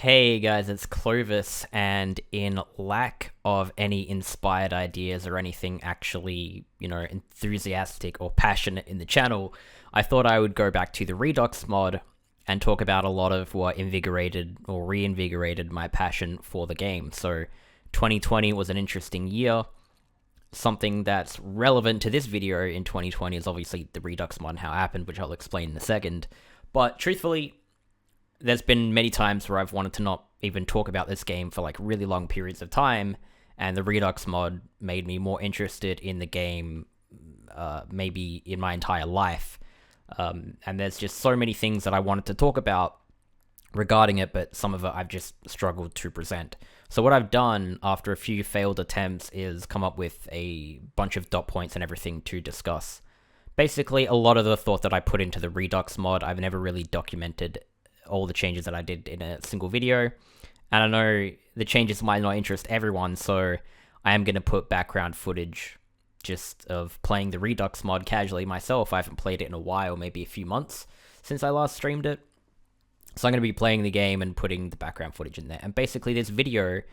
Hey guys, it's Clovis, and in lack of any inspired ideas or anything actually, enthusiastic or passionate in the channel, I thought I would go back to the Redux mod and talk about a lot of what invigorated or reinvigorated my passion for the game. So, 2020 was an interesting year. Something that's relevant to this video in 2020 is obviously the Redux mod and how it happened, which I'll explain in a second. But truthfully, there's been many times where I've wanted to not even talk about this game for like really long periods of time, and the Redux mod made me more interested in the game, maybe in my entire life. And there's just so many things that I wanted to talk about regarding it, but some of it I've just struggled to present. So what I've done after a few failed attempts is come up with a bunch of dot points and everything to discuss. Basically, a lot of the thought that I put into the Redux mod, I've never really documented all the changes that I did in a single video. And I know the changes might not interest everyone, so I am going to put background footage just of playing the Redux mod casually myself. I haven't played it in a while, maybe a few months since I last streamed it. So I'm going to be playing the game and putting the background footage in there. And basically this video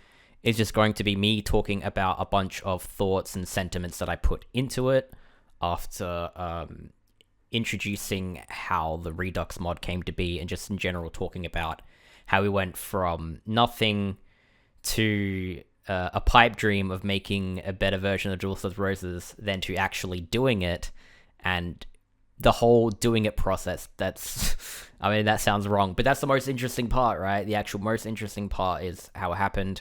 is just going to be me talking about a bunch of thoughts and sentiments that I put into it after introducing how the Redux mod came to be, and just in general talking about how we went from nothing to a pipe dream of making a better version of Duelists with Roses than to actually doing it, and the whole doing it process. That's, I mean, that sounds wrong, but that's the most interesting part, right? The actual most interesting part is how it happened,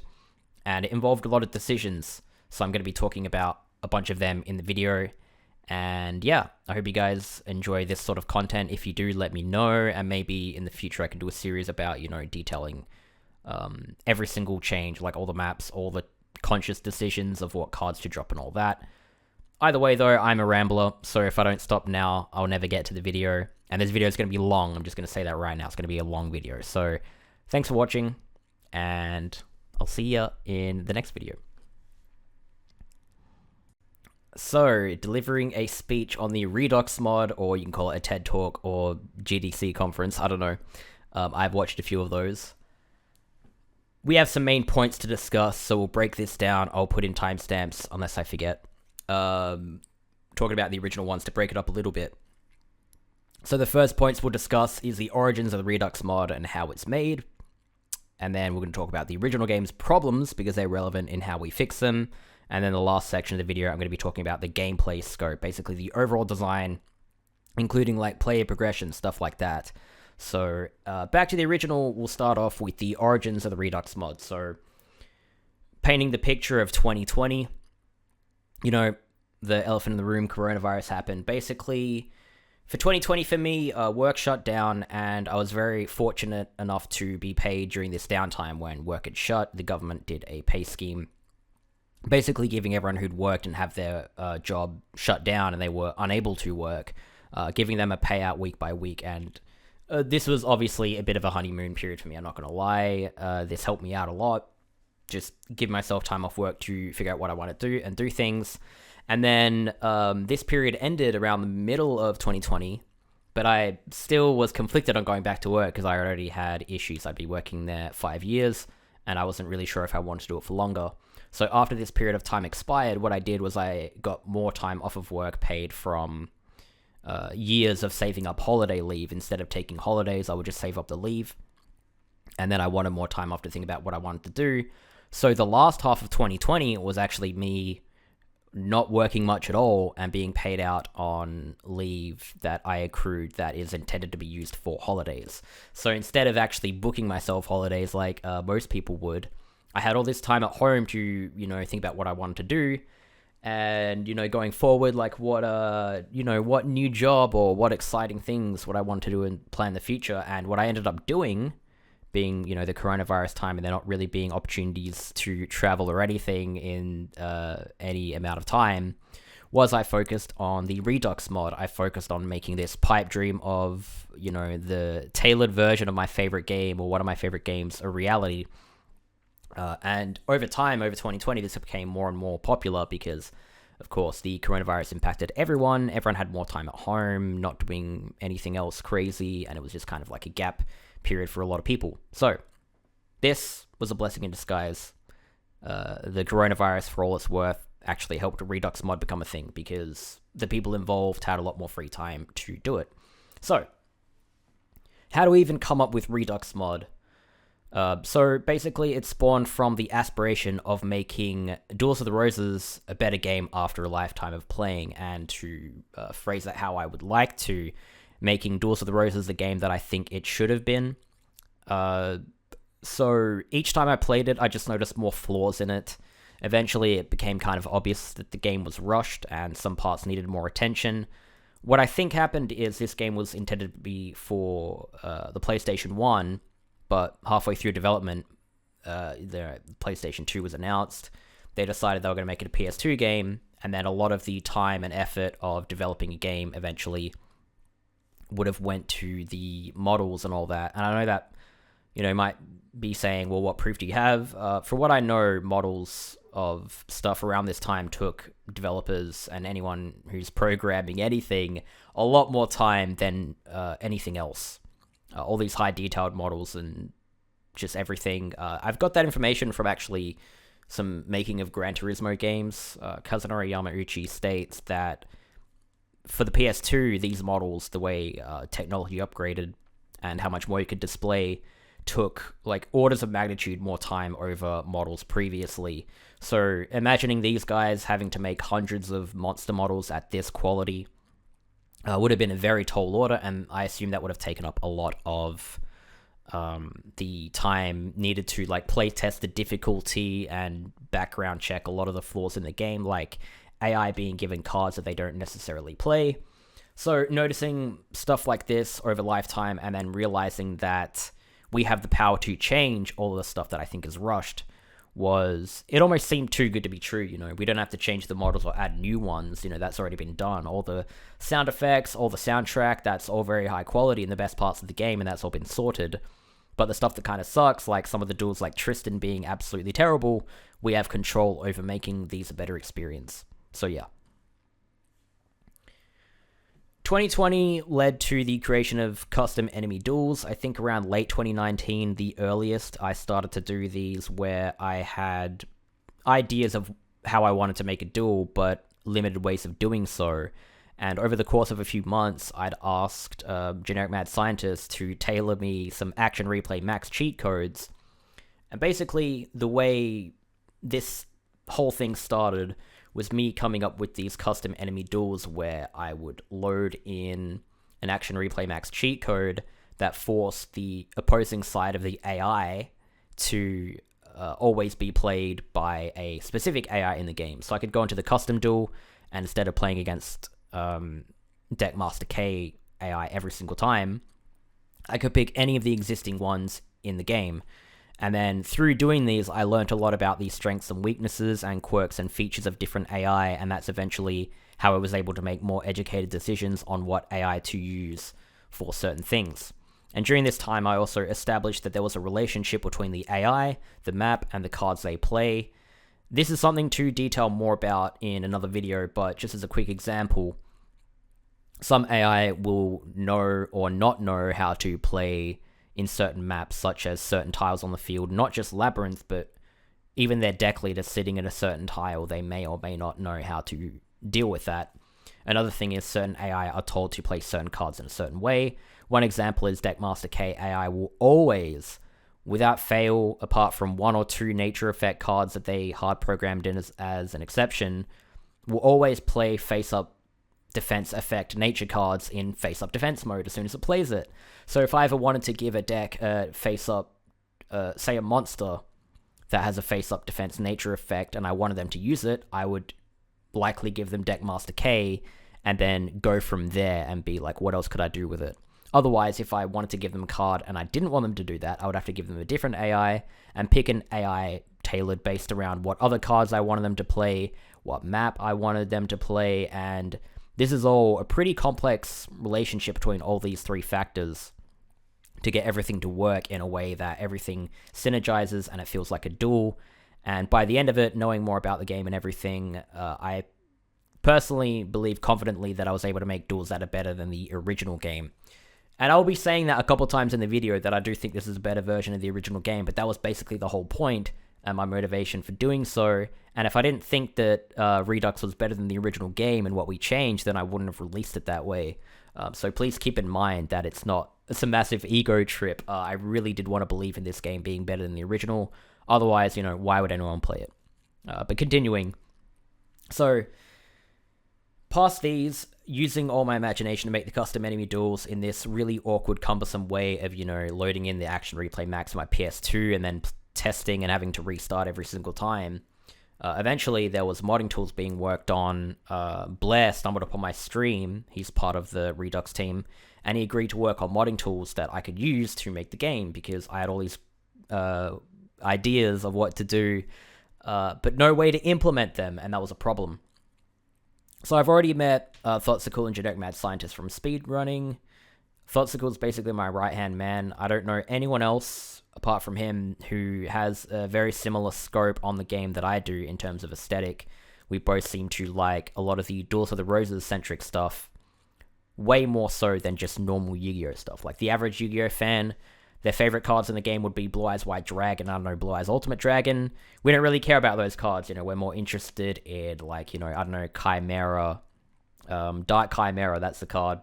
and it involved a lot of decisions, so I'm going to be talking about a bunch of them in the video. And yeah, I hope you guys enjoy this sort of content. If you do, let me know, and maybe in the future I can do a series about, detailing every single change, like all the maps, all the conscious decisions of what cards to drop and all that. Either way though, I'm a rambler, so if I don't stop now, I'll never get to the video. And this video is going to be long, I'm just going to say that right now, it's going to be a long video. So thanks for watching, and I'll see ya in the next video. So, delivering a speech on the Redux mod, or you can call it a TED Talk or GDC conference, I don't know. I've watched a few of those. We have some main points to discuss, so we'll break this down. I'll put in timestamps, unless I forget. Talking about the original ones to break it up a little bit. So the first points we'll discuss is the origins of the Redux mod and how it's made. And then we're going to talk about the original game's problems, because they're relevant in how we fix them. And then the last section of the video, I'm going to be talking about the gameplay scope, basically the overall design, including like player progression, stuff like that. So back to the original, we'll start off with the origins of the Redux mod. So painting the picture of 2020, the elephant in the room, coronavirus happened. Basically, for 2020 for me, work shut down, and I was very fortunate enough to be paid during this downtime when work had shut. The government did a pay scheme, basically giving everyone who'd worked and have their job shut down and they were unable to work, giving them a payout week by week. And this was obviously a bit of a honeymoon period for me, I'm not going to lie. This helped me out a lot. Just give myself time off work to figure out what I want to do and do things. And then this period ended around the middle of 2020, but I still was conflicted on going back to work because I already had issues. I'd be working there 5 years, and I wasn't really sure if I wanted to do it for longer. So after this period of time expired, what I did was I got more time off of work paid from years of saving up holiday leave. Instead of taking holidays, I would just save up the leave. And then I wanted more time off to think about what I wanted to do. So the last half of 2020 was actually me not working much at all and being paid out on leave that I accrued that is intended to be used for holidays. So instead of actually booking myself holidays like most people would, I had all this time at home to, think about what I wanted to do, and, going forward, like what new job or what exciting things would I want to do and plan the future. And what I ended up doing, being, the coronavirus time and there not really being opportunities to travel or anything in any amount of time, was I focused on the Redux mod. I focused on making this pipe dream of, the tailored version of my favorite game or one of my favorite games a reality. And over time, over 2020, this became more and more popular because, of course, the coronavirus impacted everyone. Everyone had more time at home, not doing anything else crazy, and it was just kind of like a gap period for a lot of people. So this was a blessing in disguise. The coronavirus, for all it's worth, actually helped Redux Mod become a thing because the people involved had a lot more free time to do it. So, how do we even come up with Redux Mod? So basically, it spawned from the aspiration of making Duels of the Roses a better game after a lifetime of playing, and to phrase that how I would like to, making Duels of the Roses the game that I think it should have been. So each time I played it, I just noticed more flaws in it. Eventually, it became kind of obvious that the game was rushed and some parts needed more attention. What I think happened is this game was intended to be for the PlayStation 1, but halfway through development, the PlayStation 2 was announced. They decided they were going to make it a PS2 game, and then a lot of the time and effort of developing a game eventually would have went to the models and all that. And I know that, you might be saying, well, what proof do you have? For what I know, models of stuff around this time took developers and anyone who's programming anything a lot more time than anything else. All these high detailed models and just everything. I've got that information from actually some making of Gran Turismo games. Kazunori Yamauchi states that for the PS2, these models, the way technology upgraded and how much more you could display, took like orders of magnitude more time over models previously. So imagining these guys having to make hundreds of monster models at this quality would have been a very tall order, and I assume that would have taken up a lot of the time needed to like play test the difficulty and background check a lot of the flaws in the game, like AI being given cards that they don't necessarily play. So noticing stuff like this over lifetime and then realizing that we have the power to change all of the stuff that I think is rushed it almost seemed too good to be true. We don't have to change the models or add new ones. That's already been done. All the sound effects, all the soundtrack, that's all very high quality in the best parts of the game, and that's all been sorted. But the stuff that kind of sucks, like some of the duels like Tristan being absolutely terrible, we have control over making these a better experience. So yeah. 2020 led to the creation of custom enemy duels. I think around late 2019, the earliest, I started to do these where I had ideas of how I wanted to make a duel, but limited ways of doing so. And over the course of a few months, I'd asked Generic Mad Scientist to tailor me some Action Replay Max cheat codes. And basically, the way this whole thing started was me coming up with these custom enemy duels where I would load in an Action Replay Max cheat code that forced the opposing side of the AI to always be played by a specific AI in the game. So I could go into the custom duel, and instead of playing against Deckmaster K AI every single time, I could pick any of the existing ones in the game. And then through doing these, I learned a lot about the strengths and weaknesses and quirks and features of different AI, and that's eventually how I was able to make more educated decisions on what AI to use for certain things. And during this time, I also established that there was a relationship between the AI, the map, and the cards they play. This is something to detail more about in another video, but just as a quick example, some AI will know or not know how to play in certain maps, such as certain tiles on the field, not just Labyrinth, but even their deck leader sitting in a certain tile, they may or may not know how to deal with that. Another thing is certain AI are told to play certain cards in a certain way. One example is Deckmaster K AI will always, without fail, apart from one or two nature effect cards that they hard programmed in as an exception, will always play face-up defense effect nature cards in face-up defense mode as soon as it plays it. So if I ever wanted to give a deck face-up, say a monster that has a face-up defense nature effect, and I wanted them to use it, I would likely give them Deckmaster K and then go from there and be like, what else could I do with it? Otherwise, if I wanted to give them a card and I didn't want them to do that, I would have to give them a different AI and pick an AI tailored based around what other cards I wanted them to play, what map I wanted them to play, and this is all a pretty complex relationship between all these three factors to get everything to work in a way that everything synergizes and it feels like a duel. And by the end of it, knowing more about the game and everything, I personally believe confidently that I was able to make duels that are better than the original game. And I'll be saying that a couple times in the video, that I do think this is a better version of the original game, but that was basically the whole point and my motivation for doing so. And if I didn't think that Redux was better than the original game and what we changed, then I wouldn't have released it that way. So please keep in mind that it's a massive ego trip. I really did want to believe in this game being better than the original. Otherwise, why would anyone play it? But continuing. So, past these, using all my imagination to make the custom enemy duels in this really awkward, cumbersome way of, loading in the Action Replay Max on my PS2 and then testing and having to restart every single time. Eventually, there was modding tools being worked on. Blair stumbled upon my stream. He's part of the Redux team, and he agreed to work on modding tools that I could use to make the game, because I had all these ideas of what to do, but no way to implement them, and that was a problem. So I've already met Thoughtsicle and Genetic Mad Scientist from speedrunning. Thougtsicle is basically my right-hand man. I don't know anyone else apart from him who has a very similar scope on the game that I do in terms of aesthetic. We both seem to like a lot of the Duels of the Roses centric stuff, way more so than just normal Yu-Gi-Oh stuff. Like the average Yu-Gi-Oh fan, their favorite cards in the game would be Blue Eyes White Dragon, I don't know, Blue Eyes Ultimate Dragon. We don't really care about those cards, we're more interested in, like, I don't know, Chimera, Dark Chimera, that's the card.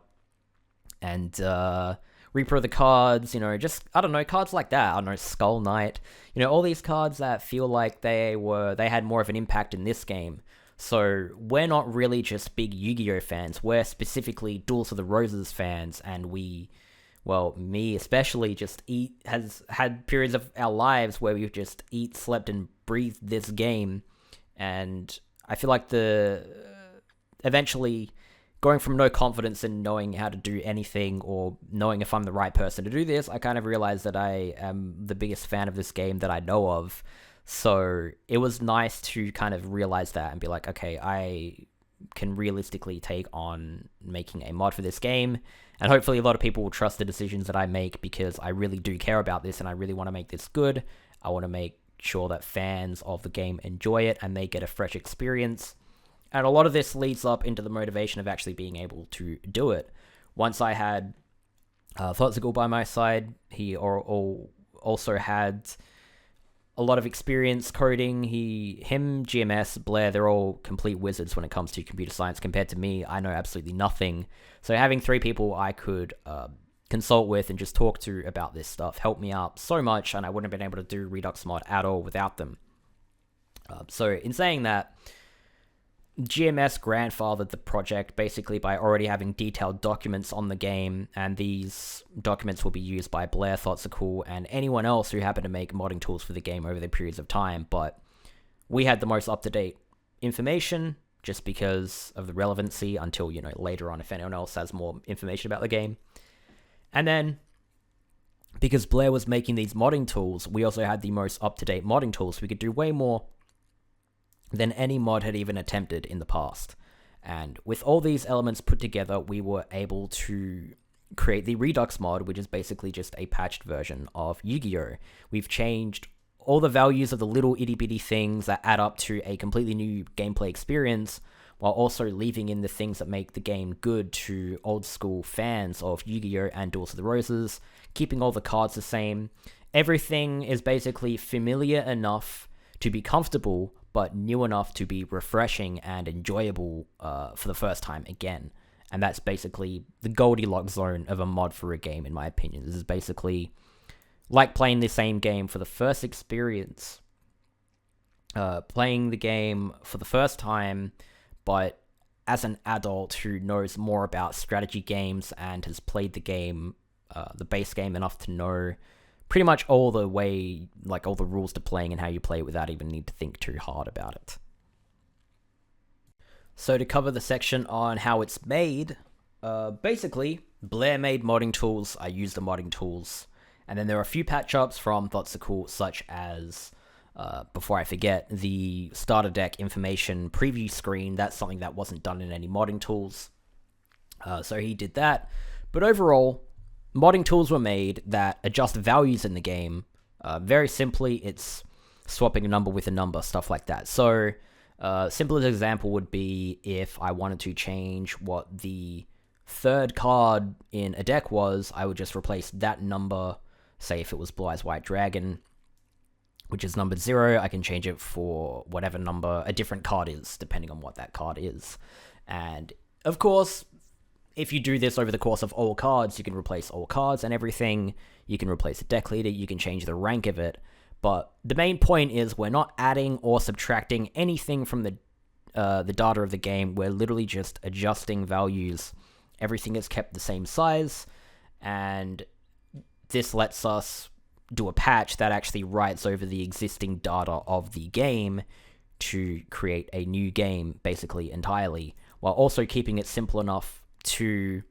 And, Reaper of the Cards, just, I don't know, cards like that. I don't know, Skull Knight. All these cards that feel like they had more of an impact in this game. So, we're not really just big Yu-Gi-Oh fans. We're specifically Duels of the Roses fans, and me especially, has had periods of our lives where we've just slept, and breathed this game. And I feel like eventually going from no confidence in knowing how to do anything or knowing if I'm the right person to do this, I kind of realized that I am the biggest fan of this game that I know of. So it was nice to kind of realize that and be like, okay, I can realistically take on making a mod for this game. And hopefully a lot of people will trust the decisions that I make, because I really do care about this and I really want to make this good. I want to make sure that fans of the game enjoy it and they get a fresh experience. And a lot of this leads up into the motivation of actually being able to do it. Once I had Thoughtsicles by my side, he also had a lot of experience coding. Him, GMS, Blair, they're all complete wizards when it comes to computer science. Compared to me, I know absolutely nothing. So having 3 people I could consult with and just talk to about this stuff helped me out so much, and I wouldn't have been able to do Redux Mod at all without them. So in saying that, GMS grandfathered the project basically by already having detailed documents on the game, and these documents will be used by Blair, Thoughtsicle, and anyone else who happened to make modding tools for the game over the periods of time. But we had the most up-to-date information just because of the relevancy until, later on if anyone else has more information about the game. And then, because Blair was making these modding tools, we also had the most up-to-date modding tools. We could do way more than any mod had even attempted in the past. And with all these elements put together, we were able to create the Redux mod, which is basically just a patched version of Yu-Gi-Oh! We've changed all the values of the little itty-bitty things that add up to a completely new gameplay experience, while also leaving in the things that make the game good to old-school fans of Yu-Gi-Oh! And Duels of the Roses, keeping all the cards the same. Everything is basically familiar enough to be comfortable, but new enough to be refreshing and enjoyable for the first time again. And that's basically the Goldilocks zone of a mod for a game, in my opinion. This is basically like playing the same game for the first experience. Playing the game for the first time, but as an adult who knows more about strategy games and has played the game, the base game, enough to know pretty much all the rules to playing and how you play it without even need to think too hard about it. So to cover the section on how it's made, basically, Blair made modding tools, I used the modding tools, and then there are a few patch-ups from Thoughtsicle, such as, before I forget, the starter deck information preview screen. That's something that wasn't done in any modding tools. So he did that, but overall, modding tools were made that adjust values in the game. Very simply, it's swapping a number with a number, stuff like that. So, simplest example would be if I wanted to change what the third card in a deck was, I would just replace that number. Say if it was Blue Eyes White Dragon, which is number 0, I can change it for whatever number a different card is, depending on what that card is. And of course, if you do this over the course of all cards, you can replace all cards and everything. You can replace a deck leader, you can change the rank of it. But the main point is we're not adding or subtracting anything from the data of the game. We're literally just adjusting values. Everything is kept the same size, and this lets us do a patch that actually writes over the existing data of the game to create a new game, basically entirely, while also keeping it simple enough to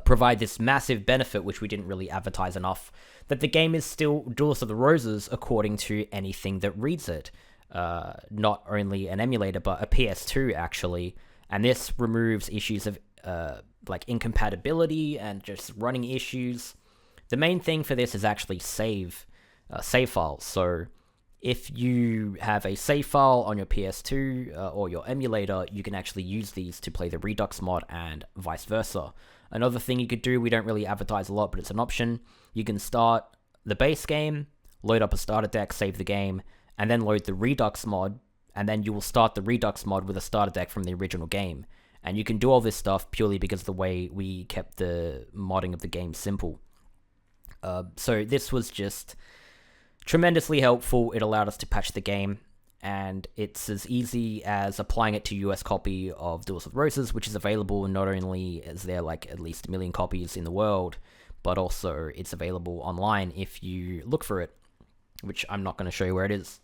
provide this massive benefit, which we didn't really advertise enough, that the game is still Duelists of the Roses according to anything that reads it. Not only an emulator, but a PS2, actually. And this removes issues of like incompatibility and just running issues. The main thing for this is actually save files. So if you have a save file on your PS2 or your emulator, you can actually use these to play the Redux mod and vice versa. Another thing you could do, we don't really advertise a lot, but it's an option. You can start the base game, load up a starter deck, save the game, and then load the Redux mod, and then you will start the Redux mod with a starter deck from the original game. And you can do all this stuff purely because of the way we kept the modding of the game simple. So this was just tremendously helpful. It allowed us to patch the game, and it's as easy as applying it to US copy of Duelists of the Roses, which is available. Not only is there like at least 1 million copies in the world, but also it's available online if you look for it, which I'm not going to show you where it is.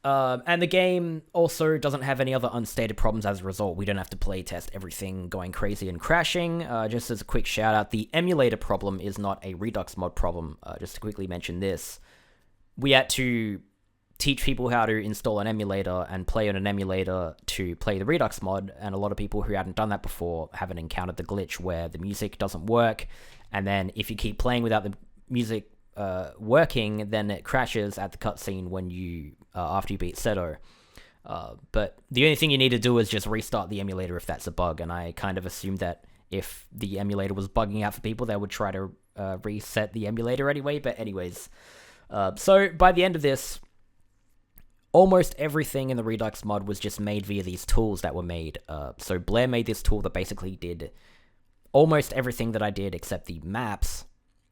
And the game also doesn't have any other unstated problems as a result. We don't have to playtest everything going crazy and crashing. Just as a quick shout out, the emulator problem is not a Redux mod problem. Just to quickly mention this, we had to teach people how to install an emulator and play on an emulator to play the Redux mod, and a lot of people who hadn't done that before haven't encountered the glitch where the music doesn't work, and then if you keep playing without the music working, then it crashes at the cutscene when you after you beat Seto. But the only thing you need to do is just restart the emulator if that's a bug, and I kind of assumed that if the emulator was bugging out for people, they would try to reset the emulator anyway. But anyways, so by the end of this, almost everything in the Redux mod was just made via these tools that were made. So Blair made this tool that basically did almost everything that I did except the maps.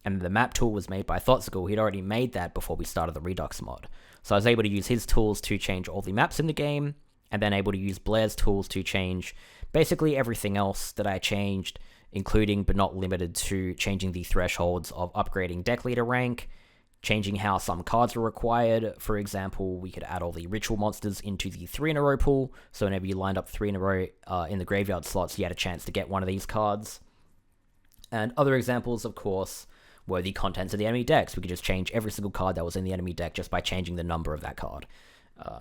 And the map tool was made by Thoughtschool. He'd already made that before we started the Redux mod. So I was able to use his tools to change all the maps in the game, and then able to use Blair's tools to change basically everything else that I changed, including but not limited to changing the thresholds of upgrading deck leader rank, changing how some cards were required. For example, we could add all the ritual monsters into the 3 in a row pool, so whenever you lined up 3 in a row in the graveyard slots, you had a chance to get one of these cards. And other examples, of course, were the contents of the enemy decks. We could just change every single card that was in the enemy deck just by changing the number of that card.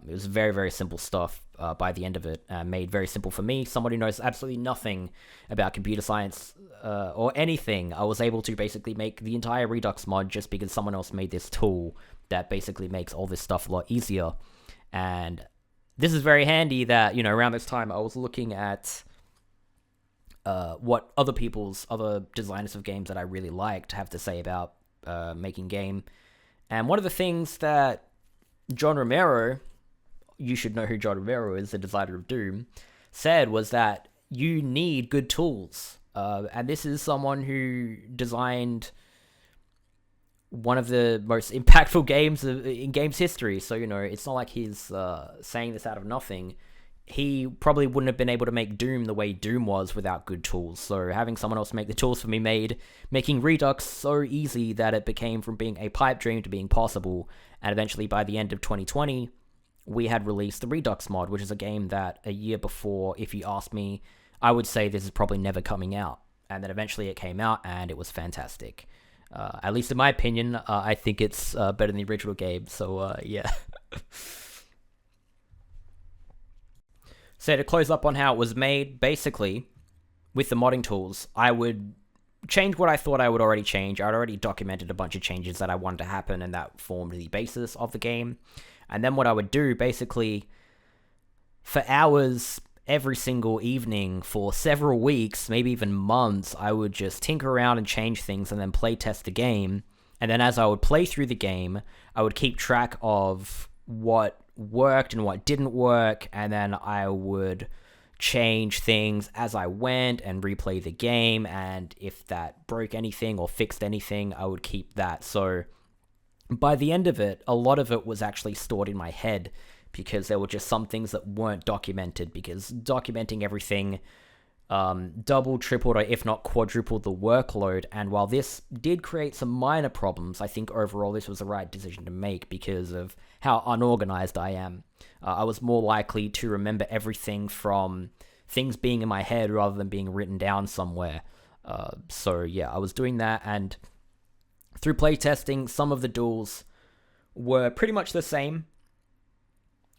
It was very, very simple stuff by the end of it, made very simple for me, someone who knows absolutely nothing about computer science or anything. I was able to basically make the entire Redux mod just because someone else made this tool that basically makes all this stuff a lot easier. And this is very handy that, you know, around this time I was looking at what other designers of games that I really liked have to say about making game. And one of the things that John Romero, you should know who John Romero is, the designer of Doom, said was that you need good tools. And this is someone who designed one of the most impactful games in games history. So, you know, it's not like he's saying this out of nothing. He probably wouldn't have been able to make Doom the way Doom was without good tools. So having someone else make the tools for me made making Redux so easy that it became from being a pipe dream to being possible. And eventually by the end of 2020, we had released the Redux mod, which is a game that a year before, if you asked me, I would say this is probably never coming out. And then eventually it came out and it was fantastic. At least in my opinion, I think it's better than the original game. So yeah. So to close up on how it was made, basically, with the modding tools, I would change what I thought I would already change. I'd already documented a bunch of changes that I wanted to happen, and that formed the basis of the game. And then what I would do, basically, for hours, every single evening for several weeks, maybe even months, I would just tinker around and change things and then play test the game. And then as I would play through the game, I would keep track of what worked and what didn't work, and then I would change things as I went and replay the game, and if that broke anything or fixed anything, I would keep that. So by the end of it, a lot of it was actually stored in my head, because there were just some things that weren't documented, because documenting everything double, tripled, or if not quadrupled the workload. And while this did create some minor problems, I think overall this was the right decision to make because of how unorganized I am. I was more likely to remember everything from things being in my head rather than being written down somewhere. So yeah, I was doing that, and through playtesting, some of the duels were pretty much the same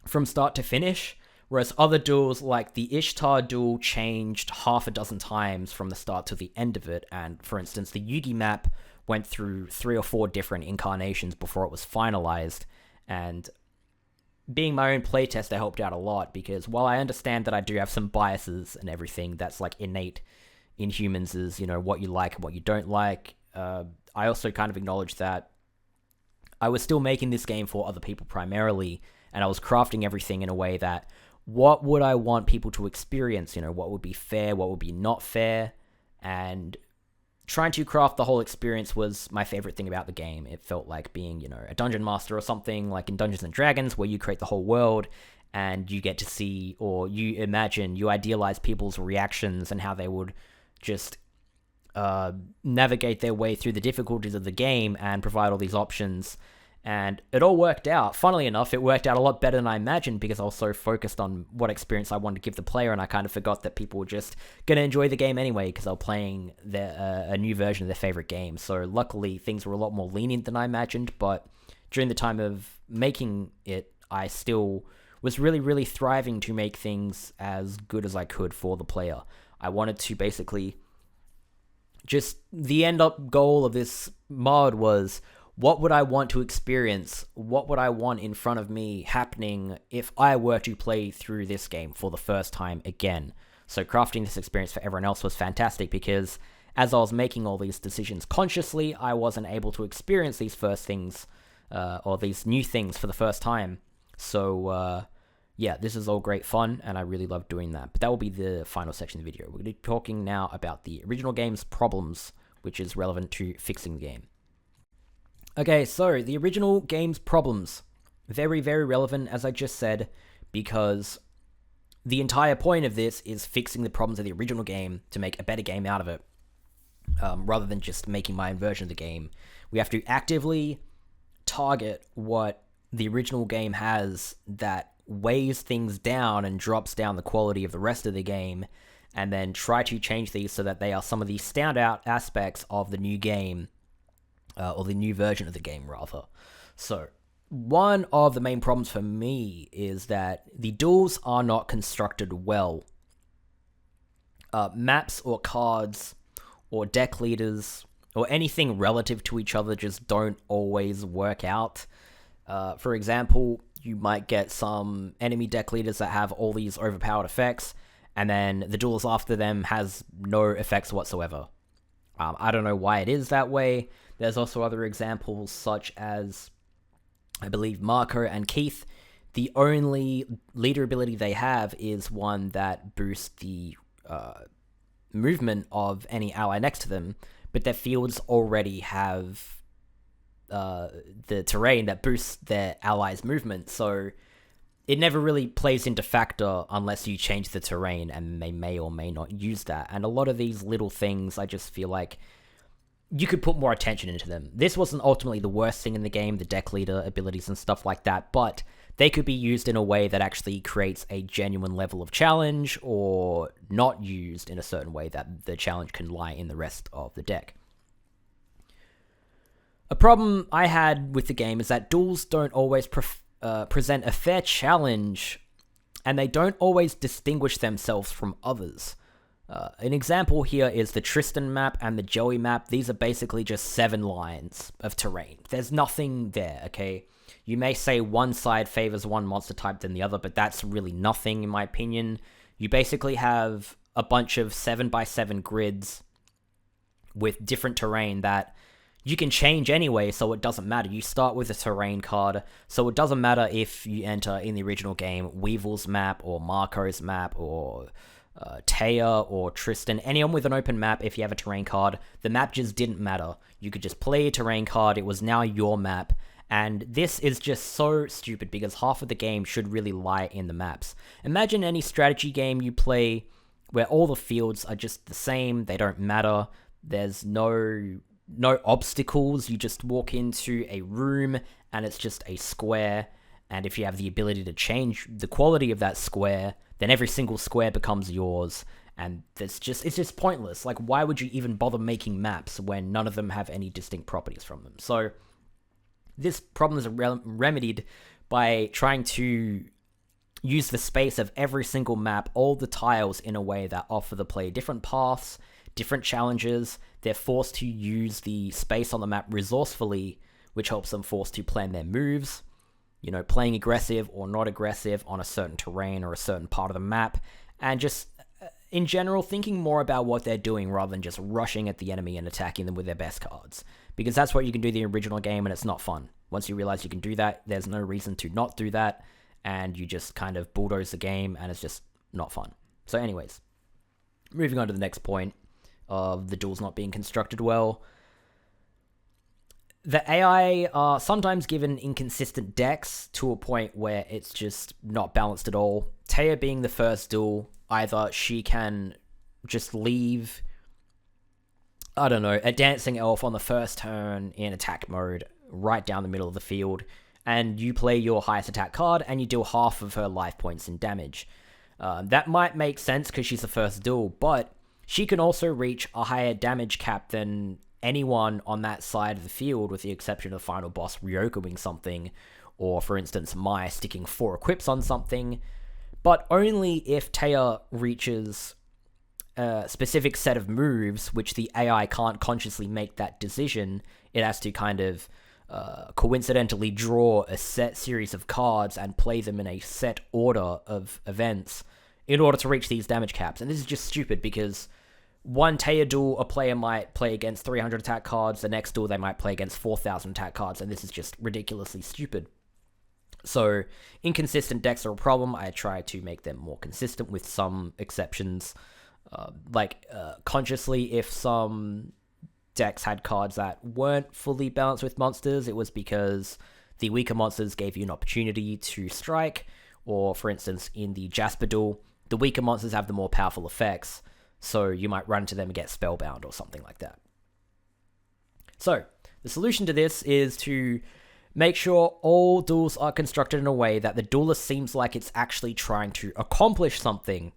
from start to finish, whereas other duels, like the Ishtar duel, changed half a dozen times from the start to the end of it. And for instance, the Yugi map went through 3 or 4 different incarnations before it was finalized, and being my own playtester helped out a lot, because while I understand that I do have some biases and everything that's like innate in humans, is, you know, what you like and what you don't like, I also kind of acknowledge that I was still making this game for other people primarily, and I was crafting everything in a way that, what would I want people to experience? You know, what would be fair, what would be not fair, and trying to craft the whole experience was my favorite thing about the game. It felt like being, you know, a dungeon master or something, like in Dungeons and Dragons, where you create the whole world and you get to see, or you imagine, you idealize people's reactions and how they would just navigate their way through the difficulties of the game and provide all these options. And it all worked out. Funnily enough, it worked out a lot better than I imagined, because I was so focused on what experience I wanted to give the player, and I kind of forgot that people were just going to enjoy the game anyway, because they were playing a new version of their favorite game. So luckily, things were a lot more lenient than I imagined, but during the time of making it, I still was really, really thriving to make things as good as I could for the player. I wanted to basically just, the end-up goal of this mod was, what would I want to experience? What would I want in front of me happening if I were to play through this game for the first time again? So crafting this experience for everyone else was fantastic, because as I was making all these decisions consciously, I wasn't able to experience these first things, or these new things for the first time. So yeah, this is all great fun, and I really love doing that. But that will be the final section of the video. We're going to be talking now about the original game's problems, which is relevant to fixing the game. Okay, so the original game's problems. Very, very relevant, as I just said, because the entire point of this is fixing the problems of the original game to make a better game out of it, rather than just making my own version of the game. We have to actively target what the original game has that weighs things down and drops down the quality of the rest of the game, and then try to change these so that they are some of the standout aspects of the new game, or the new version of the game, rather. So, one of the main problems for me is that the duels are not constructed well. Maps or cards or deck leaders or anything relative to each other just don't always work out. For example, you might get some enemy deck leaders that have all these overpowered effects, and then the duels after them has no effects whatsoever. I don't know why it is that way. There's also other examples, such as, I believe, Marco and Keith. The only leader ability they have is one that boosts the movement of any ally next to them, but their fields already have the terrain that boosts their allies' movement, so it never really plays into factor unless you change the terrain, and they may or may not use that. And a lot of these little things, I just feel like you could put more attention into them. This wasn't ultimately the worst thing in the game, the deck leader abilities and stuff like that, but they could be used in a way that actually creates a genuine level of challenge, or not used in a certain way that the challenge can lie in the rest of the deck. A problem I had with the game is that duels don't always present a fair challenge, and they don't always distinguish themselves from others. An example here is the Tristan map and the Joey map. These are basically just 7 lines of terrain. There's nothing there, okay? You may say one side favors one monster type than the other, but that's really nothing in my opinion. You basically have a bunch of 7x7 grids with different terrain that you can change anyway, so it doesn't matter. You start with a terrain card, so it doesn't matter if you enter in the original game Weevil's map or Marco's map or Taya or Tristan, anyone with an open map. If you have a terrain card, the map just didn't matter. You could just play a terrain card, it was now your map, and this is just so stupid because half of the game should really lie in the maps. Imagine any strategy game you play where all the fields are just the same, they don't matter, there's no obstacles, you just walk into a room and it's just a square, and if you have the ability to change the quality of that square, then every single square becomes yours, and it's just pointless. Like, why would you even bother making maps when none of them have any distinct properties from them? So this problem is remedied by trying to use the space of every single map, all the tiles, in a way that offer the player different paths, different challenges. They're forced to use the space on the map resourcefully, which helps them force to plan their moves, you know, playing aggressive or not aggressive on a certain terrain or a certain part of the map, and just, in general, thinking more about what they're doing rather than just rushing at the enemy and attacking them with their best cards. Because that's what you can do in the original game, and it's not fun. Once you realize you can do that, there's no reason to not do that, and you just kind of bulldoze the game, and it's just not fun. So anyways, moving on to the next point of the duels not being constructed well. The AI are sometimes given inconsistent decks to a point where it's just not balanced at all. Taya being the first duel, either she can just leave, I don't know, a dancing elf on the first turn in attack mode right down the middle of the field, and you play your highest attack card and you deal half of her life points in damage. That might make sense because she's the first duel, but she can also reach a higher damage cap than anyone on that side of the field, with the exception of the final boss Ryokuing something, or for instance Mai sticking 4 equips on something, but only if Taya reaches a specific set of moves, which the AI can't consciously make that decision. It has to kind of coincidentally draw a set series of cards and play them in a set order of events in order to reach these damage caps. And this is just stupid because one Taya duel, a player might play against 300 attack cards, the next duel they might play against 4,000 attack cards, and this is just ridiculously stupid. So, inconsistent decks are a problem. I try to make them more consistent with some exceptions. Consciously, if some decks had cards that weren't fully balanced with monsters, it was because the weaker monsters gave you an opportunity to strike, or for instance, in the Jasper duel, the weaker monsters have the more powerful effects, so you might run into them and get spellbound or something like that. So, the solution to this is to make sure all duels are constructed in a way that the duelist seems like it's actually trying to accomplish something.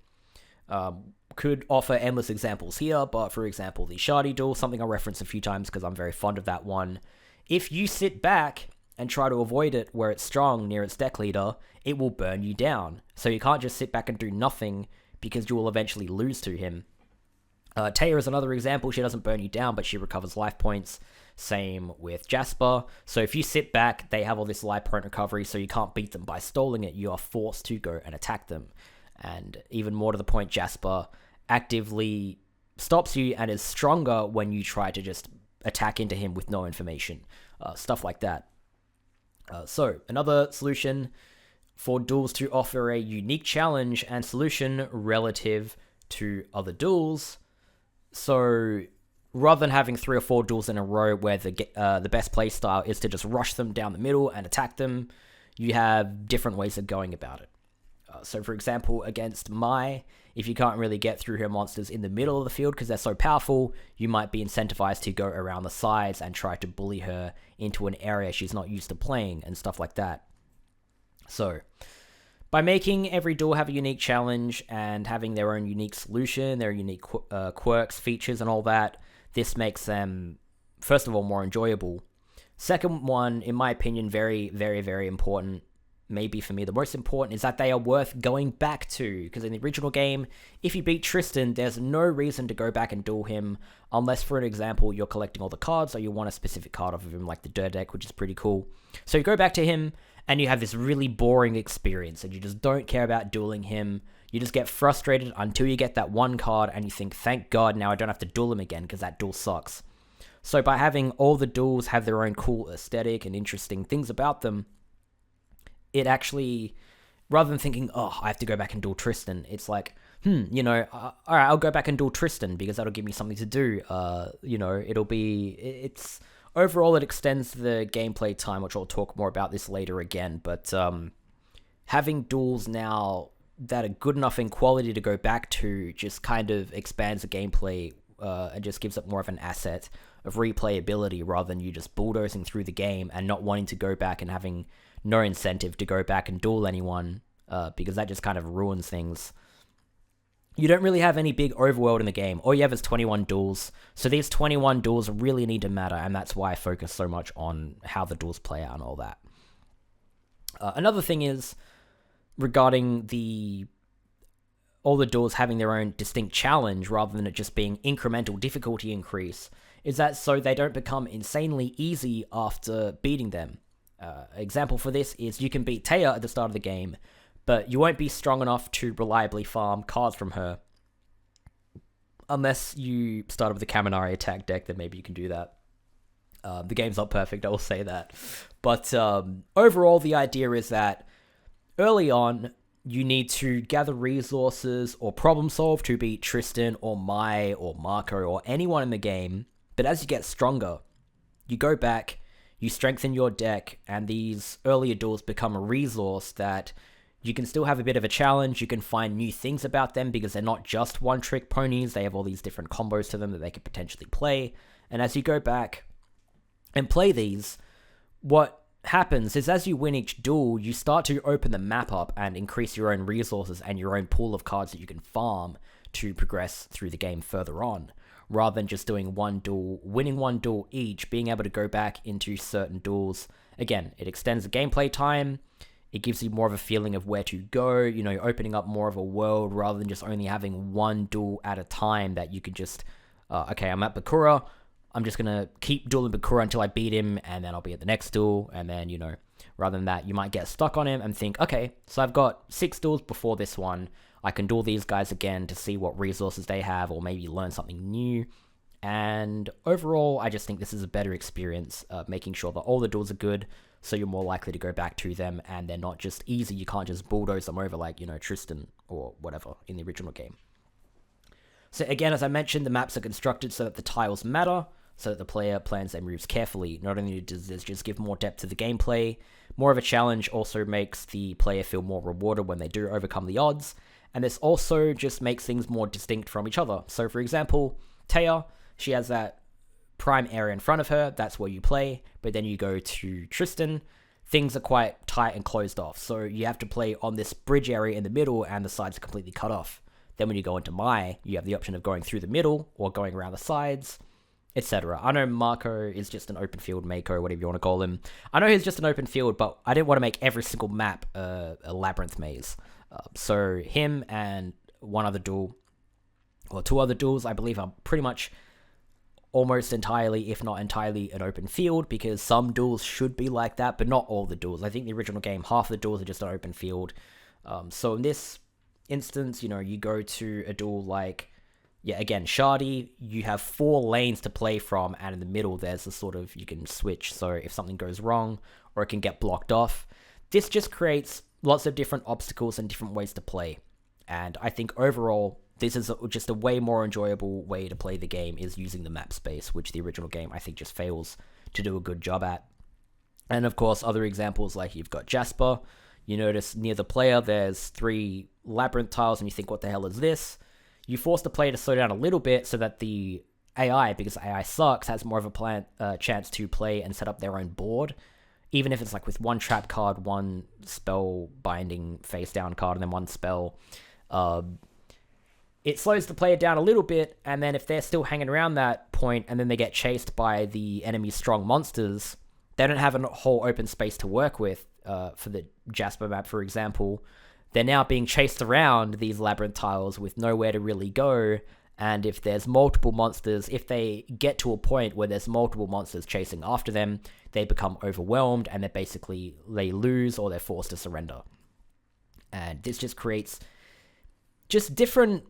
Could offer endless examples here, but for example, the Shardy duel, something I referenced a few times because I'm very fond of that one. If you sit back and try to avoid it where it's strong near its deck leader, it will burn you down. So you can't just sit back and do nothing because you will eventually lose to him. Taya is another example. She doesn't burn you down, but she recovers life points. Same with Jasper. So if you sit back, they have all this life point recovery, so you can't beat them by stalling it. You are forced to go and attack them. And even more to the point, Jasper actively stops you and is stronger when you try to just attack into him with no information. Stuff like that. So, another solution for duels to offer a unique challenge and solution relative to other duels. So, rather than having 3 or 4 duels in a row where the best play style is to just rush them down the middle and attack them, you have different ways of going about it. So, for example, against Mai, if you can't really get through her monsters in the middle of the field because they're so powerful, you might be incentivized to go around the sides and try to bully her into an area she's not used to playing and stuff like that. So, by making every duel have a unique challenge and having their own unique solution, their unique quirks, features, and all that, this makes them, first of all, more enjoyable. Second one, in my opinion, very, very, very important, maybe for me the most important, is that they are worth going back to, because in the original game, if you beat Tristan, there's no reason to go back and duel him, unless, for an example, you're collecting all the cards, or you want a specific card off of him, like the Dirt deck, which is pretty cool. So you go back to him, and you have this really boring experience, and you just don't care about dueling him. You just get frustrated until you get that one card and you think, thank God, now I don't have to duel him again because that duel sucks. So by having all the duels have their own cool aesthetic and interesting things about them, it actually, rather than thinking, oh, I have to go back and duel Tristan, it's like, you know, all right, I'll go back and duel Tristan because that'll give me something to do. You know, it's overall it extends the gameplay time, which I'll talk more about this later again. But having duels now that are good enough in quality to go back to just kind of expands the gameplay and just gives it more of an asset of replayability rather than you just bulldozing through the game and not wanting to go back and having no incentive to go back and duel anyone because that just kind of ruins things. You don't really have any big overworld in the game. All you have is 21 duels. So these 21 duels really need to matter, and that's why I focus so much on how the duels play out and all that. Another thing is, regarding all the duels having their own distinct challenge rather than it just being incremental difficulty increase, is that so they don't become insanely easy after beating them. Example for this is you can beat Taya at the start of the game, but you won't be strong enough to reliably farm cards from her. Unless you start with the Kaminari attack deck, then maybe you can do that. The game's not perfect, I will say that. But overall, the idea is that early on, you need to gather resources or problem solve to beat Tristan or Mai or Marco or anyone in the game. But as you get stronger, you go back, you strengthen your deck, and these earlier duels become a resource that you can still have a bit of a challenge. You can find new things about them because they're not just one-trick ponies. They have all these different combos to them that they could potentially play. And as you go back and play these, what happens is as you win each duel, you start to open the map up and increase your own resources and your own pool of cards that you can farm to progress through the game further on. Rather than just doing one duel, winning one duel each, being able to go back into certain duels. Again, it extends the gameplay time. It gives you more of a feeling of where to go, you know, opening up more of a world rather than just only having one duel at a time that you could just, okay, I'm at Bakura, I'm just going to keep dueling Bakura until I beat him, and then I'll be at the next duel, and then, you know, rather than that, you might get stuck on him and think, okay, so I've got 6 duels before this one, I can duel these guys again to see what resources they have, or maybe learn something new. And overall, I just think this is a better experience, making sure that all the duels are good, so you're more likely to go back to them, and they're not just easy. You can't just bulldoze them over like, you know, Tristan or whatever in the original game. So again, as I mentioned, the maps are constructed so that the tiles matter, so that the player plans their moves carefully. Not only does this just give more depth to the gameplay, more of a challenge also makes the player feel more rewarded when they do overcome the odds, and this also just makes things more distinct from each other. So for example, Taya, she has that prime area in front of her, that's where you play, but then you go to Tristan, things are quite tight and closed off, so you have to play on this bridge area in the middle and the sides are completely cut off. Then when you go into Mai, you have the option of going through the middle or going around the sides, etc. I know Marco is just an open field Mako, whatever you want to call him. I know he's just an open field, but I didn't want to make every single map a labyrinth maze. So him and one other duel, or 2 other duels, I believe are pretty much almost entirely, if not entirely, an open field, because some duels should be like that, but not all the duels. I think the original game, half the duels are just an open field. So in this instance, you know, you go to a duel like, yeah, again, Shardy, you have 4 lanes to play from, and in the middle there's a sort of, you can switch, so if something goes wrong, or it can get blocked off. This just creates lots of different obstacles and different ways to play, and I think overall, this is just a way more enjoyable way to play the game, is using the map space, which the original game, I think, just fails to do a good job at. And of course, other examples, like you've got Jasper, you notice near the player, there's 3 labyrinth tiles, and you think, what the hell is this? You force the player to slow down a little bit so that the AI, because AI sucks, has more of a chance to play and set up their own board. Even if it's like with 1 trap card, 1 spell binding face down card, and then 1 spell. It slows the player down a little bit, and then if they're still hanging around that point, and then they get chased by the enemy's strong monsters, they don't have a whole open space to work with. For the Jasper map, for example, they're now being chased around these labyrinth tiles with nowhere to really go, and if there's multiple monsters, if they get to a point where there's multiple monsters chasing after them, they become overwhelmed, and they lose, or they're forced to surrender. And this just creates just different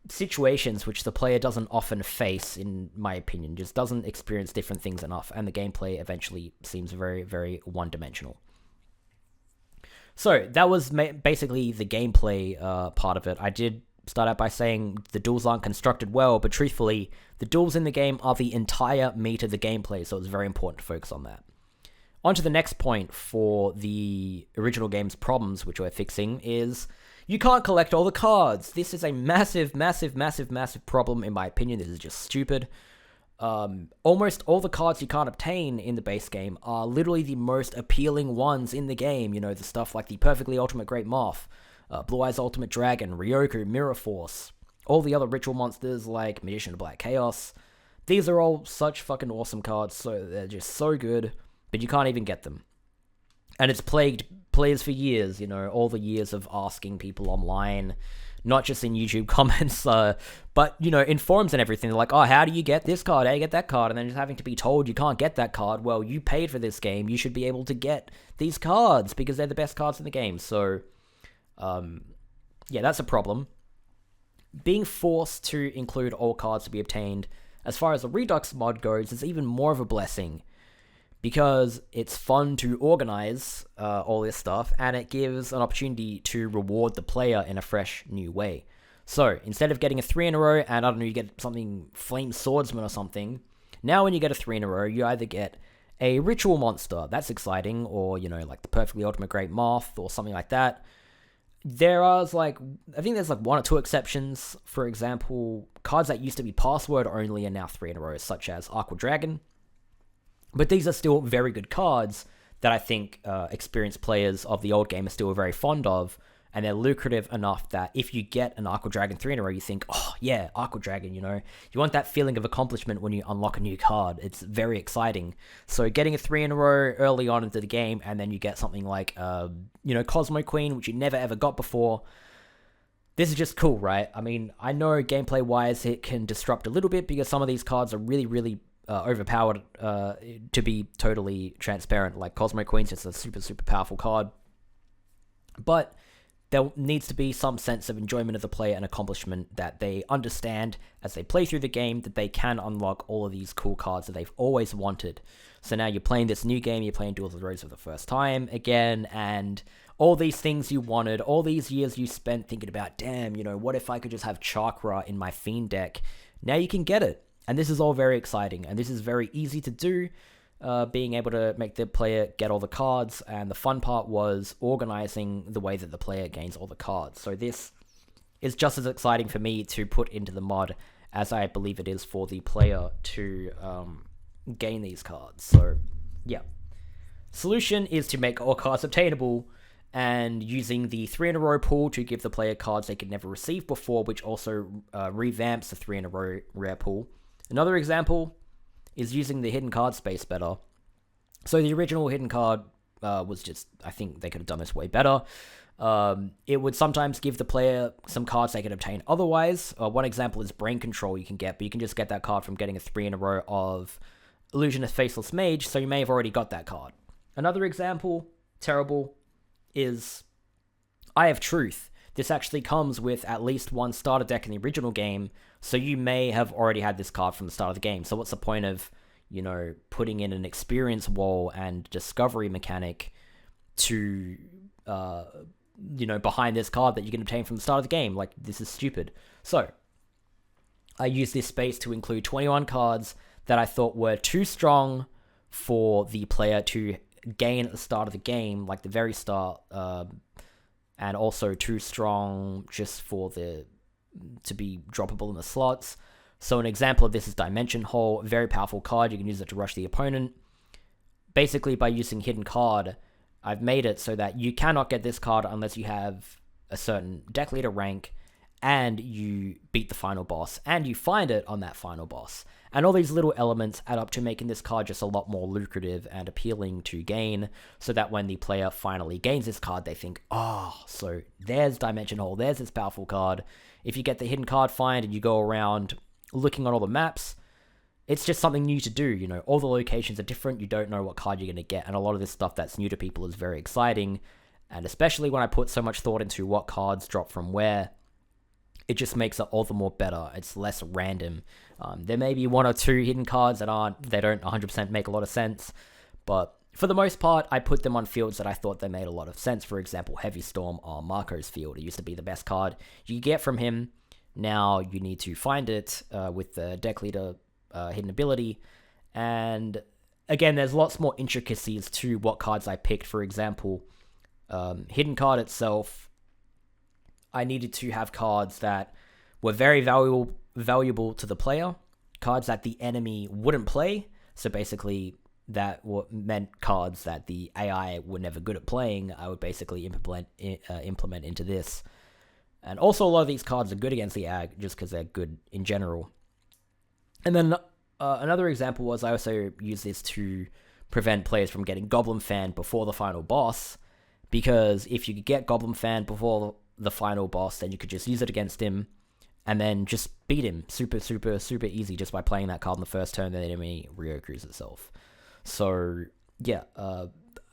situations which the player doesn't often face, in my opinion, just doesn't experience different things enough, and the gameplay eventually seems very, very one-dimensional. So that was basically the gameplay part of it. I did start out by saying the duels aren't constructed well, but truthfully, the duels in the game are the entire meat of the gameplay, so it's very important to focus on that. On to the next point for the original game's problems, which we're fixing, is you can't collect all the cards. This is a massive, massive, massive, massive problem, in my opinion. This is just stupid. Almost all the cards you can't obtain in the base game are literally the most appealing ones in the game. You know, the stuff like the Perfectly Ultimate Great Moth, Blue Eyes Ultimate Dragon, Ryoku, Mirror Force, all the other ritual monsters like Magician of Black Chaos. These are all such fucking awesome cards, so they're just so good, but you can't even get them. And it's plagued players for years, you know, all the years of asking people online, not just in YouTube comments, but, you know, in forums and everything. They're like, oh, how do you get this card? How do you get that card? And then just having to be told you can't get that card. Well, you paid for this game. You should be able to get these cards because they're the best cards in the game. So, yeah, that's a problem. Being forced to include all cards to be obtained, as far as the Redux mod goes, is even more of a blessing, because it's fun to organize all this stuff, and it gives an opportunity to reward the player in a fresh, new way. So, instead of getting a 3 in a row, and I don't know, you get something Flame Swordsman or something, now when you get a 3 in a row, you either get a Ritual Monster, that's exciting, or, you know, like the Perfectly Ultimate Great Moth, or something like that. There are, like, I think there's, like, 1 or 2 exceptions. For example, cards that used to be password only are now 3 in a row, such as Aqua Dragon. But these are still very good cards that I think experienced players of the old game are still very fond of, and they're lucrative enough that if you get an Aqua Dragon 3 in a row, you think, oh yeah, Aqua Dragon, you know? You want that feeling of accomplishment when you unlock a new card. It's very exciting. So getting a 3 in a row early on into the game, and then you get something like, you know, Cosmo Queen, which you never ever got before. This is just cool, right? I mean, I know gameplay-wise it can disrupt a little bit because some of these cards are really, really overpowered, to be totally transparent. Like Cosmo Queen's just a super, super powerful card. But there needs to be some sense of enjoyment of the player and accomplishment that they understand as they play through the game, that they can unlock all of these cool cards that they've always wanted. So now you're playing this new game, you're playing Duel of the Rose for the first time again, and all these things you wanted, all these years you spent thinking about, damn, you know, what if I could just have Chakra in my Fiend deck? Now you can get it. And this is all very exciting, and this is very easy to do, being able to make the player get all the cards, and the fun part was organizing the way that the player gains all the cards. So this is just as exciting for me to put into the mod as I believe it is for the player to gain these cards. So, yeah. Solution is to make all cards obtainable, and using the 3 in a row pool to give the player cards they could never receive before, which also revamps the 3 in a row rare pool. Another example is using the hidden card space better. So the original hidden card was just, I think they could have done this way better. It would sometimes give the player some cards they could obtain otherwise. One example is Brain Control you can get, but you can just get that card from getting a 3 in a row of Illusionist Faceless Mage, so you may have already got that card. Another example, terrible, is Eye of Truth. This actually comes with at least one starter deck in the original game, so you may have already had this card from the start of the game. So what's the point of, you know, putting in an experience wall and discovery mechanic to, you know, behind this card that you can obtain from the start of the game? Like, this is stupid. So, I used this space to include 21 cards that I thought were too strong for the player to gain at the start of the game, like the very start, and also too strong just for to be droppable in the slots. So an example of this is Dimension Hole, a very powerful card. You can use it to rush the opponent. Basically, by using Hidden Card, I've made it so that you cannot get this card unless you have a certain deck leader rank, and you beat the final boss, and you find it on that final boss. And all these little elements add up to making this card just a lot more lucrative and appealing to gain, so that when the player finally gains this card, they think, oh, so there's Dimension Hole, there's this powerful card. If you get the hidden card find and you go around looking on all the maps, it's just something new to do, you know. All the locations are different, you don't know what card you're going to get, and a lot of this stuff that's new to people is very exciting, and especially when I put so much thought into what cards drop from where, it just makes it all the more better. It's less random. There may be 1 or 2 hidden cards that they don't 100% make a lot of sense, but for the most part, I put them on fields that I thought they made a lot of sense. For example, Heavy Storm on Marco's field. It used to be the best card you get from him. Now you need to find it with the deck leader hidden ability. And again, there's lots more intricacies to what cards I picked. For example, hidden card itself, I needed to have cards that were very valuable to the player, cards that the enemy wouldn't play. So basically, that meant cards that the AI were never good at playing, I would basically implement into this. And also, a lot of these cards are good against the ag, just because they're good in general. And then another example was I also used this to prevent players from getting Goblin Fan before the final boss, because if you could get Goblin Fan before the final boss, then you could just use it against him, and then just beat him super easy just by playing that card in the first turn, then the enemy Ryoku's itself. So, yeah,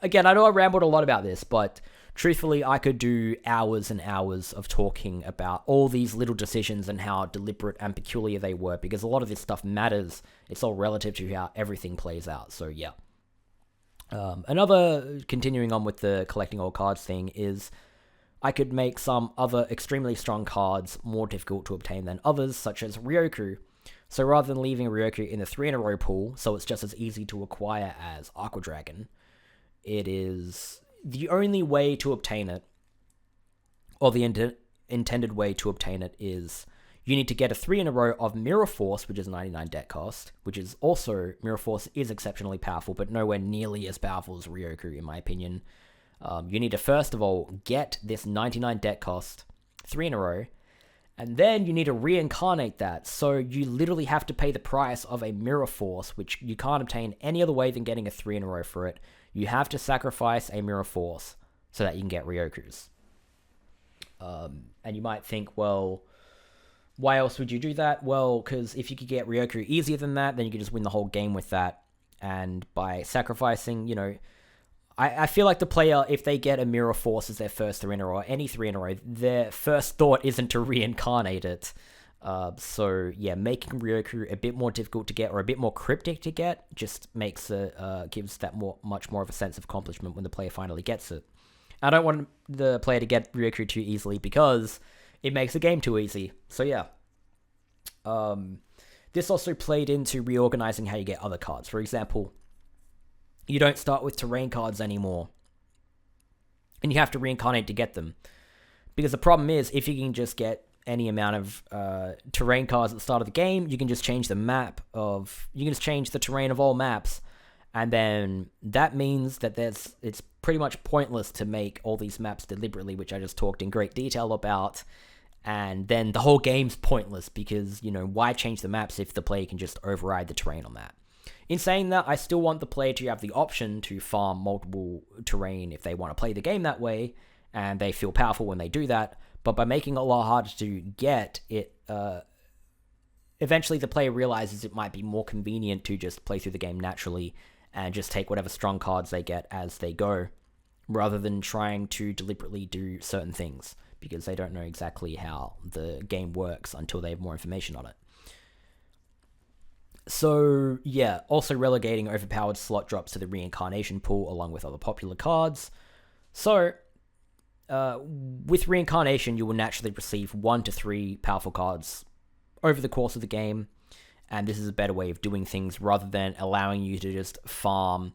again, I know I rambled a lot about this, but truthfully, I could do hours and hours of talking about all these little decisions and how deliberate and peculiar they were, because a lot of this stuff matters. It's all relative to how everything plays out, so yeah. Another, continuing on with the collecting all cards thing, is I could make some other extremely strong cards more difficult to obtain than others, such as Ryoku. So rather than leaving Ryoku in the 3-in-a-row pool, so it's just as easy to acquire as Aqua Dragon, it is the only way to obtain it, or the intended way to obtain it, is you need to get a 3-in-a-row of Mirror Force, which is 99 deck cost, which is also, Mirror Force is exceptionally powerful, but nowhere nearly as powerful as Ryoku, in my opinion. You need to first of all get this 99 deck cost 3-in-a-row, and then you need to reincarnate that, so you literally have to pay the price of a Mirror Force, which you can't obtain any other way than getting a 3-in-a-row for it. You have to sacrifice a Mirror Force so that you can get Ryoku's. And you might think, well, why else would you do that? Well, because if you could get Ryoku easier than that, then you could just win the whole game with that. And by sacrificing, you know, I feel like the player, if they get a Mirror Force as their first 3-in-a-row, or any 3-in-a-row, their first thought isn't to reincarnate it. So yeah, making Ryoku a bit more difficult to get, or a bit more cryptic to get, just makes it, gives that much more of a sense of accomplishment when the player finally gets it. I don't want the player to get Ryoku too easily, because it makes the game too easy. So yeah. This also played into reorganizing how you get other cards. For example, you don't start with terrain cards anymore, and you have to reincarnate to get them. Because the problem is, if you can just get any amount of terrain cards at the start of the game, you can just change the you can just change the terrain of all maps, and then that means that it's pretty much pointless to make all these maps deliberately, which I just talked in great detail about, and then the whole game's pointless, because, you know, why change the maps if the player can just override the terrain on that? In saying that, I still want the player to have the option to farm multiple terrain if they want to play the game that way, and they feel powerful when they do that, but by making it a lot harder to get, it eventually the player realizes it might be more convenient to just play through the game naturally and just take whatever strong cards they get as they go, rather than trying to deliberately do certain things, because they don't know exactly how the game works until they have more information on it. So, yeah, also relegating overpowered slot drops to the reincarnation pool along with other popular cards. So, with reincarnation, you will naturally receive 1 to 3 powerful cards over the course of the game, and this is a better way of doing things rather than allowing you to just farm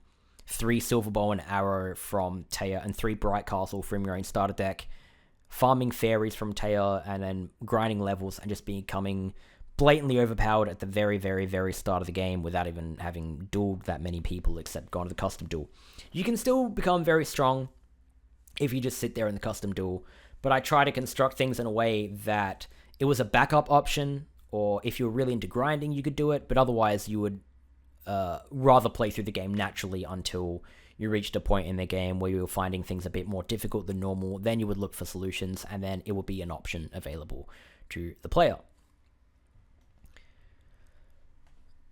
3 Silver Bow and Arrow from Taya and 3 Bright Castle from your own starter deck, farming fairies from Taya, and then grinding levels and just becoming blatantly overpowered at the very, very, very start of the game without even having dueled that many people except gone to the custom duel. You can still become very strong if you just sit there in the custom duel, but I try to construct things in a way that it was a backup option, or if you were really into grinding, you could do it, but otherwise you would rather play through the game naturally until you reached a point in the game where you were finding things a bit more difficult than normal. Then you would look for solutions, and then it would be an option available to the player.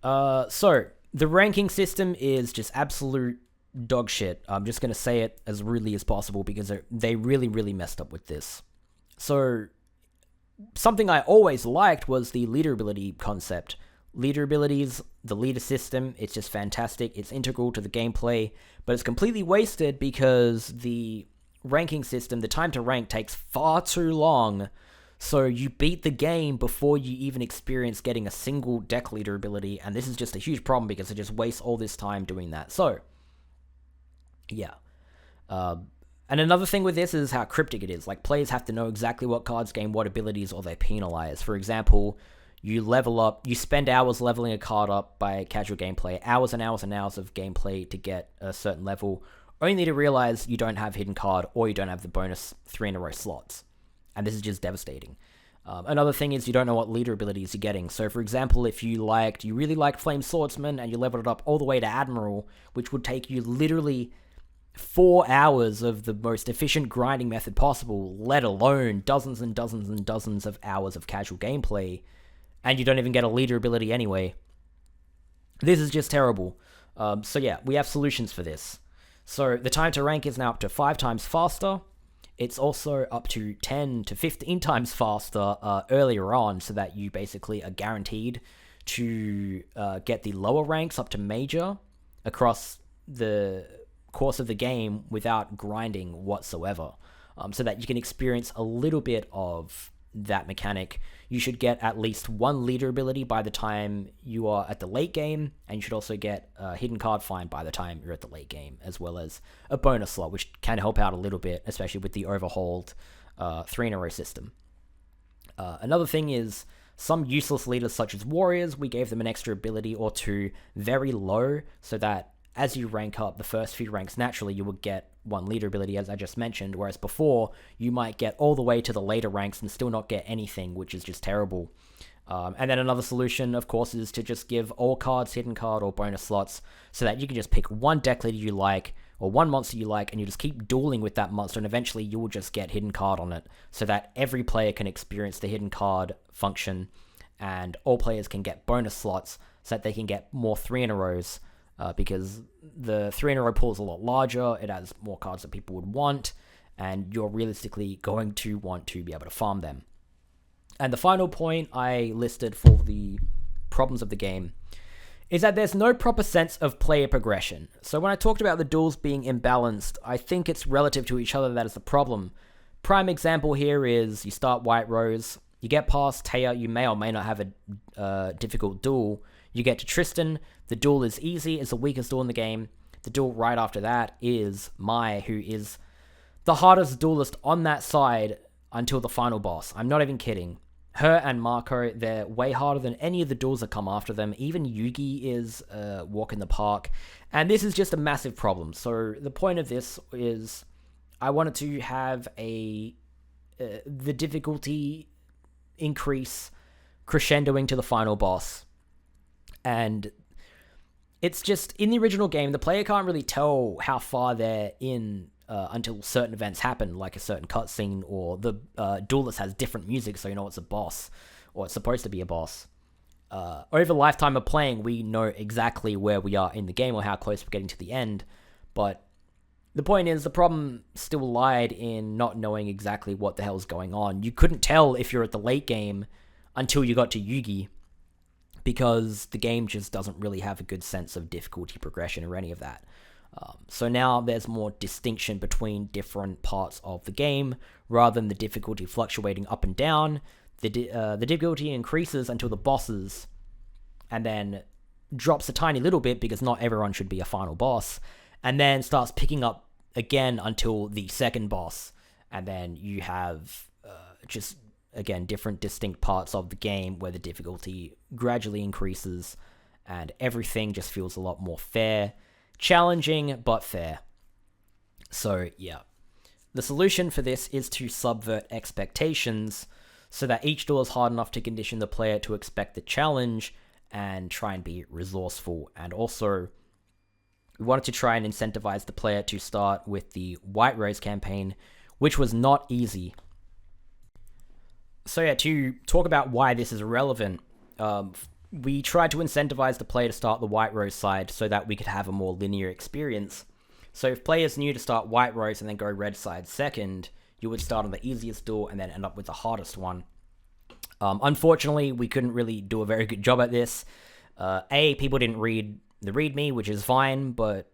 So, the ranking system is just absolute dog shit. I'm just going to say it as rudely as possible, because they really, really messed up with this. So, something I always liked was the leader ability concept. Leader abilities, the leader system, it's just fantastic. It's integral to the gameplay, but it's completely wasted because the ranking system, the time to rank takes far too long. So you beat the game before you even experience getting a single deck leader ability, and this is just a huge problem because it just wastes all this time doing that. So, yeah. And another thing with this is how cryptic it is. Like, players have to know exactly what cards gain what abilities or they penalize. For example, you level up, you spend hours leveling a card up by casual gameplay, hours and hours and hours of gameplay to get a certain level, only to realize you don't have hidden card or you don't have the bonus 3 in a row slots. And this is just devastating. Another thing is you don't know what leader abilities you're getting. So for example, if you really liked Flame Swordsman and you leveled it up all the way to Admiral, which would take you literally 4 hours of the most efficient grinding method possible, let alone dozens and dozens and dozens of hours of casual gameplay, and you don't even get a leader ability anyway. This is just terrible. So yeah, we have solutions for this. So the time to rank is now up to 5 times faster. It's also up to 10 to 15 times faster earlier on, so that you basically are guaranteed to get the lower ranks up to Major across the course of the game without grinding whatsoever, so that you can experience a little bit of that mechanic. You should get at least 1 leader ability by the time you are at the late game, and you should also get a hidden card find by the time you're at the late game, as well as a bonus slot, which can help out a little bit, especially with the overhauled 3 in a row system. Another thing is some useless leaders such as warriors, we gave them an extra ability or 2 very low, so that as you rank up the first few ranks, naturally you would get 1 leader ability, as I just mentioned, whereas before you might get all the way to the later ranks and still not get anything, which is just terrible. And then another solution, of course, is to just give all cards hidden card or bonus slots, so that you can just pick 1 deck leader you like or 1 monster you like, and you just keep dueling with that monster, and eventually you will just get hidden card on it, so that every player can experience the hidden card function, and all players can get bonus slots so that they can get more 3 in a rows. Because the 3 in a row pool is a lot larger, it has more cards that people would want, and you're realistically going to want to be able to farm them. And the final point I listed for the problems of the game is that there's no proper sense of player progression. So when I talked about the duels being imbalanced, I think it's relative to each other that is the problem. Prime example here is you start White Rose, you get past Taya, you may or may not have a difficult duel. You get to Tristan, the duel is easy, it's the weakest duel in the game. The duel right after that is Mai, who is the hardest duelist on that side until the final boss. I'm not even kidding. Her and Marco, they're way harder than any of the duels that come after them. Even Yugi is a walk in the park. And this is just a massive problem. So the point of this is I wanted to have the difficulty increase crescendoing to the final boss. And it's just, in the original game, the player can't really tell how far they're in until certain events happen, like a certain cutscene, or the duelist has different music, so you know it's a boss, or it's supposed to be a boss. Over the lifetime of playing, we know exactly where we are in the game, or how close we're getting to the end, but the point is, the problem still lied in not knowing exactly what the hell is going on. You couldn't tell if you're at the late game until you got to Yugi, because the game just doesn't really have a good sense of difficulty progression or any of that. So now there's more distinction between different parts of the game, rather than the difficulty fluctuating up and down. The difficulty increases until the bosses, and then drops a tiny little bit, because not everyone should be a final boss, and then starts picking up again until the second boss, and then you have just, again, different distinct parts of the game where the difficulty gradually increases, and everything just feels a lot more fair. Challenging, but fair. So, yeah. The solution for this is to subvert expectations, so that each duel is hard enough to condition the player to expect the challenge, and try and be resourceful. And also, we wanted to try and incentivize the player to start with the White Rose campaign, which was not easy. So yeah, to talk about why this is relevant, we tried to incentivize the player to start the White Rose side so that we could have a more linear experience. So if players knew to start White Rose and then go Red side second, you would start on the easiest duel and then end up with the hardest one. Unfortunately, we couldn't really do a very good job at this. People didn't read the README, which is fine, but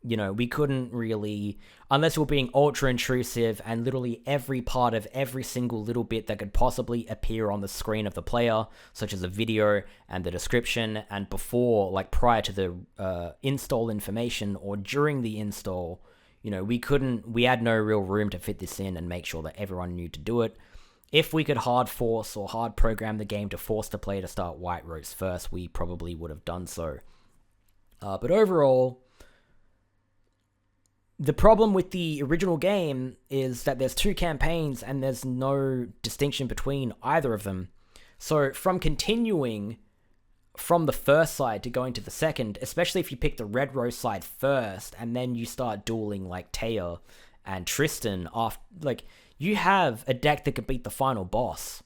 we couldn't really, unless we were being ultra intrusive, and literally every part of every single little bit that could possibly appear on the screen of the player, such as a video and the description, and prior to the install information or during the install, we had no real room to fit this in and make sure that everyone knew to do it. If we could hard force or hard program the game to force the player to start White Rose first, we probably would have done so. But overall, the problem with the original game is that there's 2 campaigns and there's no distinction between either of them. So from continuing from the first side to going to the second, especially if you pick the Red Rose side first and then you start dueling like Taya and Tristan you have a deck that could beat the final boss,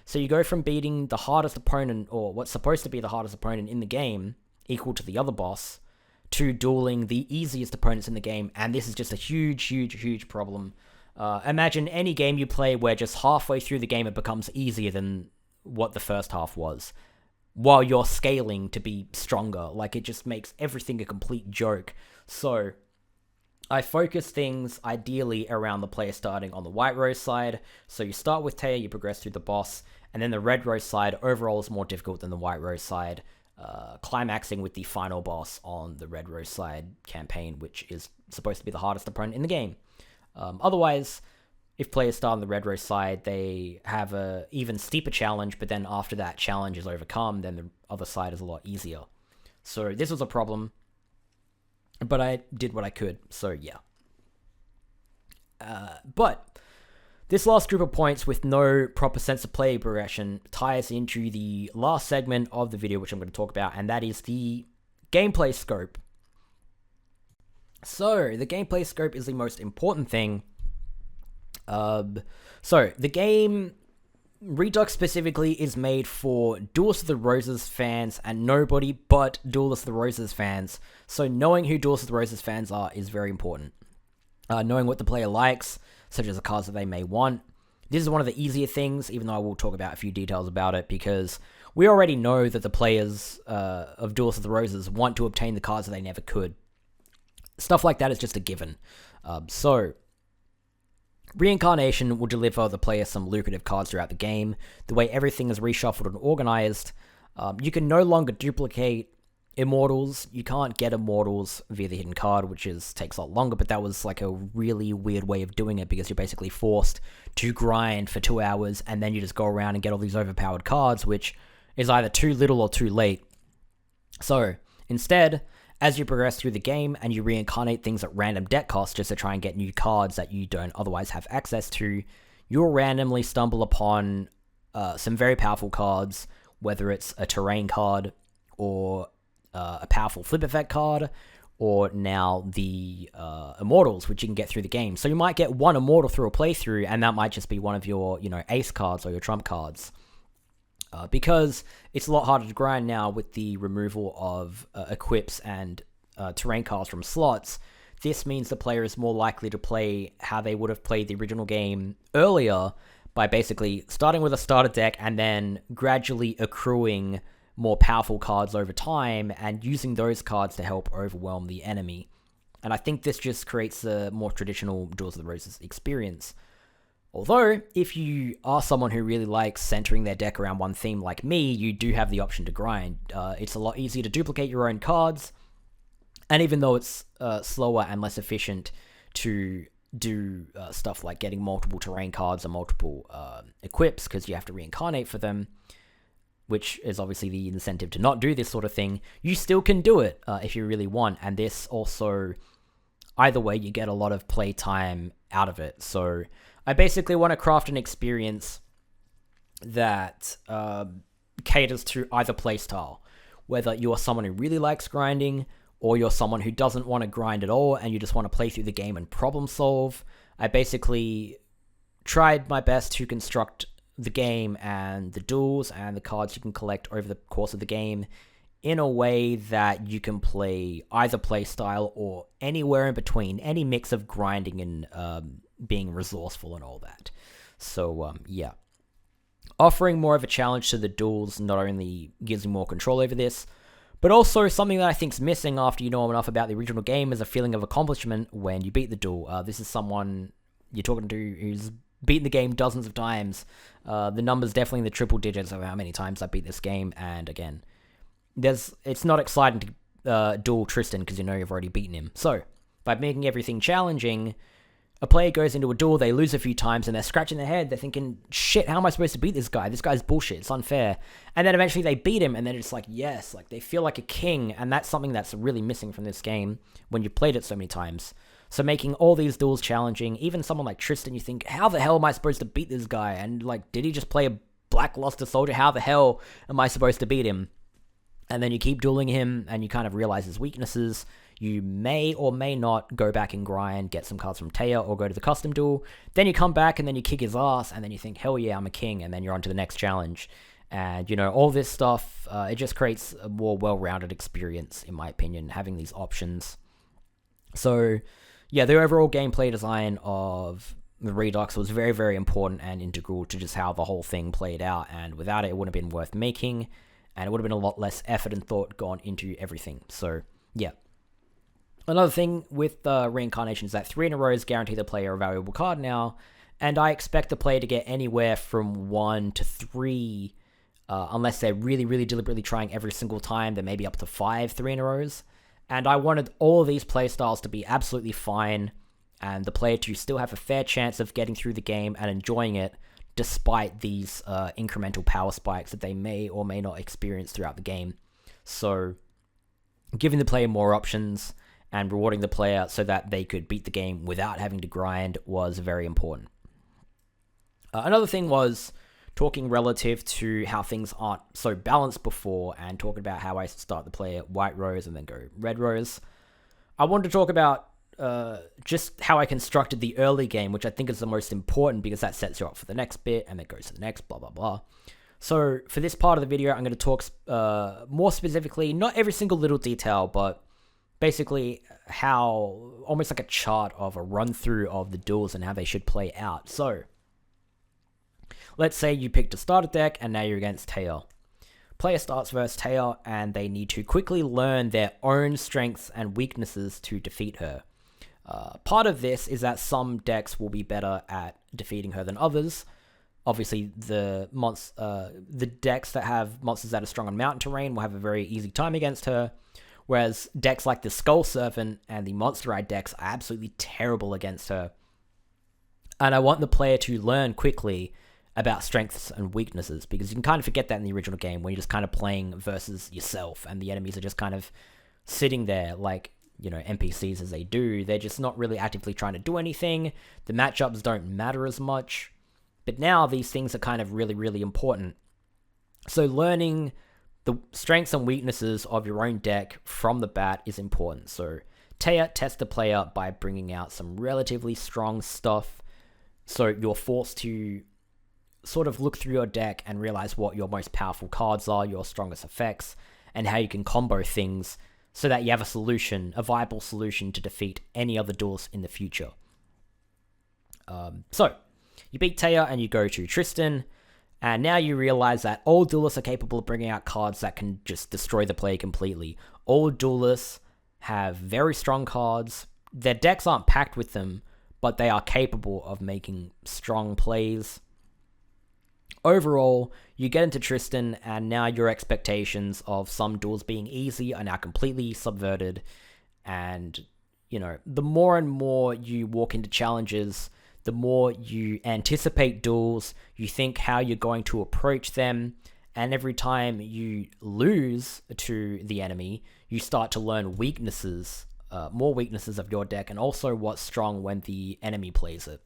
So you go from beating the hardest opponent, or what's supposed to be the hardest opponent in the game, equal to the other boss, to dueling the easiest opponents in the game, and this is just a huge, huge, huge problem. Imagine any game you play where just halfway through the game it becomes easier than what the first half was, while you're scaling to be stronger. It just makes everything a complete joke. So I focus things ideally around the player starting on the White Rose side. So you start with Taya, you progress through the boss, and then the Red Rose side overall is more difficult than the White Rose side, climaxing with the final boss on the Red Rose side campaign, which is supposed to be the hardest opponent in the game. Otherwise, if players start on the Red Rose side, they have a even steeper challenge, but then after that challenge is overcome, then the other side is a lot easier. So this was a problem, but I did what I could, so yeah. But this last group of points with no proper sense of play progression ties into the last segment of the video, which I'm going to talk about, and that is the gameplay scope. So, the gameplay scope is the most important thing. So, the game, Redux specifically, is made for Duelists of the Roses fans and nobody but Duelists of the Roses fans. So, knowing who Duelists of the Roses fans are is very important. Knowing what the player likes, such as the cards that they may want. This is one of the easier things, even though I will talk about a few details about it, because we already know that the players of Duelists of the Roses want to obtain the cards that they never could. Stuff like that is just a given. So, Reincarnation will deliver the player some lucrative cards throughout the game. The way everything is reshuffled and organized, you can no longer duplicate Immortals. You can't get Immortals via the hidden card, which takes a lot longer, but that was like a really weird way of doing it, because you're basically forced to grind for 2 hours, and then you just go around and get all these overpowered cards, which is either too little or too late. So, instead, as you progress through the game and you reincarnate things at random deck costs just to try and get new cards that you don't otherwise have access to, you'll randomly stumble upon some very powerful cards, whether it's a terrain card or a powerful flip effect card, or now the Immortals, which you can get through the game. So you might get one Immortal through a playthrough, and that might just be one of your, ace cards or your trump cards. Because it's a lot harder to grind now with the removal of equips and terrain cards from slots, this means the player is more likely to play how they would have played the original game earlier, by basically starting with a starter deck and then gradually accruing more powerful cards over time and using those cards to help overwhelm the enemy. And I think this just creates a more traditional Duels of the Roses experience. Although, if you are someone who really likes centering their deck around one theme like me, you do have the option to grind. It's a lot easier to duplicate your own cards, and even though it's slower and less efficient to do stuff like getting multiple terrain cards and multiple equips, because you have to reincarnate for them, which is obviously the incentive to not do this sort of thing, you still can do it if you really want. And this also, either way, you get a lot of play time out of it. So I basically want to craft an experience that caters to either playstyle, whether you're someone who really likes grinding, or you're someone who doesn't want to grind at all and you just want to play through the game and problem solve. I basically tried my best to construct the game and the duels and the cards you can collect over the course of the game in a way that you can play either playstyle or anywhere in between, any mix of grinding and being resourceful and all that. So, yeah. Offering more of a challenge to the duels not only gives you more control over this, but also something that I think's missing after you know enough about the original game is a feeling of accomplishment when you beat the duel. This is someone you're talking to who's beaten the game dozens of times. The number's definitely in the triple digits of how many times I beat this game, and again, it's not exciting to duel Tristan because you know you've already beaten him. So, by making everything challenging, a player goes into a duel, they lose a few times, and they're scratching their head. They're thinking, shit, how am I supposed to beat this guy? This guy's bullshit. It's unfair. And then eventually they beat him, and then it's like, yes, like they feel like a king. And that's something that's really missing from this game when you've played it so many times. So making all these duels challenging, even someone like Tristan, you think, how the hell am I supposed to beat this guy? And like, did he just play a blackluster soldier? How the hell am I supposed to beat him? And then you keep dueling him, and you kind of realize his weaknesses. You may or may not go back and grind, get some cards from Taya, or go to the custom duel. Then you come back, and then you kick his ass, and then you think, hell yeah, I'm a king, and then you're on to the next challenge. And, you know, all this stuff, it just creates a more well-rounded experience, in my opinion, having these options. So, yeah, the overall gameplay design of the Redux was very, very important and integral to just how the whole thing played out, and without it, it wouldn't have been worth making, and it would have been a lot less effort and thought gone into everything. So, yeah. Another thing with reincarnation is that 3 in a row is guarantee the player a valuable card now, and I expect the player to get anywhere from 1 to 3, unless they're really, really deliberately trying every single time. Then maybe up to 5 3 in a rows. And I wanted all of these playstyles to be absolutely fine, and the player to still have a fair chance of getting through the game and enjoying it, despite these incremental power spikes that they may or may not experience throughout the game. So, giving the player more options and rewarding the player so that they could beat the game without having to grind was very important. Another thing was talking relative to how things aren't so balanced before, and talking about how I start the player white rose and then go red rose. I wanted to talk about just how I constructed the early game, which I think is the most important because that sets you up for the next bit and then goes to the next, blah, blah, blah. So for this part of the video, I'm going to talk more specifically, not every single little detail, but basically how, almost like a chart of a run through of the duels and how they should play out. So, let's say you picked a starter deck and now you're against Taya. Player starts versus Taya and they need to quickly learn their own strengths and weaknesses to defeat her. Part of this is that some decks will be better at defeating her than others. Obviously, the decks that have monsters that are strong on mountain terrain will have a very easy time against her, whereas decks like the Skull Serpent and the Monster Ride decks are absolutely terrible against her. And I want the player to learn quickly about strengths and weaknesses, because you can kind of forget that in the original game when you're just kind of playing versus yourself and the enemies are just kind of sitting there like, you know, NPCs as they do. They're just not really actively trying to do anything. The matchups don't matter as much. But now these things are kind of really, really important. So learning the strengths and weaknesses of your own deck from the bat is important. So Taya tests the player by bringing out some relatively strong stuff. So you're forced to sort of look through your deck and realize what your most powerful cards are, your strongest effects, and how you can combo things so that you have a solution, a viable solution to defeat any other duelists in the future. So you beat Taya and you go to Tristan, and now you realize that all duelists are capable of bringing out cards that can just destroy the player completely. All duelists have very strong cards. Their decks aren't packed with them, but they are capable of making strong plays. Overall, you get into Tristan, and now your expectations of some duels being easy are now completely subverted. And, you know, the more and more you walk into challenges, the more you anticipate duels, you think how you're going to approach them, and every time you lose to the enemy, you start to learn weaknesses, more weaknesses of your deck, and also what's strong when the enemy plays it.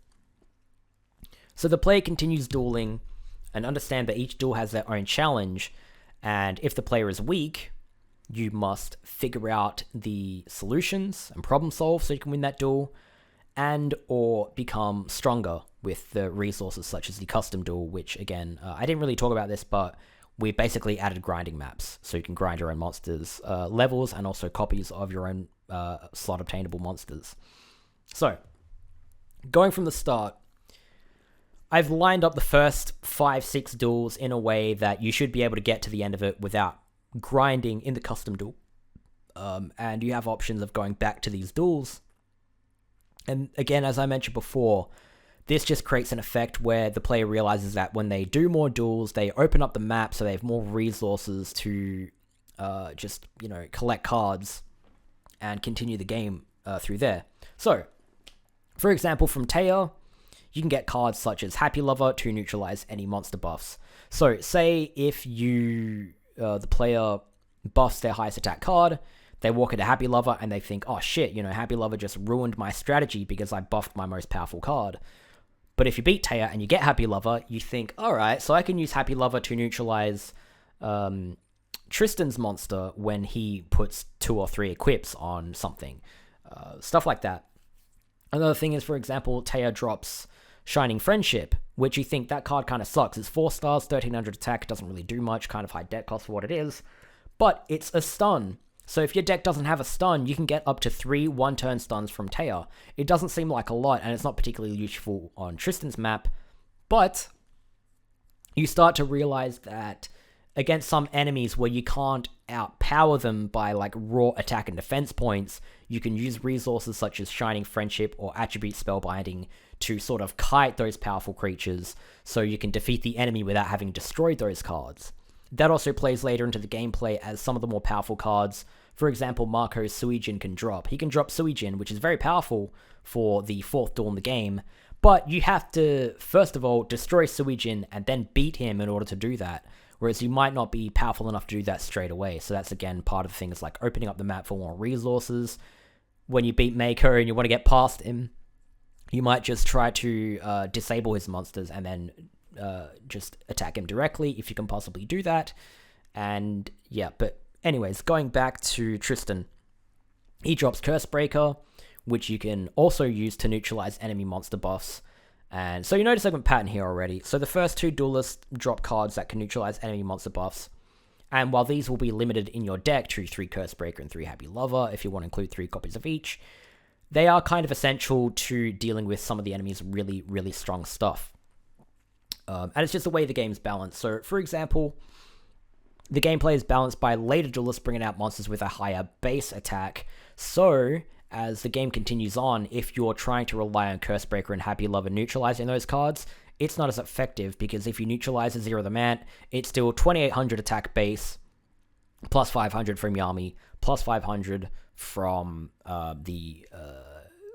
So the player continues dueling, and understand that each duel has their own challenge, and if the player is weak, you must figure out the solutions and problem solve so you can win that duel, and or become stronger with the resources such as the custom duel, which again, I didn't really talk about this, but we basically added grinding maps, so you can grind your own monsters, levels, and also copies of your own slot obtainable monsters. So, going from the start, I've lined up the first 5-6 duels in a way that you should be able to get to the end of it without grinding in the custom duel. And you have options of going back to these duels. And again, as I mentioned before, this just creates an effect where the player realizes that when they do more duels, they open up the map so they have more resources to just, collect cards and continue the game through there. So, for example, from Taya, you can get cards such as Happy Lover to neutralize any monster buffs. So, say if the player buffs their highest attack card, they walk into Happy Lover and they think, oh shit, Happy Lover just ruined my strategy because I buffed my most powerful card. But if you beat Taya and you get Happy Lover, you think, alright, so I can use Happy Lover to neutralize Tristan's monster when he puts 2 or 3 equips on something. Stuff like that. Another thing is, for example, Taya drops Shining Friendship, which you think that card kind of sucks. It's 4 stars, 1300 attack, doesn't really do much, kind of high deck cost for what it is. But it's a stun. So if your deck doesn't have a stun, you can get up to 3 one-turn stuns from Taya. It doesn't seem like a lot, and it's not particularly useful on Tristan's map, but you start to realize that against some enemies where you can't outpower them by like raw attack and defense points, you can use resources such as Shining Friendship or Attribute Spellbinding to sort of kite those powerful creatures so you can defeat the enemy without having destroyed those cards. That also plays later into the gameplay as some of the more powerful cards. For example, Marco's Suijin can drop. He can drop Suijin, which is very powerful for the 4th duel in the game, but you have to, first of all, destroy Suijin and then beat him in order to do that, whereas you might not be powerful enough to do that straight away. So that's, again, part of the thing is like opening up the map for more resources. When you beat Mako and you want to get past him, you might just try to disable his monsters and then just attack him directly if you can possibly do that. And yeah, but anyways, going back to Tristan, he drops Cursebreaker, which you can also use to neutralize enemy monster buffs. And so you notice a pattern here already. So the first 2 duelists drop cards that can neutralize enemy monster buffs, and while these will be limited in your deck to 3 Cursebreaker and 3 Happy Lover, if you want to include 3 copies of each, they are kind of essential to dealing with some of the enemy's really, really strong stuff. And it's just the way the game's balanced. So, for example, the gameplay is balanced by later duelists bringing out monsters with a higher base attack. So, as the game continues on, if you're trying to rely on Cursebreaker and Happy Lover neutralizing those cards, it's not as effective, because if you neutralize a Zero the Mant, it's still 2800 attack base, plus 500 from Yami, plus 500 from the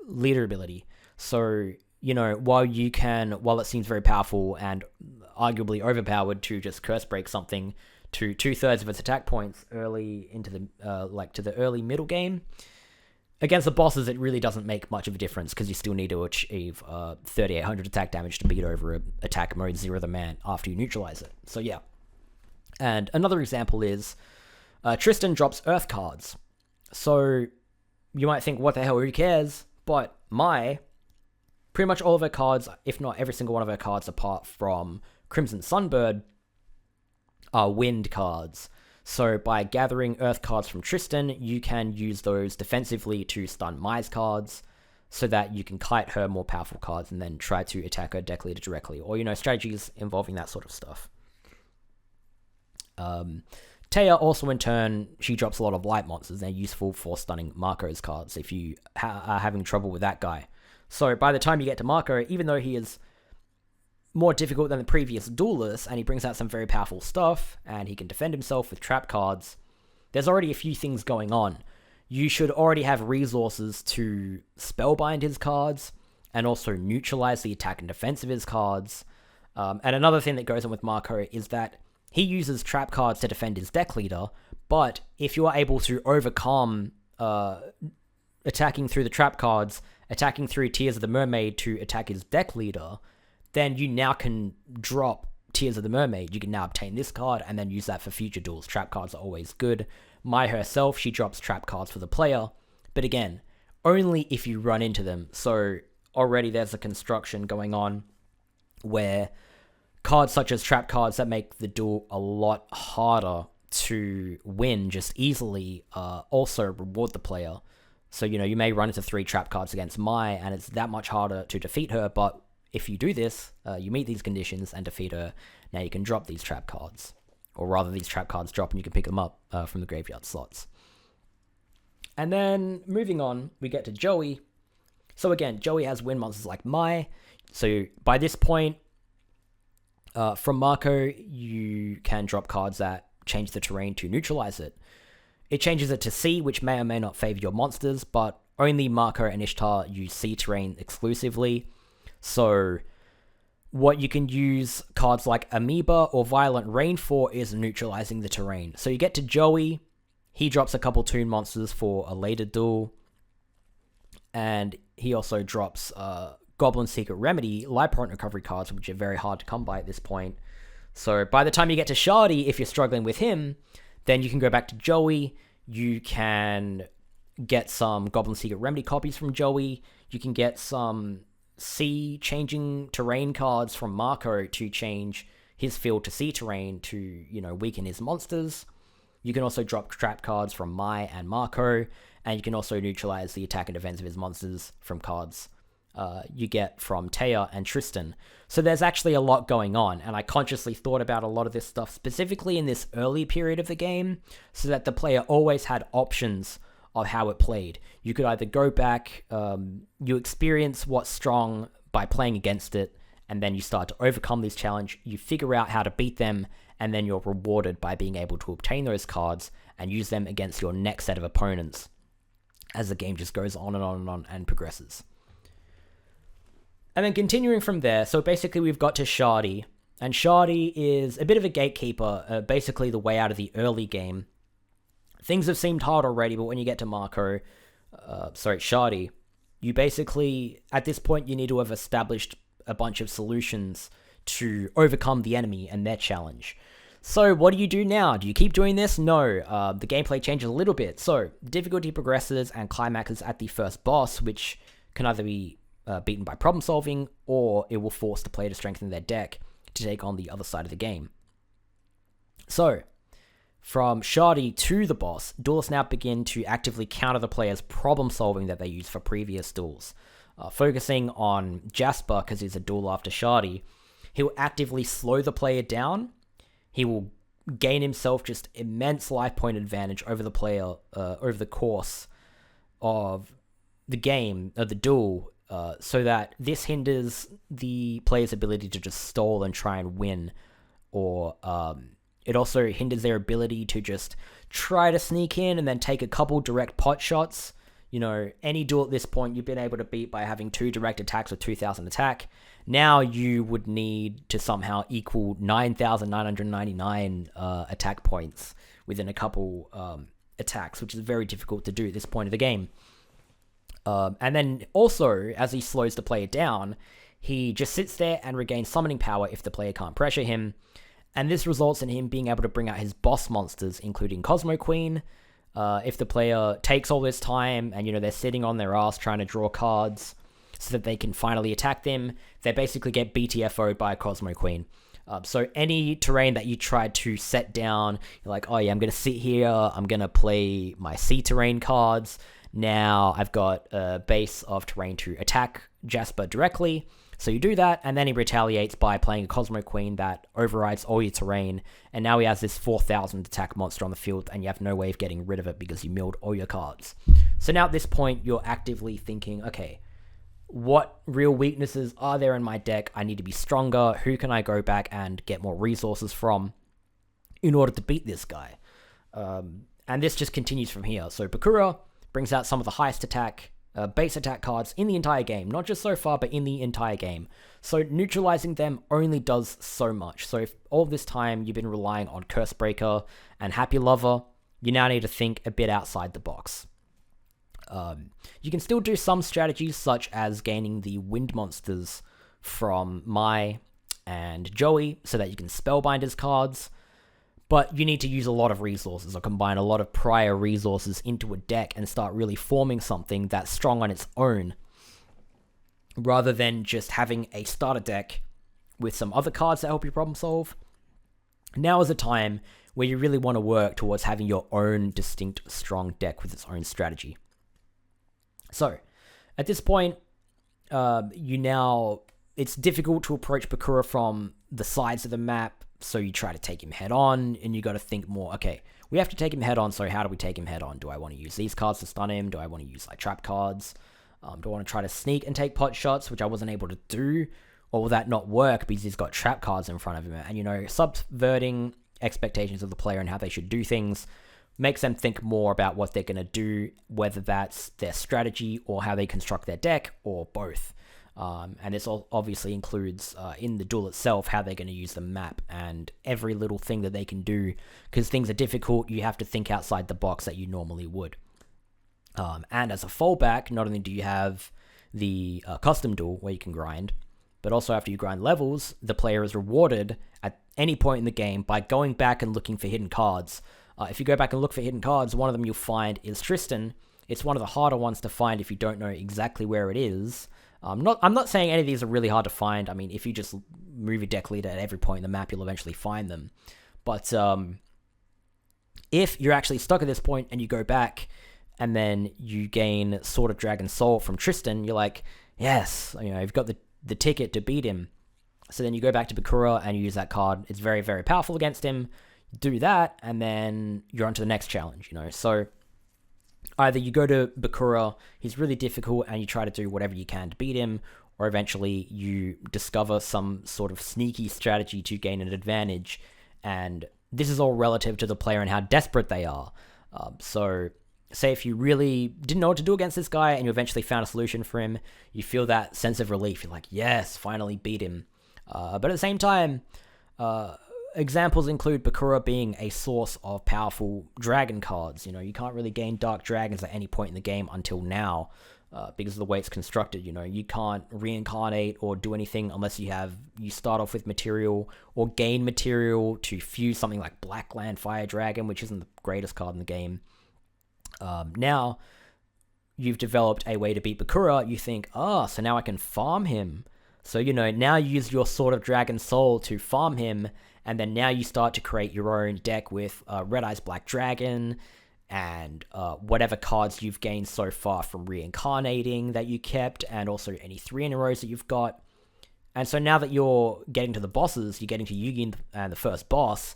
leader ability. So, while it seems very powerful and arguably overpowered to just curse break something to 2/3 of its attack points early into the to the early middle game, against the bosses it really doesn't make much of a difference, because you still need to achieve 3800 attack damage to beat over attack mode Zero the Man after you neutralize it. So yeah. And another example is Tristan drops Earth cards. So you might think, what the hell, who cares? But pretty much all of her cards, if not every single one of her cards apart from Crimson Sunbird, are wind cards. So by gathering Earth cards from Tristan, you can use those defensively to stun Mai's cards, so that you can kite her more powerful cards and then try to attack her deck leader directly, or, strategies involving that sort of stuff. Taya also, in turn, she drops a lot of light monsters. They're useful for stunning Marco's cards if you are having trouble with that guy. So by the time you get to Marco, even though he is more difficult than the previous duelist, and he brings out some very powerful stuff, and he can defend himself with trap cards, there's already a few things going on. You should already have resources to spellbind his cards, and also neutralize the attack and defense of his cards. And another thing that goes on with Marco is that he uses trap cards to defend his deck leader, but if you are able to overcome attacking through the trap cards, attacking through Tears of the Mermaid to attack his deck leader, then you now can drop Tears of the Mermaid. You can now obtain this card and then use that for future duels. Trap cards are always good. Mai herself, she drops trap cards for the player, but again, only if you run into them. So already there's a construction going on where cards such as trap cards that make the duel a lot harder to win just easily also reward the player. So, you may run into 3 trap cards against Mai, and it's that much harder to defeat her, but if you do this, you meet these conditions and defeat her, now you can drop these trap cards. Or rather, these trap cards drop and you can pick them up from the graveyard slots. And then, moving on, we get to Joey. So again, Joey has wind monsters like Mai. So by this point, from Marco, you can drop cards that change the terrain to neutralize it. It changes it to sea, which may or may not favor your monsters, but only Marco and Ishtar use sea terrain exclusively. So what you can use cards like Amoeba or Violent Rain for is neutralizing the terrain. So you get to Joey, he drops a couple toon monsters for a later duel, and he also drops Goblin Secret Remedy, Life Point Recovery cards, which are very hard to come by at this point. So by the time you get to Shardy, if you're struggling with him, then you can go back to Joey. You can get some Goblin Secret Remedy copies from Joey. You can get some sea changing terrain cards from Marco to change his field to sea terrain to, you know, weaken his monsters. You can also drop trap cards from Mai and Marco, and you can also neutralize the attack and defense of his monsters from cards you get from Taya and Tristan. So there's actually a lot going on, and I consciously thought about a lot of this stuff specifically in this early period of the game, so that the player always had options of how it played. You could either go back, you experience what's strong by playing against it, and then you start to overcome these challenges, you figure out how to beat them, and then you're rewarded by being able to obtain those cards and use them against your next set of opponents as the game just goes on and on and on and progresses. And then continuing from there, so basically we've got to Shardy, and Shardy is a bit of a gatekeeper, basically the way out of the early game. Things have seemed hard already, but when you get to Shardy, you basically, at this point, you need to have established a bunch of solutions to overcome the enemy and their challenge. So what do you do now? Do you keep doing this? No, the gameplay changes a little bit. So difficulty progresses and climaxes at the first boss, which can either be beaten by problem solving, or it will force the player to strengthen their deck to take on the other side of the game. So, from Shardy to the boss, duelists now begin to actively counter the player's problem solving that they used for previous duels. Focusing on Jasper, because he's a duel after Shardy, he will actively slow the player down. He will gain himself just immense life point advantage over the player over the course of the game, of the duel, so that this hinders the player's ability to just stall and try and win, or it also hinders their ability to just try to sneak in and then take a couple direct pot shots. You know, any duel at this point you've been able to beat by having 2 direct attacks with 2,000 attack. Now you would need to somehow equal 9,999 attack points within a couple attacks, which is very difficult to do at this point of the game. And then also, as he slows the player down, he just sits there and regains summoning power if the player can't pressure him. And this results in him being able to bring out his boss monsters, including Cosmo Queen. If the player takes all this time and, you know, they're sitting on their ass trying to draw cards so that they can finally attack them, they basically get BTFO'd by a Cosmo Queen. So any terrain that you try to set down, you're like, oh yeah, I'm going to sit here, I'm going to play my sea terrain cards. Now I've got a base of terrain to attack Jasper directly. So you do that, and then he retaliates by playing a Cosmo Queen that overrides all your terrain, and now he has this 4,000 attack monster on the field, and you have no way of getting rid of it because you milled all your cards. So now at this point, you're actively thinking, okay, what real weaknesses are there in my deck? I need to be stronger. Who can I go back and get more resources from in order to beat this guy? And this just continues from here. So Bakura brings out some of the highest attack base attack cards in the entire game, not just so far, but in the entire game. So neutralizing them only does so much. So if all this time you've been relying on Cursebreaker and Happy Lover, you now need to think a bit outside the box. You can still do some strategies, such as gaining the wind monsters from Mai and Joey, so that you can spellbind his cards. But you need to use a lot of resources, or combine a lot of prior resources into a deck and start really forming something that's strong on its own, rather than just having a starter deck with some other cards that help you problem solve. Now is a time where you really want to work towards having your own distinct strong deck with its own strategy. So, at this point, you now it's difficult to approach Bakura from the sides of the map, so you try to take him head on, and you got to think more, okay, we have to take him head on, so how do we take him head on? Do I want to use these cards to stun him? Do I want to use like trap cards? Do I want to try to sneak and take pot shots, which I wasn't able to do? Or will that not work because he's got trap cards in front of him? And, you know, subverting expectations of the player and how they should do things makes them think more about what they're going to do, whether that's their strategy or how they construct their deck, or both. And this obviously includes, in the duel itself, how they're going to use the map and every little thing that they can do. Because things are difficult, you have to think outside the box that you normally would. And as a fallback, not only do you have the custom duel where you can grind, but also after you grind levels, the player is rewarded at any point in the game by going back and looking for hidden cards. If you go back and look for hidden cards, one of them you'll find is Tristan. It's one of the harder ones to find if you don't know exactly where it is. I'm not saying any of these are really hard to find. I mean, if you just move your deck leader at every point in the map, you'll eventually find them. But if you're actually stuck at this point and you go back and then you gain Sword of Dragon Soul from Tristan, you're like, yes, you know, you've got the ticket to beat him. So then you go back to Bakura and you use that card. It's very, very powerful against him. Do that, and then you're on to the next challenge, you know. So either you go to Bakura, he's really difficult, and you try to do whatever you can to beat him, or eventually you discover some sort of sneaky strategy to gain an advantage, and this is all relative to the player and how desperate they are. So say if you really didn't know what to do against this guy and you eventually found a solution for him, you feel that sense of relief. You're like, yes, finally beat him. But at the same time, examples include Bakura being a source of powerful dragon cards. You know, you can't really gain dark dragons at any point in the game until now, because of the way it's constructed. You know, you can't reincarnate or do anything unless you start off with material or gain material to fuse something like Blackland Fire Dragon, which isn't the greatest card in the game. Now you've developed a way to beat Bakura. You think, so now I can farm him. So, you know, now you use your Sword of Dragon Soul to farm him, and then now you start to create your own deck with Red Eyes Black Dragon and whatever cards you've gained so far from reincarnating that you kept, and also any 3-in-a-rows that you've got. And so now that you're getting to the bosses, you're getting to Yugi and the first boss,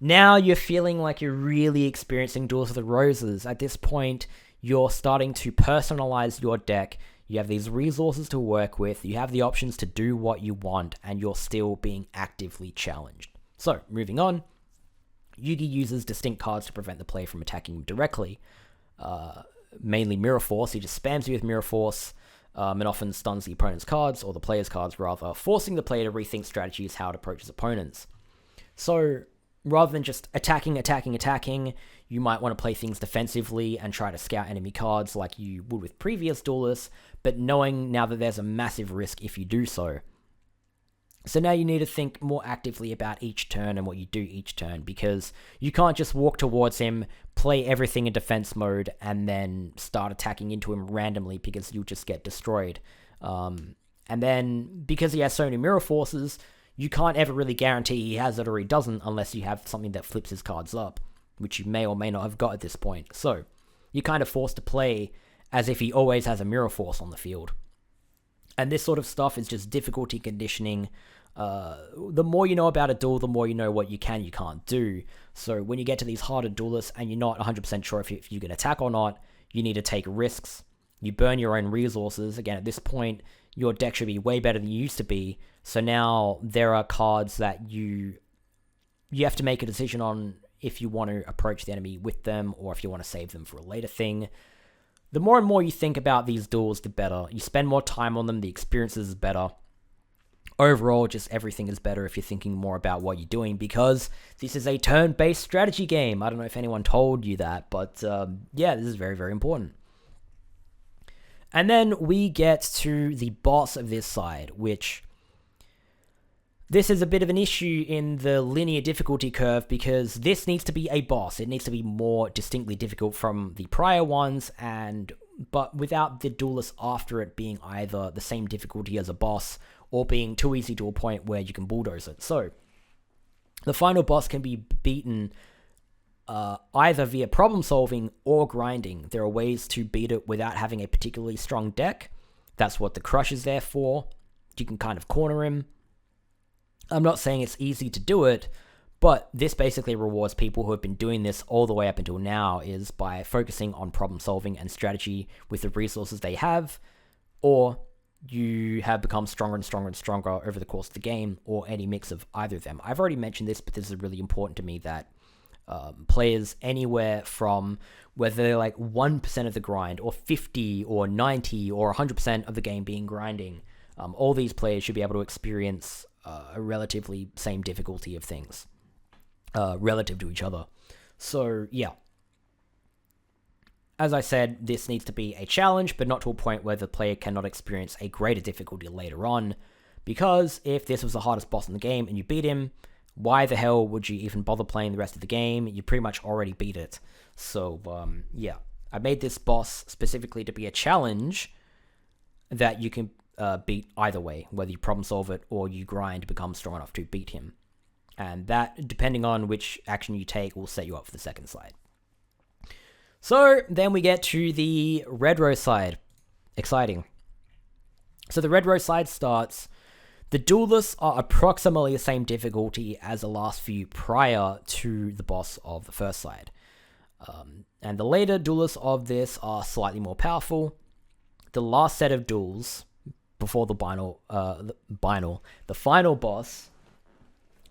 now you're feeling like you're really experiencing Duels of the Roses. At this point, you're starting to personalize your deck. You have these resources to work with, you have the options to do what you want, and you're still being actively challenged. So, moving on, Yugi uses distinct cards to prevent the player from attacking him directly. Mainly Mirror Force. He just spams you with Mirror Force, and often stuns the opponent's cards, or the player's cards rather, forcing the player to rethink strategies how to approach his opponents. So, rather than just attacking, you might want to play things defensively and try to scout enemy cards like you would with previous duelists, but knowing now that there's a massive risk if you do so. So now you need to think more actively about each turn and what you do each turn, because you can't just walk towards him, play everything in defense mode, and then start attacking into him randomly, because you'll just get destroyed. And then, because he has so many Mirror Forces, you can't ever really guarantee he has it or he doesn't unless you have something that flips his cards up, which you may or may not have got at this point. So, you're kind of forced to play as if he always has a Mirror Force on the field. And this sort of stuff is just difficulty conditioning. The more you know about a duel, the more you know what you can, you can't do. So when you get to these harder duelists and you're not 100% sure if you can attack or not, you need to take risks. You burn your own resources. Again, at this point, your deck should be way better than you used to be. So now there are cards that you have to make a decision on if you want to approach the enemy with them or if you want to save them for a later thing. The more and more you think about these duels, the better. You spend more time on them, the experience is better. Overall, just everything is better if you're thinking more about what you're doing, because this is a turn-based strategy game. I don't know if anyone told you that, but yeah, this is very, very important. And then we get to the boss of this side, which this is a bit of an issue in the linear difficulty curve, because this needs to be a boss. It needs to be more distinctly difficult from the prior ones, but without the duelist after it being either the same difficulty as a boss or being too easy to a point where you can bulldoze it. So the final boss can be beaten either via problem solving or grinding. There are ways to beat it without having a particularly strong deck. That's what the Crush is there for. you can kind of corner him. I'm not saying it's easy to do it, but this basically rewards people who have been doing this all the way up until now, is by focusing on problem solving and strategy with the resources they have, or you have become stronger and stronger and stronger over the course of the game, or any mix of either of them. I've already mentioned this, but this is really important to me, that players anywhere from whether they're like 1% of the grind, or 50, or 90, or 100% of the game being grinding, all these players should be able to experience a relatively same difficulty of things relative to each other. So, yeah. As I said, this needs to be a challenge, but not to a point where the player cannot experience a greater difficulty later on, because if this was the hardest boss in the game and you beat him, why the hell would you even bother playing the rest of the game? You pretty much already beat it. So, yeah. I made this boss specifically to be a challenge that you can beat either way, whether you problem solve it or you grind to become strong enough to beat him. And that, depending on which action you take, will set you up for the second side. So, then we get to the Red Rose side. Exciting. So the Red Rose side starts. The Duelists are approximately the same difficulty as the last few prior to the boss of the first side. And the later Duelists of this are slightly more powerful. The last set of duels, before the final boss,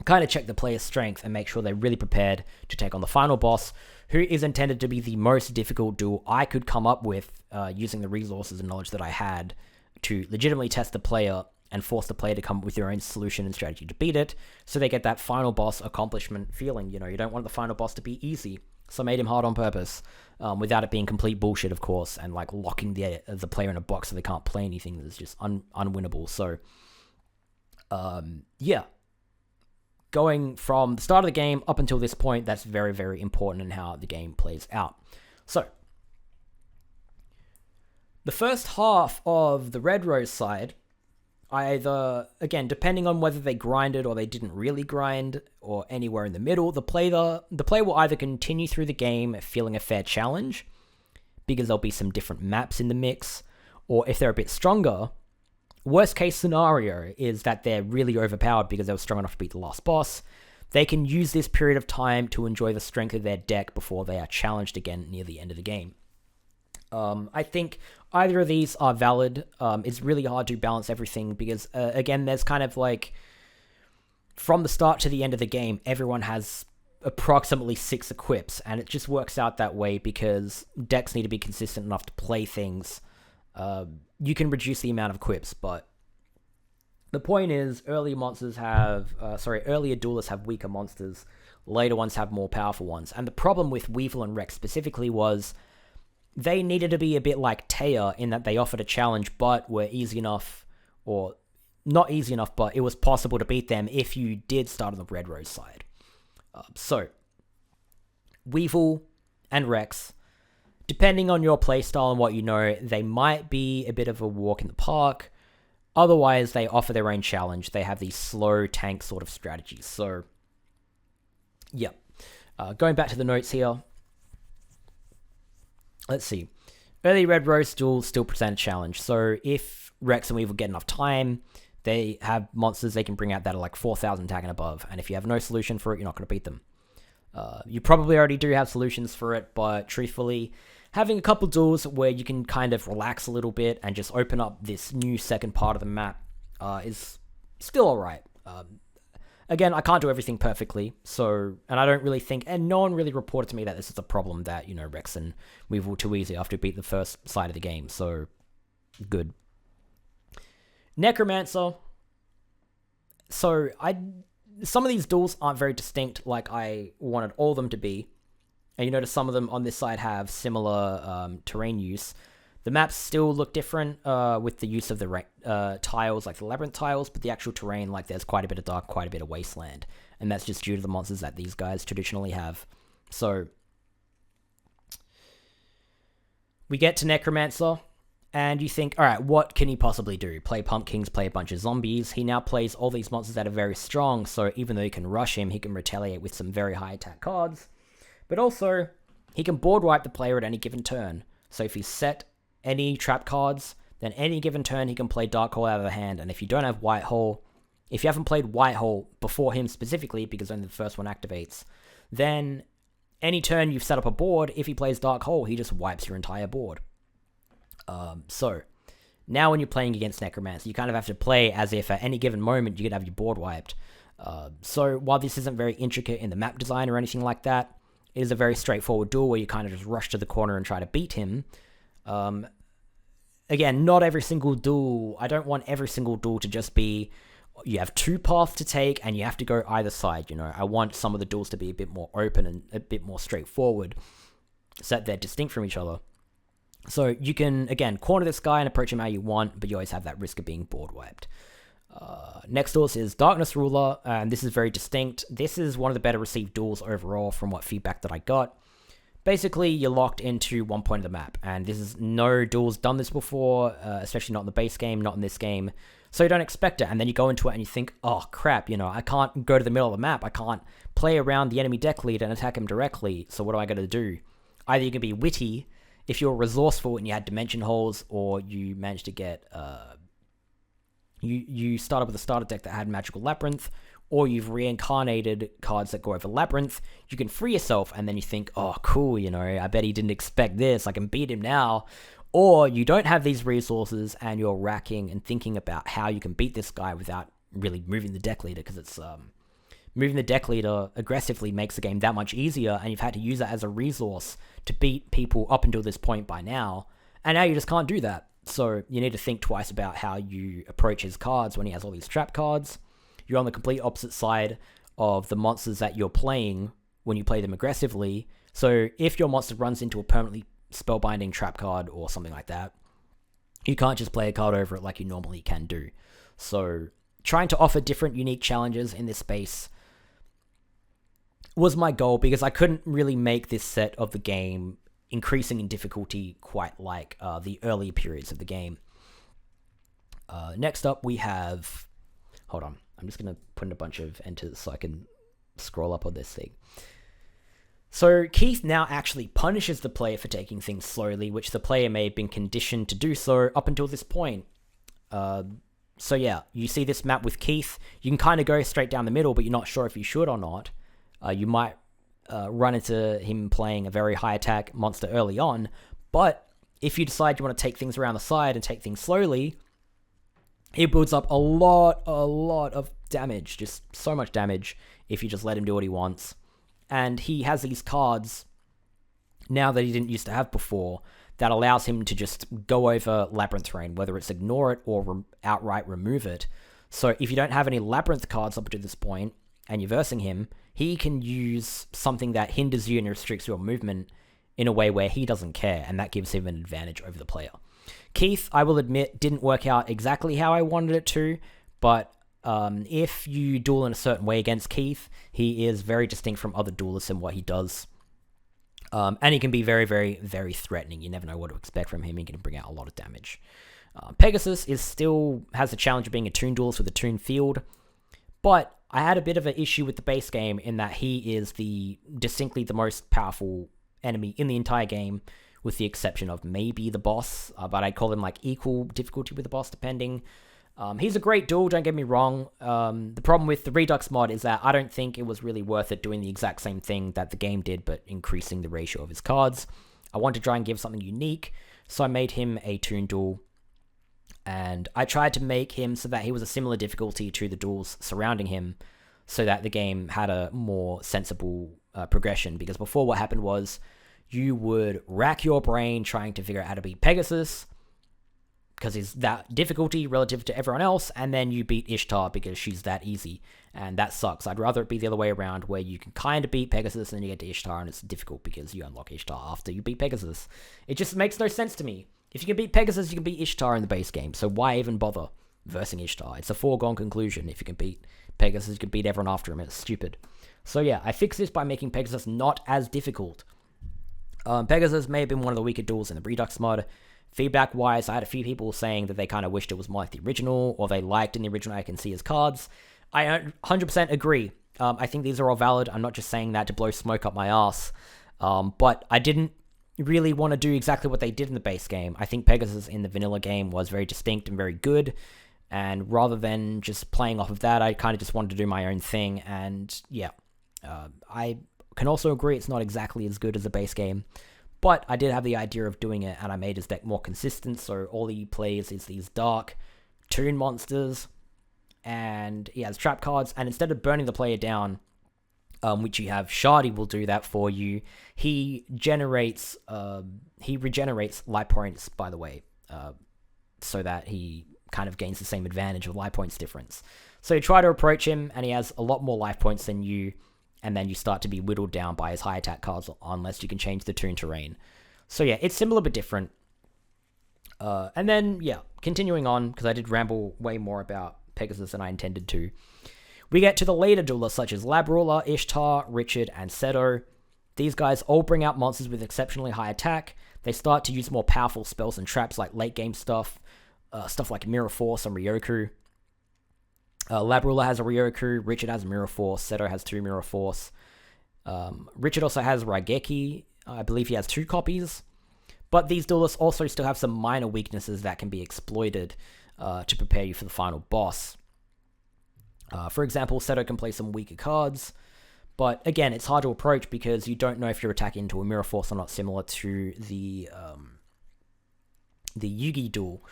kind of check the player's strength and make sure they're really prepared to take on the final boss, who is intended to be the most difficult duel I could come up with using the resources and knowledge that I had to legitimately test the player and force the player to come up with their own solution and strategy to beat it, so they get that final boss accomplishment feeling. You know, you don't want the final boss to be easy, so I made him hard on purpose, without it being complete bullshit, of course, and like locking the player in a box so they can't play anything that's just unwinnable. So, yeah. Going from the start of the game up until this point, that's very, very important in how the game plays out. So, the first half of the Red Rose side, either, again, depending on whether they grinded or they didn't really grind, or anywhere in the middle, the player will either continue through the game feeling a fair challenge, because there'll be some different maps in the mix, or if they're a bit stronger, worst case scenario is that they're really overpowered because they were strong enough to beat the last boss. They can use this period of time to enjoy the strength of their deck before they are challenged again near the end of the game. I think either of these are valid. It's really hard to balance everything because, again, there's kind of like, from the start to the end of the game, everyone has approximately 6 equips, and it just works out that way because decks need to be consistent enough to play things. You can reduce the amount of equips, but the point is, earlier duelists have weaker monsters, later ones have more powerful ones. And the problem with Weevil and Rex specifically was they needed to be a bit like Taya in that they offered a challenge, but were easy enough, or not easy enough, but it was possible to beat them if you did start on the Red Rose side. So, Weevil and Rex, depending on your playstyle and what you know, they might be a bit of a walk in the park. Otherwise, they offer their own challenge. They have these slow tank sort of strategies. So, yeah. Going back to the notes here. Let's see. Early Red Rose duels still present a challenge. So, if Rex and Weevil get enough time, they have monsters they can bring out that are like 4,000 attack and above. And if you have no solution for it, you're not going to beat them. You probably already do have solutions for it, but truthfully, having a couple duels where you can kind of relax a little bit and just open up this new second part of the map is still alright. Again, I can't do everything perfectly, and I don't really think, and no one really reported to me that this is a problem that, Rex and Weevil were too easy after we beat the first side of the game, so good. Necromancer. So, some of these duels aren't very distinct like I wanted all of them to be. And you notice some of them on this side have similar terrain use. The maps still look different with the use of the tiles, like the labyrinth tiles, but the actual terrain, like there's quite a bit of dark, quite a bit of wasteland. And that's just due to the monsters that these guys traditionally have. So, we get to Necromancer, and you think, alright, what can he possibly do? Play pumpkins, play a bunch of zombies. He now plays all these monsters that are very strong, so even though you can rush him, he can retaliate with some very high attack cards. But also, he can board wipe the player at any given turn. So if he's set any trap cards, then any given turn he can play Dark Hole out of the hand, and if you don't have White Hole, if you haven't played White Hole before him specifically, because only the first one activates, then any turn you've set up a board, if he plays Dark Hole, he just wipes your entire board. So, now when you're playing against Necromancer, you kind of have to play as if at any given moment you could have your board wiped. So while this isn't very intricate in the map design or anything like that, it is a very straightforward duel where you kind of just rush to the corner and try to beat him. Again, not every single duel, I don't want every single duel to just be, you have two paths to take and you have to go either side, you know. I want some of the duels to be a bit more open and a bit more straightforward, so that they're distinct from each other. So you can, again, corner this guy and approach him how you want, but you always have that risk of being board wiped. Next duel is Darkness Ruler, and this is very distinct. This is one of the better received duels overall from what feedback that I got. Basically, you're locked into one point of the map, and this is no duel's done this before, especially not in the base game, not in this game, so you don't expect it, and then you go into it and you think, oh crap, you know, I can't go to the middle of the map, I can't play around the enemy deck leader and attack him directly, so what am I going to do? Either you can be witty, if you're resourceful and you had dimension holes, or you managed to get, you started with a starter deck that had Magical Labyrinth, or you've reincarnated cards that go over Labyrinth, you can free yourself, and then you think, oh cool, you know, I bet he didn't expect this, I can beat him now. Or you don't have these resources, and you're racking and thinking about how you can beat this guy without really moving the deck leader, because it's, moving the deck leader aggressively makes the game that much easier, and you've had to use that as a resource to beat people up until this point by now, and now you just can't do that. So you need to think twice about how you approach his cards when he has all these trap cards. You're on the complete opposite side of the monsters that you're playing when you play them aggressively. So if your monster runs into a permanently spellbinding trap card or something like that, you can't just play a card over it like you normally can do. So trying to offer different unique challenges in this space was my goal, because I couldn't really make this set of the game increasing in difficulty quite like the earlier periods of the game. Next up we have, hold on, I'm just going to put in a bunch of enters so I can scroll up on this thing. So Keith now actually punishes the player for taking things slowly, which the player may have been conditioned to do so up until this point. So yeah, you see this map with Keith, you can kind of go straight down the middle, but you're not sure if you should or not. You might run into him playing a very high attack monster early on, but if you decide you want to take things around the side and take things slowly, he builds up a lot of damage, just so much damage if you just let him do what he wants. And he has these cards now that he didn't used to have before that allows him to just go over Labyrinth terrain, whether it's ignore it or outright remove it. So if you don't have any Labyrinth cards up to this point and you're versing him, he can use something that hinders you and restricts your movement in a way where he doesn't care, and that gives him an advantage over the player. Keith, I will admit, didn't work out exactly how I wanted it to, but if you duel in a certain way against Keith, he is very distinct from other duelists in what he does. And he can be very, very, very threatening. You never know what to expect from him. He can bring out a lot of damage. Pegasus has the challenge of being a toon duelist with a toon field, but I had a bit of an issue with the base game in that he is distinctly the most powerful enemy in the entire game, with the exception of maybe the boss, but I'd call him like equal difficulty with the boss depending. He's a great duel, don't get me wrong. The problem with the Redux mod is that I don't think it was really worth it doing the exact same thing that the game did, but increasing the ratio of his cards. I wanted to try and give something unique, so I made him a toon duel. And I tried to make him so that he was a similar difficulty to the duels surrounding him, so that the game had a more sensible progression. Because before, what happened was you would rack your brain trying to figure out how to beat Pegasus, because he's that difficulty relative to everyone else, and then you beat Ishtar because she's that easy, and that sucks. I'd rather it be the other way around, where you can kind of beat Pegasus and then you get to Ishtar and it's difficult because you unlock Ishtar after you beat Pegasus. It just makes no sense to me. If you can beat Pegasus, you can beat Ishtar in the base game, so why even bother versing Ishtar? It's a foregone conclusion. If you can beat Pegasus, you can beat everyone after him. It's stupid. So yeah, I fixed this by making Pegasus not as difficult. Pegasus may have been one of the weaker duels in the Redux mod. Feedback-wise, I had a few people saying that they kind of wished it was more like the original, or they liked in the original I can see his cards. I 100% agree. I think these are all valid. I'm not just saying that to blow smoke up my ass. But I didn't really want to do exactly what they did in the base game. I think Pegasus in the vanilla game was very distinct and very good, and rather than just playing off of that, I kind of just wanted to do my own thing, and yeah. I can also agree it's not exactly as good as the base game, but I did have the idea of doing it, and I made his deck more consistent, so all he plays is these dark toon monsters, and he has trap cards, and instead of burning the player down, which you have Shardy will do that for you, he regenerates life points, by the way, so that he kind of gains the same advantage of life points difference. So you try to approach him, and he has a lot more life points than you, and then you start to be whittled down by his high attack cards unless you can change the toon terrain. So yeah, it's similar but different. And then, yeah, continuing on, because I did ramble way more about Pegasus than I intended to, we get to the later duelists such as Labruler, Ishtar, Richard, and Seto. These guys all bring out monsters with exceptionally high attack. They start to use more powerful spells and traps like late game stuff, stuff like Mirror Force and Ryoku. Labruler has a Ryoku, Richard has a Mirror Force, Seto has 2 Mirror Force. Richard also has Raigeki, I believe he has 2 copies. But these duelists also still have some minor weaknesses that can be exploited to prepare you for the final boss. For example, Seto can play some weaker cards, but again, it's hard to approach because you don't know if you're attacking into a Mirror Force or not, similar to the Yugi duel.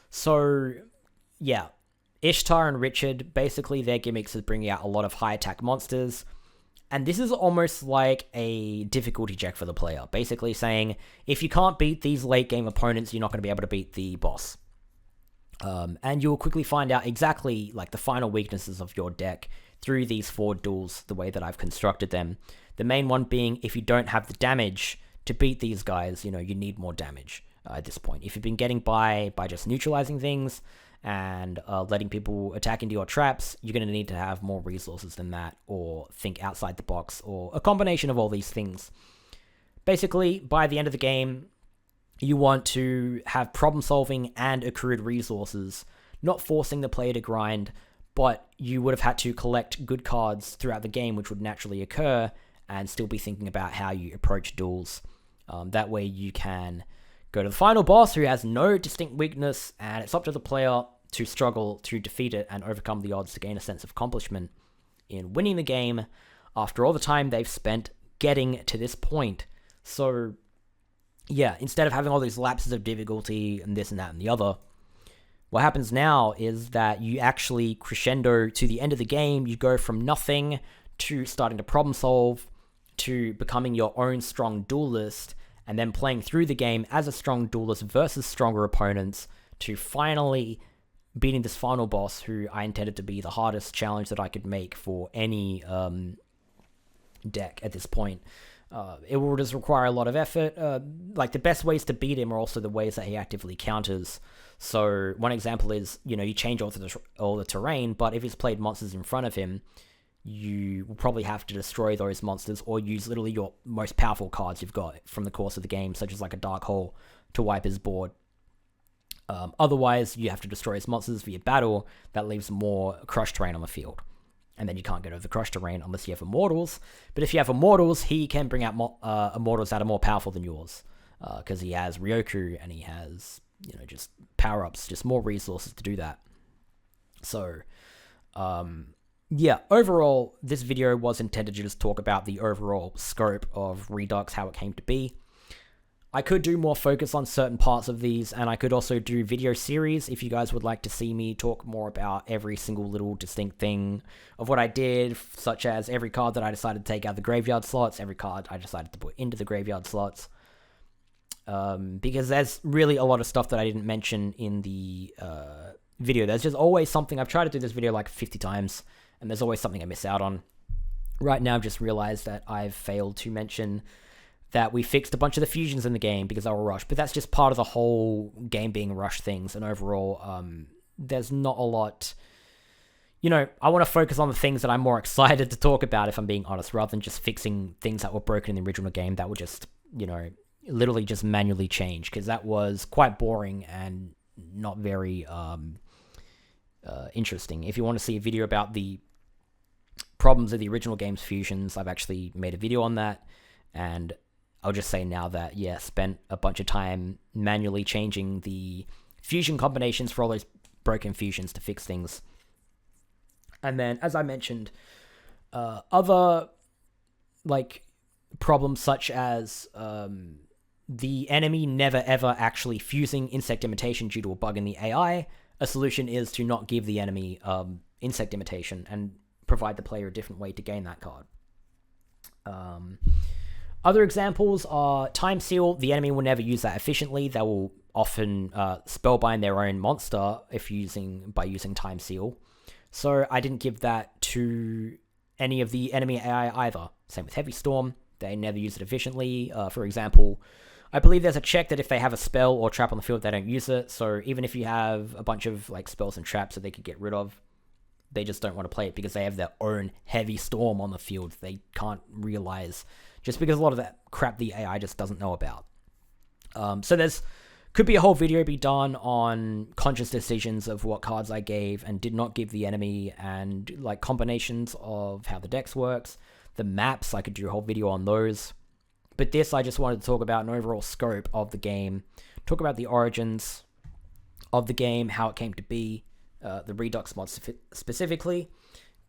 So, yeah. Ishtar and Richard, basically their gimmicks is bringing out a lot of high attack monsters, and this is almost like a difficulty check for the player, basically saying, if you can't beat these late game opponents, you're not going to be able to beat the boss. And you'll quickly find out exactly like the final weaknesses of your deck through these 4 duels, the way that I've constructed them. The main one being, if you don't have the damage to beat these guys, you need more damage at this point. If you've been getting by just neutralizing things, and letting people attack into your traps, you're going to need to have more resources than that, or think outside the box, or a combination of all these things. Basically, by the end of the game, you want to have problem solving and accrued resources, not forcing the player to grind, but you would have had to collect good cards throughout the game, which would naturally occur, and still be thinking about how you approach duels. That way you can go to the final boss, who has no distinct weakness, and it's up to the player to struggle to defeat it and overcome the odds to gain a sense of accomplishment in winning the game after all the time they've spent getting to this point. So, yeah, instead of having all these lapses of difficulty and this and that and the other, what happens now is that you actually crescendo to the end of the game. You go from nothing to starting to problem solve to becoming your own strong duelist, and then playing through the game as a strong duelist versus stronger opponents to finally beating this final boss, who I intended to be the hardest challenge that I could make for any deck at this point. It will just require a lot of effort. Like, the best ways to beat him are also the ways that he actively counters. So one example is, you change all the terrain, but if he's played monsters in front of him, you will probably have to destroy those monsters or use literally your most powerful cards you've got from the course of the game, such as like a Dark Hole, to wipe his board. Otherwise, you have to destroy his monsters via battle. That leaves more crush terrain on the field. And then you can't get over the crush terrain unless you have Immortals. But if you have Immortals, he can bring out Immortals that are more powerful than yours. Because he has Ryoku and he has, just power-ups, just more resources to do that. So, yeah, overall, this video was intended to just talk about the overall scope of Redux, how it came to be. I could do more focus on certain parts of these, and I could also do video series if you guys would like to see me talk more about every single little distinct thing of what I did, such as every card that I decided to take out of the graveyard slots, every card I decided to put into the graveyard slots. Because there's really a lot of stuff that I didn't mention in the video. There's just always something. I've tried to do this video like 50 times, and there's always something I miss out on. Right now, I've just realized that I've failed to mention that we fixed a bunch of the fusions in the game because they were rushed, but that's just part of the whole game being rushed things, and overall, there's not a lot. I want to focus on the things that I'm more excited to talk about, if I'm being honest, rather than just fixing things that were broken in the original game that were just, literally just manually change, because that was quite boring and not very interesting. If you want to see a video about the problems of the original game's fusions, I've actually made a video on that, and I'll just say now that, yeah, spent a bunch of time manually changing the fusion combinations for all those broken fusions to fix things. And then, as I mentioned, other, like, problems such as the enemy never ever actually fusing insect imitation due to a bug in the AI. A solution is to not give the enemy insect imitation and provide the player a different way to gain that card. Other examples are Time Seal. The enemy will never use that efficiently. They will often spellbind their own monster by using Time Seal. So I didn't give that to any of the enemy AI either. Same with Heavy Storm. They never use it efficiently. For example, I believe there's a check that if they have a spell or trap on the field, they don't use it. So even if you have a bunch of like spells and traps that they could get rid of, they just don't want to play it because they have their own Heavy Storm on the field. They can't realize, just because a lot of that crap the AI just doesn't know about. So could be a whole video be done on conscious decisions of what cards I gave and did not give the enemy, and like combinations of how the dex works. The maps, I could do a whole video on those. But this, I just wanted to talk about an overall scope of the game, talk about the origins of the game, how it came to be, the Redux Mod specifically,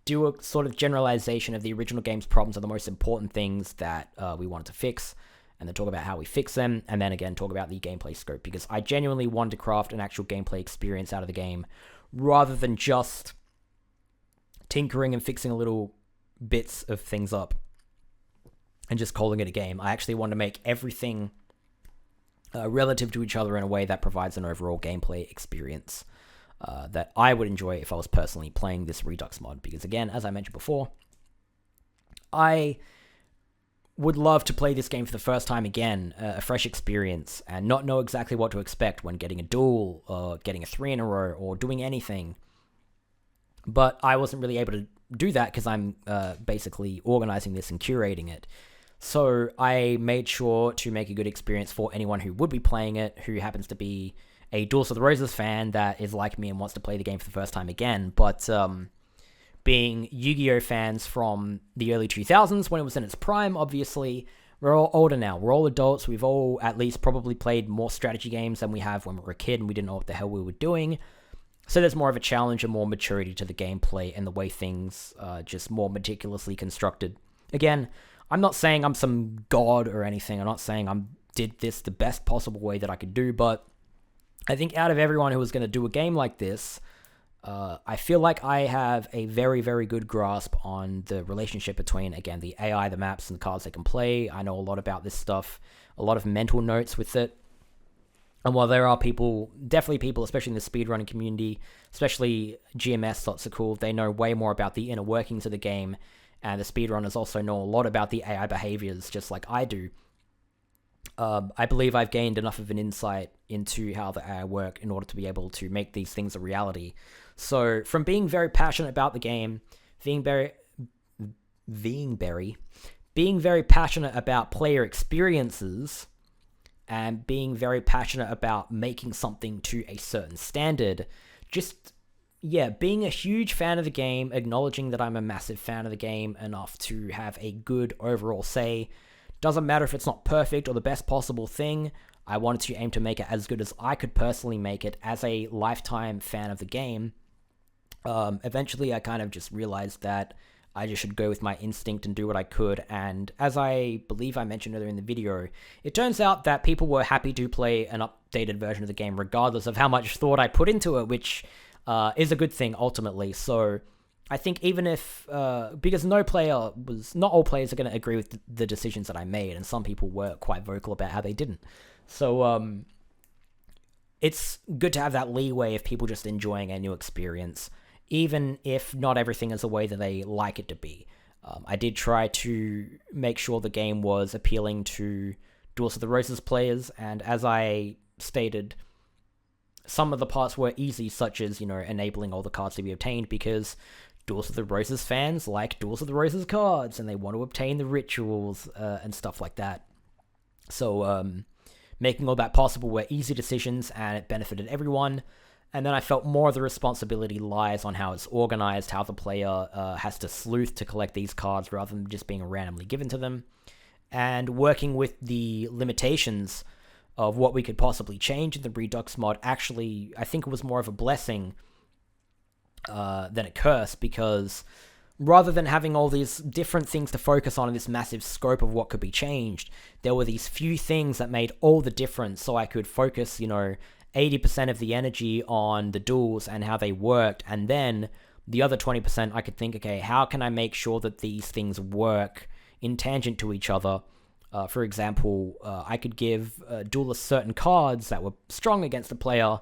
do a sort of generalization of the original game's problems are the most important things that we wanted to fix, and then talk about how we fix them, and then again talk about the gameplay scope, because I genuinely wanted to craft an actual gameplay experience out of the game, rather than just tinkering and fixing a little bits of things up and just calling it a game. I actually want to make everything relative to each other in a way that provides an overall gameplay experience that I would enjoy if I was personally playing this Redux mod. Because again, as I mentioned before, I would love to play this game for the first time again, a fresh experience, and not know exactly what to expect when getting a duel, or getting a 3 in a row, or doing anything. But I wasn't really able to do that because I'm basically organizing this and curating it. So I made sure to make a good experience for anyone who would be playing it, who happens to be a Duels of the Roses fan that is like me and wants to play the game for the first time again. But being Yu-Gi-Oh fans from the early 2000s, when it was in its prime, obviously, we're all older now. We're all adults. We've all at least probably played more strategy games than we have when we were a kid and we didn't know what the hell we were doing. So there's more of a challenge and more maturity to the gameplay and the way things are just more meticulously constructed. Again, I'm not saying I'm some god or anything. I'm not saying I did this the best possible way that I could do, but I think out of everyone who was going to do a game like this, I feel like I have a very, very good grasp on the relationship between, again, the AI, the maps, and the cards they can play. I know a lot about this stuff, a lot of mental notes with it. And while there are people, definitely people, especially in the speedrunning community, especially GMS slots are cool, they know way more about the inner workings of the game, and the speedrunners also know a lot about the AI behaviors, just like I do. I believe I've gained enough of an insight into how the AI work in order to be able to make these things a reality. So, from being very passionate about the game, being very passionate about player experiences, and being very passionate about making something to a certain standard, being a huge fan of the game, acknowledging that I'm a massive fan of the game enough to have a good overall say. Doesn't matter if it's not perfect or the best possible thing, I wanted to aim to make it as good as I could personally make it as a lifetime fan of the game. Eventually, I kind of just realized that I just should go with my instinct and do what I could, and as I believe I mentioned earlier in the video, it turns out that people were happy to play an updated version of the game regardless of how much thought I put into it, which is a good thing ultimately. So I think even if, because not all players are going to agree with the decisions that I made, and some people were quite vocal about how they didn't. So it's good to have that leeway of people just enjoying a new experience, even if not everything is the way that they like it to be. I did try to make sure the game was appealing to Duels of the Roses players, and as I stated, some of the parts were easy, such as, enabling all the cards to be obtained, because Duels of the Roses fans like Duels of the Roses cards, and they want to obtain the rituals and stuff like that. So making all that possible were easy decisions, and it benefited everyone. And then I felt more of the responsibility lies on how it's organized, how the player has to sleuth to collect these cards rather than just being randomly given to them. and working with the limitations of what we could possibly change in the Redux mod, actually, I think it was more of a blessing than a curse, because rather than having all these different things to focus on in this massive scope of what could be changed, there were these few things that made all the difference, so I could focus, 80% of the energy on the duels and how they worked, and then the other 20% I could think, okay, how can I make sure that these things work in tangent to each other? For example, I could give duelists certain cards that were strong against the player,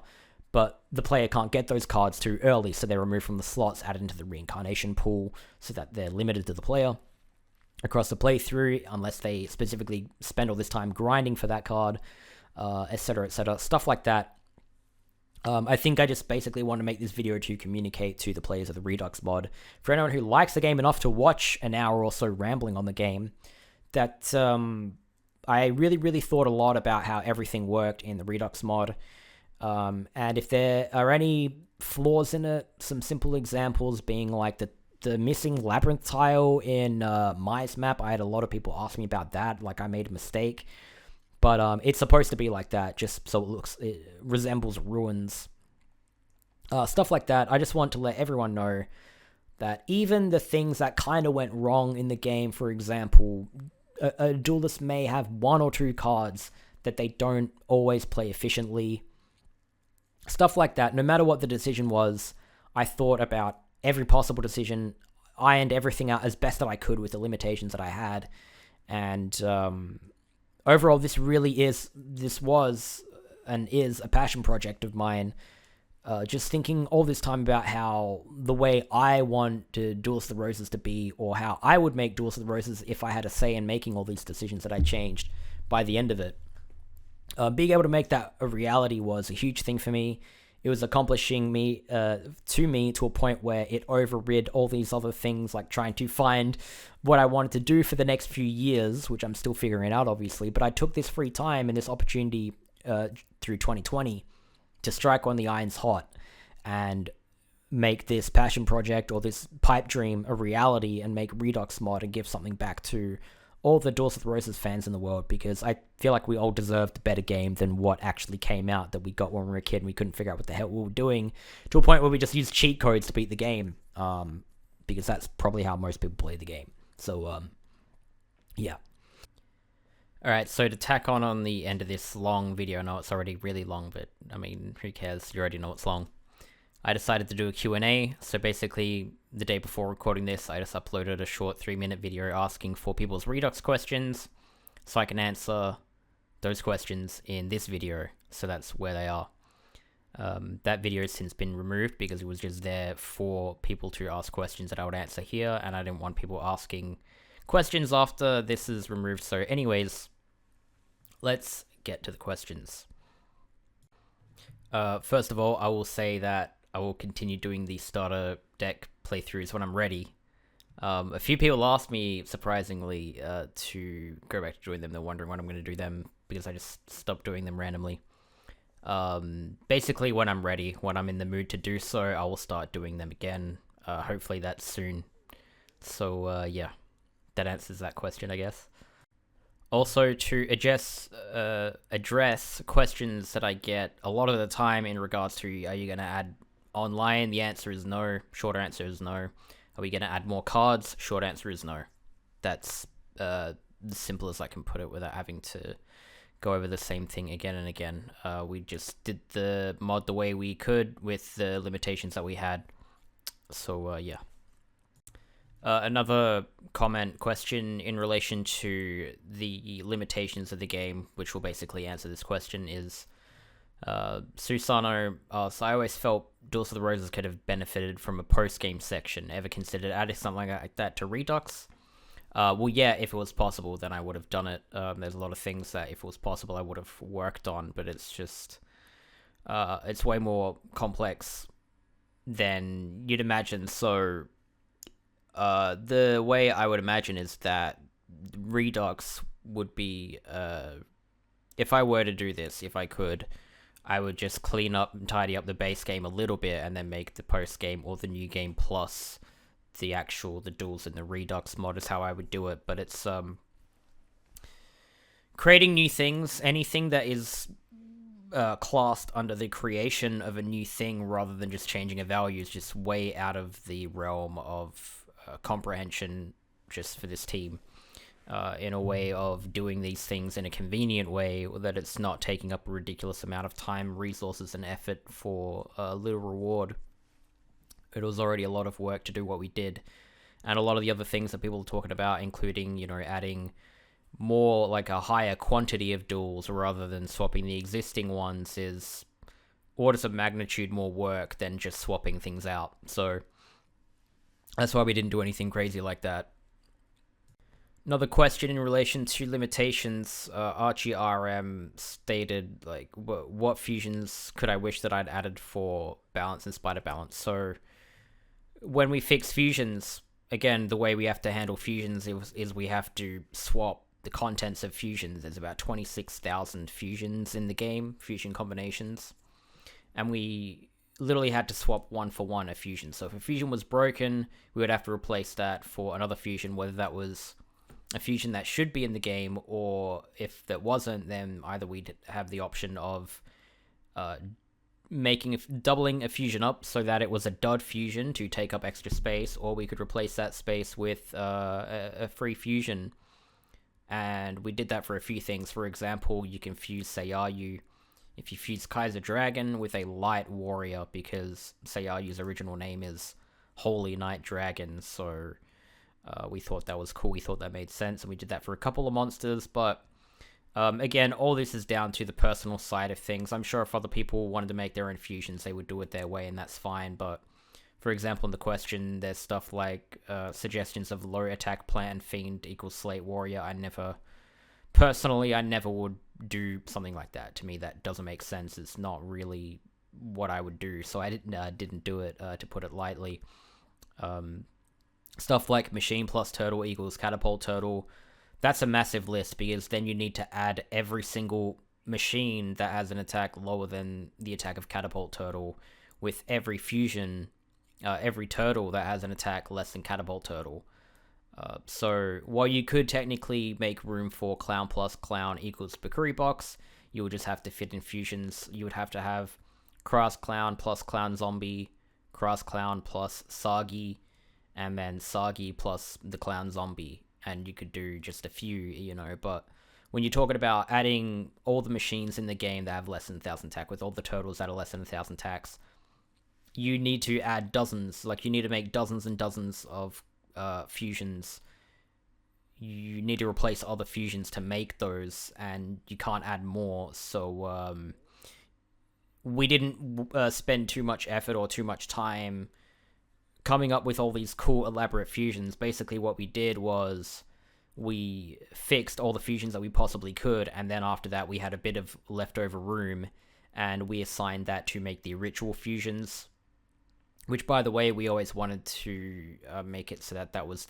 but the player can't get those cards too early, so they're removed from the slots, added into the reincarnation pool, so that they're limited to the player across the playthrough, unless they specifically spend all this time grinding for that card, etc., etc., stuff like that. I think I just basically want to make this video to communicate to the players of the Redux mod, for anyone who likes the game enough to watch an hour or so rambling on the game, that I really, really thought a lot about how everything worked in the Redux mod. And if there are any flaws in it, some simple examples being like the missing labyrinth tile in Mai's map. I had a lot of people ask me about that, like I made a mistake. But it's supposed to be like that, just so it resembles ruins. Stuff like that. I just want to let everyone know that even the things that kind of went wrong in the game, for example, a duelist may have one or two cards that they don't always play efficiently. Stuff like that. No matter what the decision was, I thought about every possible decision, ironed everything out as best that I could with the limitations that I had. And overall, this was and is a passion project of mine. Just thinking all this time about how the way I want to Duelist of the Roses to be, or how I would make Duelist of the Roses if I had a say in making all these decisions that I changed by the end of it. Being able to make that a reality was a huge thing for me. It was accomplishing me to a point where it overrid all these other things, like trying to find what I wanted to do for the next few years, which I'm still figuring out, obviously. But I took this free time and this opportunity through 2020 to strike when the iron's hot and make this passion project or this pipe dream a reality, and make Redux Mod and give something back to all the Duelist of the Roses fans in the world, because I feel like we all deserved a better game than what actually came out that we got when we were a kid and we couldn't figure out what the hell we were doing, to a point where we just used cheat codes to beat the game, because that's probably how most people play the game. So, yeah. Alright, so to tack on the end of this long video, I know it's already really long, but, I mean, who cares? You already know it's long. I decided to do a Q&A, so basically, the day before recording this, I just uploaded a short 3-minute video asking for people's Redux questions, so I can answer those questions in this video, so that's where they are. That video has since been removed because it was just there for people to ask questions that I would answer here, and I didn't want people asking questions after this is removed. So anyways, let's get to the questions. First of all, I will say that I will continue doing the starter deck playthroughs when I'm ready. A few people asked me, surprisingly, to go back to doing them. They're wondering when I'm going to do them, because I just stopped doing them randomly. Basically, when I'm ready, when I'm in the mood to do so, I will start doing them again. Hopefully that's soon. So, yeah, that answers that question, I guess. Also, to address questions that I get a lot of the time in regards to, are you going to add online? The answer is no. Short answer is no. Are we going to add more cards? Short answer is no. That's the simplest I can put it without having to go over the same thing again and again. We just did the mod the way we could with the limitations that we had. So, yeah. Another question in relation to the limitations of the game, which will basically answer this question, is Susano asks, I always felt Duelist of the Roses could have benefited from a post-game section. Ever considered adding something like that to Redux? Well, yeah, if it was possible, then I would have done it. There's a lot of things that, if it was possible, I would have worked on, but it's just, it's way more complex than you'd imagine. So, the way I would imagine is that Redux would be, if I were to do this, if I could, I would just clean up and tidy up the base game a little bit, and then make the post game or the new game plus the duels in the Redux mod is how I would do it. But it's creating new things, anything that is classed under the creation of a new thing rather than just changing a value, is just way out of the realm of comprehension just for this team. In a way of doing these things in a convenient way that it's not taking up a ridiculous amount of time, resources, and effort for a little reward. It was already a lot of work to do what we did. And a lot of the other things that people are talking about, including, adding more, like a higher quantity of duels rather than swapping the existing ones, is orders of magnitude more work than just swapping things out. So that's why we didn't do anything crazy like that. Another question in relation to limitations, ArchieRM stated, like, what fusions could I wish that I'd added for balance and spider balance? So when we fix fusions, again, the way we have to handle fusions is we have to swap the contents of fusions. There's about 26,000 fusions in the game, fusion combinations. And we literally had to swap one for one a fusion. So if a fusion was broken, we would have to replace that for another fusion, whether that was a fusion that should be in the game, or if that wasn't, then either we'd have the option of doubling a fusion up so that it was a dud fusion to take up extra space, or we could replace that space with a free fusion. And we did that for a few things. For example, you can fuse Sayayu if you fuse Kaiser Dragon with a light warrior, because Sayayu's original name is Holy Knight Dragon, so we thought that was cool. We thought that made sense, and we did that for a couple of monsters. But again, all this is down to the personal side of things. I'm sure if other people wanted to make their own fusions, they would do it their way, and that's fine. But for example, in the question, there's stuff like suggestions of low attack plan fiend equals slate warrior. I never would do something like that. To me, that doesn't make sense. It's not really what I would do, so I didn't do it, to put it lightly. Stuff like machine plus turtle equals catapult turtle, that's a massive list, because then you need to add every single machine that has an attack lower than the attack of catapult turtle with every fusion, every turtle that has an attack less than catapult turtle. So while you could technically make room for clown plus clown equals Bakuri box, you would just have to fit in fusions. You would have to have Crass Clown plus Clown Zombie, Crass Clown plus Sagi, and then Sagi plus the Clown Zombie, and you could do just a few, but when you're talking about adding all the machines in the game that have less than 1,000 attack, with all the turtles that are less than 1,000 attacks, you need to add dozens, you need to make dozens and dozens of fusions. You need to replace other fusions to make those, and you can't add more, so we didn't spend too much effort or too much time coming up with all these cool, elaborate fusions. Basically, what we did was we fixed all the fusions that we possibly could, and then after that, we had a bit of leftover room, and we assigned that to make the ritual fusions, which, by the way, we always wanted to make it so that that was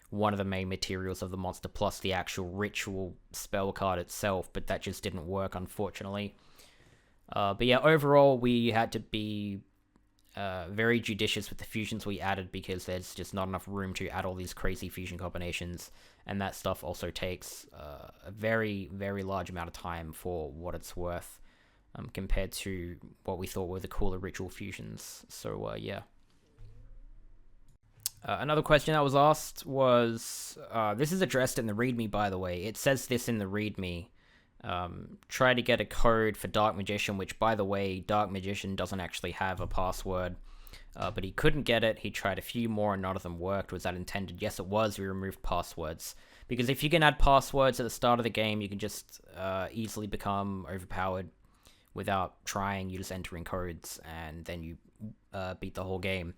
one of the main materials of the monster, plus the actual ritual spell card itself, but that just didn't work, unfortunately. But yeah, overall, we had to be very judicious with the fusions we added, because there's just not enough room to add all these crazy fusion combinations, and that stuff also takes a very, very large amount of time for what it's worth, compared to what we thought were the cooler ritual fusions. So yeah. Another question that was asked was, this is addressed in the README, by the way. It says this in the README. Try to get a code for Dark Magician, which, by the way, Dark Magician doesn't actually have a password, but he couldn't get it. He tried a few more and none of them worked. Was that intended? Yes, it was. We removed passwords, because if you can add passwords at the start of the game, you can just easily become overpowered without trying. You just enter in codes, and then you beat the whole game.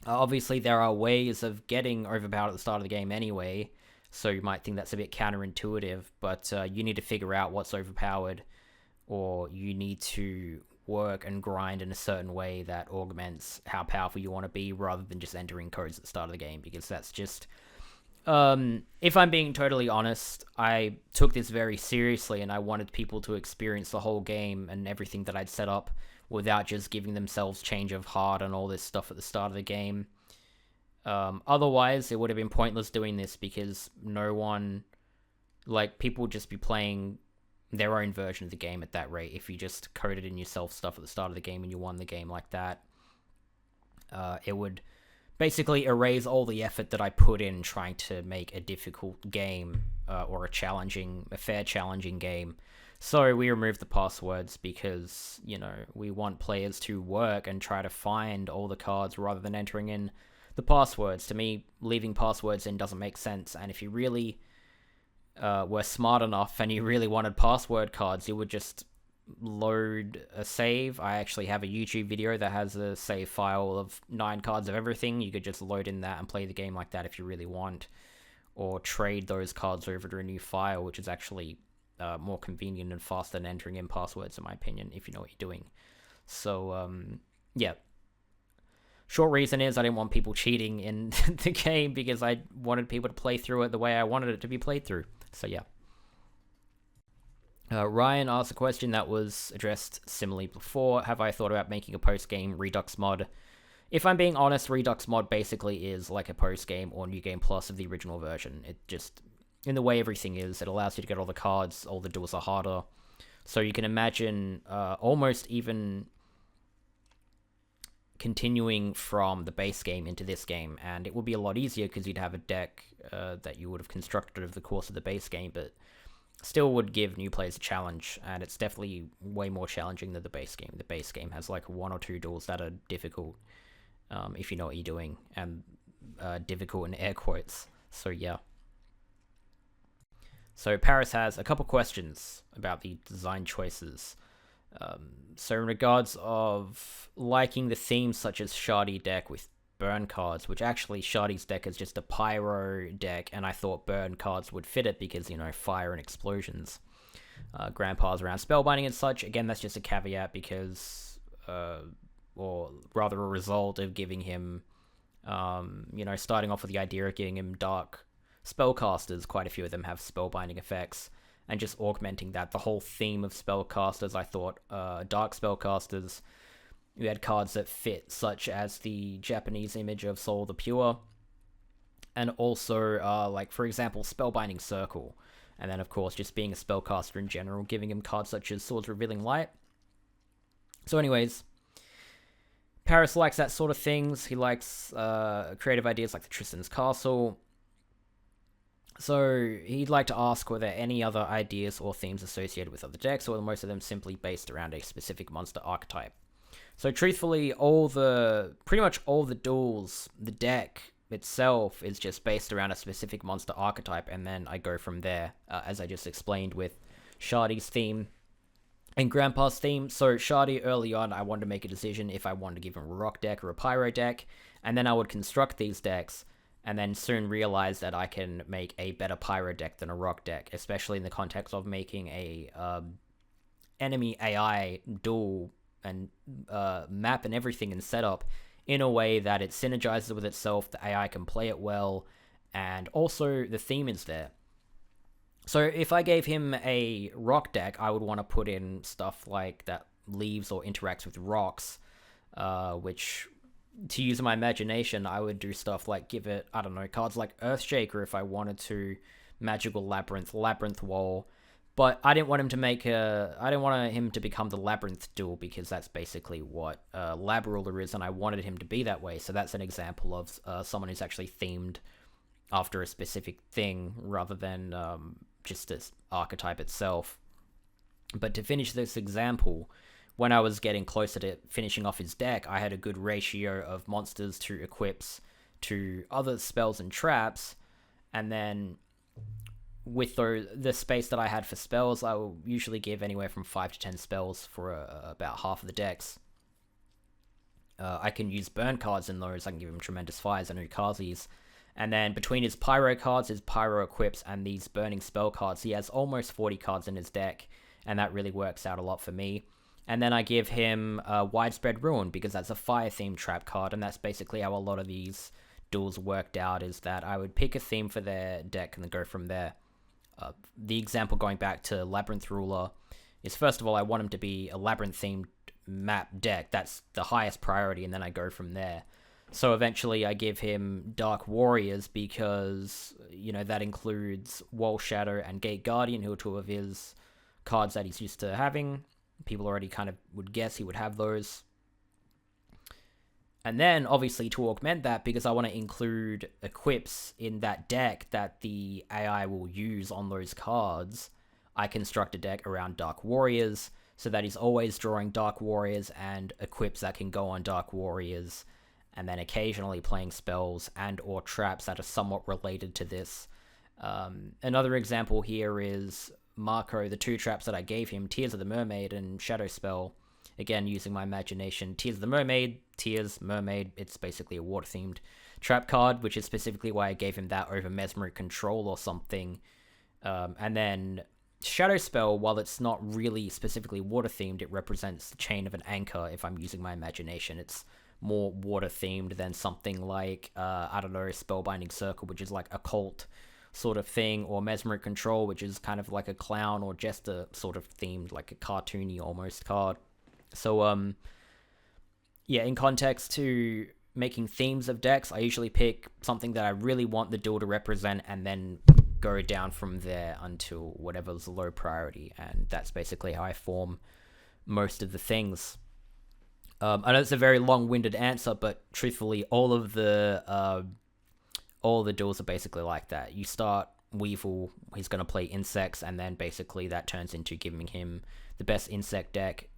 Obviously, there are ways of getting overpowered at the start of the game anyway, so you might think that's a bit counterintuitive, but you need to figure out what's overpowered, or you need to work and grind in a certain way that augments how powerful you want to be, rather than just entering codes at the start of the game, because that's just... if I'm being totally honest, I took this very seriously, and I wanted people to experience the whole game and everything that I'd set up without just giving themselves change of heart and all this stuff at the start of the game. Otherwise, it would have been pointless doing this, because no one Like, people would just be playing their own version of the game at that rate if you just coded in yourself stuff at the start of the game and you won the game like that. It would basically erase all the effort that I put in trying to make a difficult game, or a fair challenging game. So we removed the passwords because, we want players to work and try to find all the cards rather than entering in the passwords. To me, leaving passwords in doesn't make sense, and if you really were smart enough and you really wanted password cards, you would just load a save. I actually have a YouTube video that has a save file of 9 cards of everything. You could just load in that and play the game like that if you really want, or trade those cards over to a new file, which is actually more convenient and faster than entering in passwords, in my opinion, if you know what you're doing. So, yeah. Short reason is I didn't want people cheating in the game because I wanted people to play through it the way I wanted it to be played through. So, yeah. Ryan asked a question that was addressed similarly before. Have I thought about making a post-game Redux Mod? If I'm being honest, Redux Mod basically is like a post-game or New Game Plus of the original version. It just, in the way everything is, it allows you to get all the cards, all the duels are harder. So you can imagine almost even continuing from the base game into this game, and it would be a lot easier because you'd have a deck that you would have constructed over the course of the base game, but still would give new players a challenge, and it's definitely way more challenging than the base game. The base game has like 1 or 2 duels that are difficult, if you know what you're doing, and difficult in air quotes. So yeah. So Pairais has a couple questions about the design choices. So in regards of liking the themes such as Shardy deck with burn cards, which actually Shardy's deck is just a pyro deck, and I thought burn cards would fit it because, fire and explosions. Grandpa's around spellbinding and such. Again, that's just a caveat because, or rather a result of giving him, starting off with the idea of giving him dark spellcasters. Quite a few of them have spellbinding effects, and just augmenting that. The whole theme of spellcasters, I thought, dark spellcasters, you had cards that fit, such as the Japanese image of Soul the Pure, and also, like, for example, Spellbinding Circle. And then, of course, just being a spellcaster in general, giving him cards such as Swords Revealing Light. So anyways, Pairais likes that sort of things. He likes creative ideas like the Tristan's Castle. So he'd like to ask, were there any other ideas or themes associated with other decks, or were most of them simply based around a specific monster archetype? So truthfully, pretty much all the duels, the deck itself is just based around a specific monster archetype, and then I go from there, as I just explained with Shardy's theme and Grandpa's theme. So Shardy, early on, I wanted to make a decision if I wanted to give him a rock deck or a pyro deck, and then I would construct these decks, and then soon realize that I can make a better pyro deck than a rock deck, especially in the context of making a enemy AI duel and map and everything and setup in a way that it synergizes with itself, the AI can play it well, and also the theme is there. So if I gave him a rock deck, I would want to put in stuff like that leaves or interacts with rocks, which, to use my imagination, I would do stuff like give it, I don't know, cards like Earthshaker if I wanted to, Magical Labyrinth, Labyrinth Wall. But I didn't want him to I didn't want him to become the Labyrinth duel, because that's basically what Lab Ruler is, and I wanted him to be that way. So that's an example of someone who's actually themed after a specific thing, rather than just this archetype itself. But to finish this example, when I was getting closer to finishing off his deck, I had a good ratio of monsters to equips to other spells and traps, and then with the space that I had for spells, I will usually give anywhere from 5 to 10 spells for about half of the decks. I can use burn cards in those. I can give him Tremendous Fires and Ukazis. And then between his Pyro cards, his Pyro equips, and these burning spell cards, he has almost 40 cards in his deck, and that really works out a lot for me. And then I give him Widespread Ruin, because that's a fire-themed trap card, and that's basically how a lot of these duels worked out, is that I would pick a theme for their deck and then go from there. The example going back to Labyrinth Ruler is, first of all, I want him to be a Labyrinth-themed map deck. That's the highest priority, and then I go from there. So eventually I give him Dark Warriors because, that includes Wall Shadow and Gate Guardian, who are two of his cards that he's used to having. People already kind of would guess he would have those. And then, obviously, to augment that, because I want to include equips in that deck that the AI will use on those cards, I construct a deck around Dark Warriors, so that he's always drawing Dark Warriors and equips that can go on Dark Warriors, and then occasionally playing spells and or traps that are somewhat related to this. Another example here is Marco, the two traps that I gave him, Tears of the Mermaid and Shadow Spell. Again, using my imagination. Tears of the Mermaid, Tears, Mermaid, it's basically a water-themed trap card, which is specifically why I gave him that over Mesmeric Control or something. And then Shadow Spell, while it's not really specifically water-themed, it represents the chain of an anchor if I'm using my imagination. It's more water-themed than something like, Spellbinding Circle, which is like a cult sort of thing, or Mesmeric Control, which is kind of like a clown or jester sort of themed, like a cartoony almost card. So, in context to making themes of decks, I usually pick something that I really want the duel to represent and then go down from there until whatever's low priority, and that's basically how I form most of the things. I know it's a very long-winded answer, but truthfully, all the duels are basically like that. You start Weevil, he's going to play insects, and then basically that turns into giving him the best insect deck,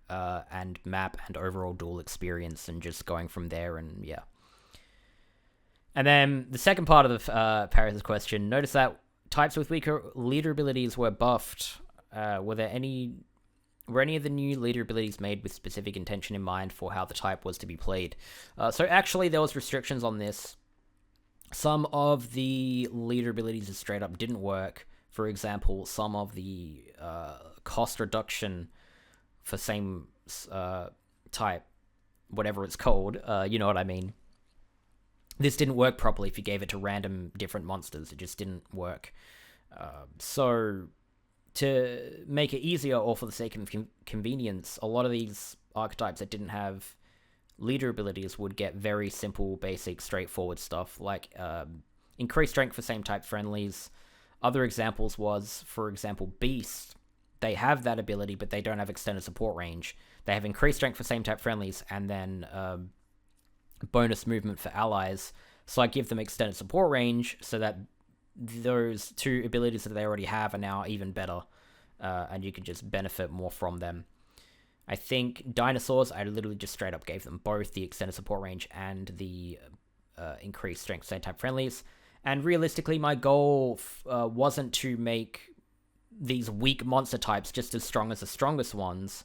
and map and overall duel experience, and just going from there, and yeah. And then the second part of the Pairais' question, notice that types with weaker leader abilities were buffed. Were any of the new leader abilities made with specific intention in mind for how the type was to be played? So actually there was restrictions on this. Some of the leader abilities just straight up didn't work. For example, some of the cost reduction for same type, whatever it's called, you know what I mean. This didn't work properly if you gave it to random different monsters. It just didn't work. So to make it easier, or for the sake of convenience, a lot of these archetypes that didn't have leader abilities would get very simple, basic, straightforward stuff, like increased strength for same type friendlies. Other examples was, for example, Beast. They have that ability, but they don't have extended support range. They have increased strength for same type friendlies, and then bonus movement for allies. So I give them extended support range so that those two abilities that they already have are now even better, and you can just benefit more from them. I think dinosaurs, I literally just straight up gave them both the extended support range and the increased strength same type friendlies. And realistically, my goal wasn't to make these weak monster types just as strong as the strongest ones,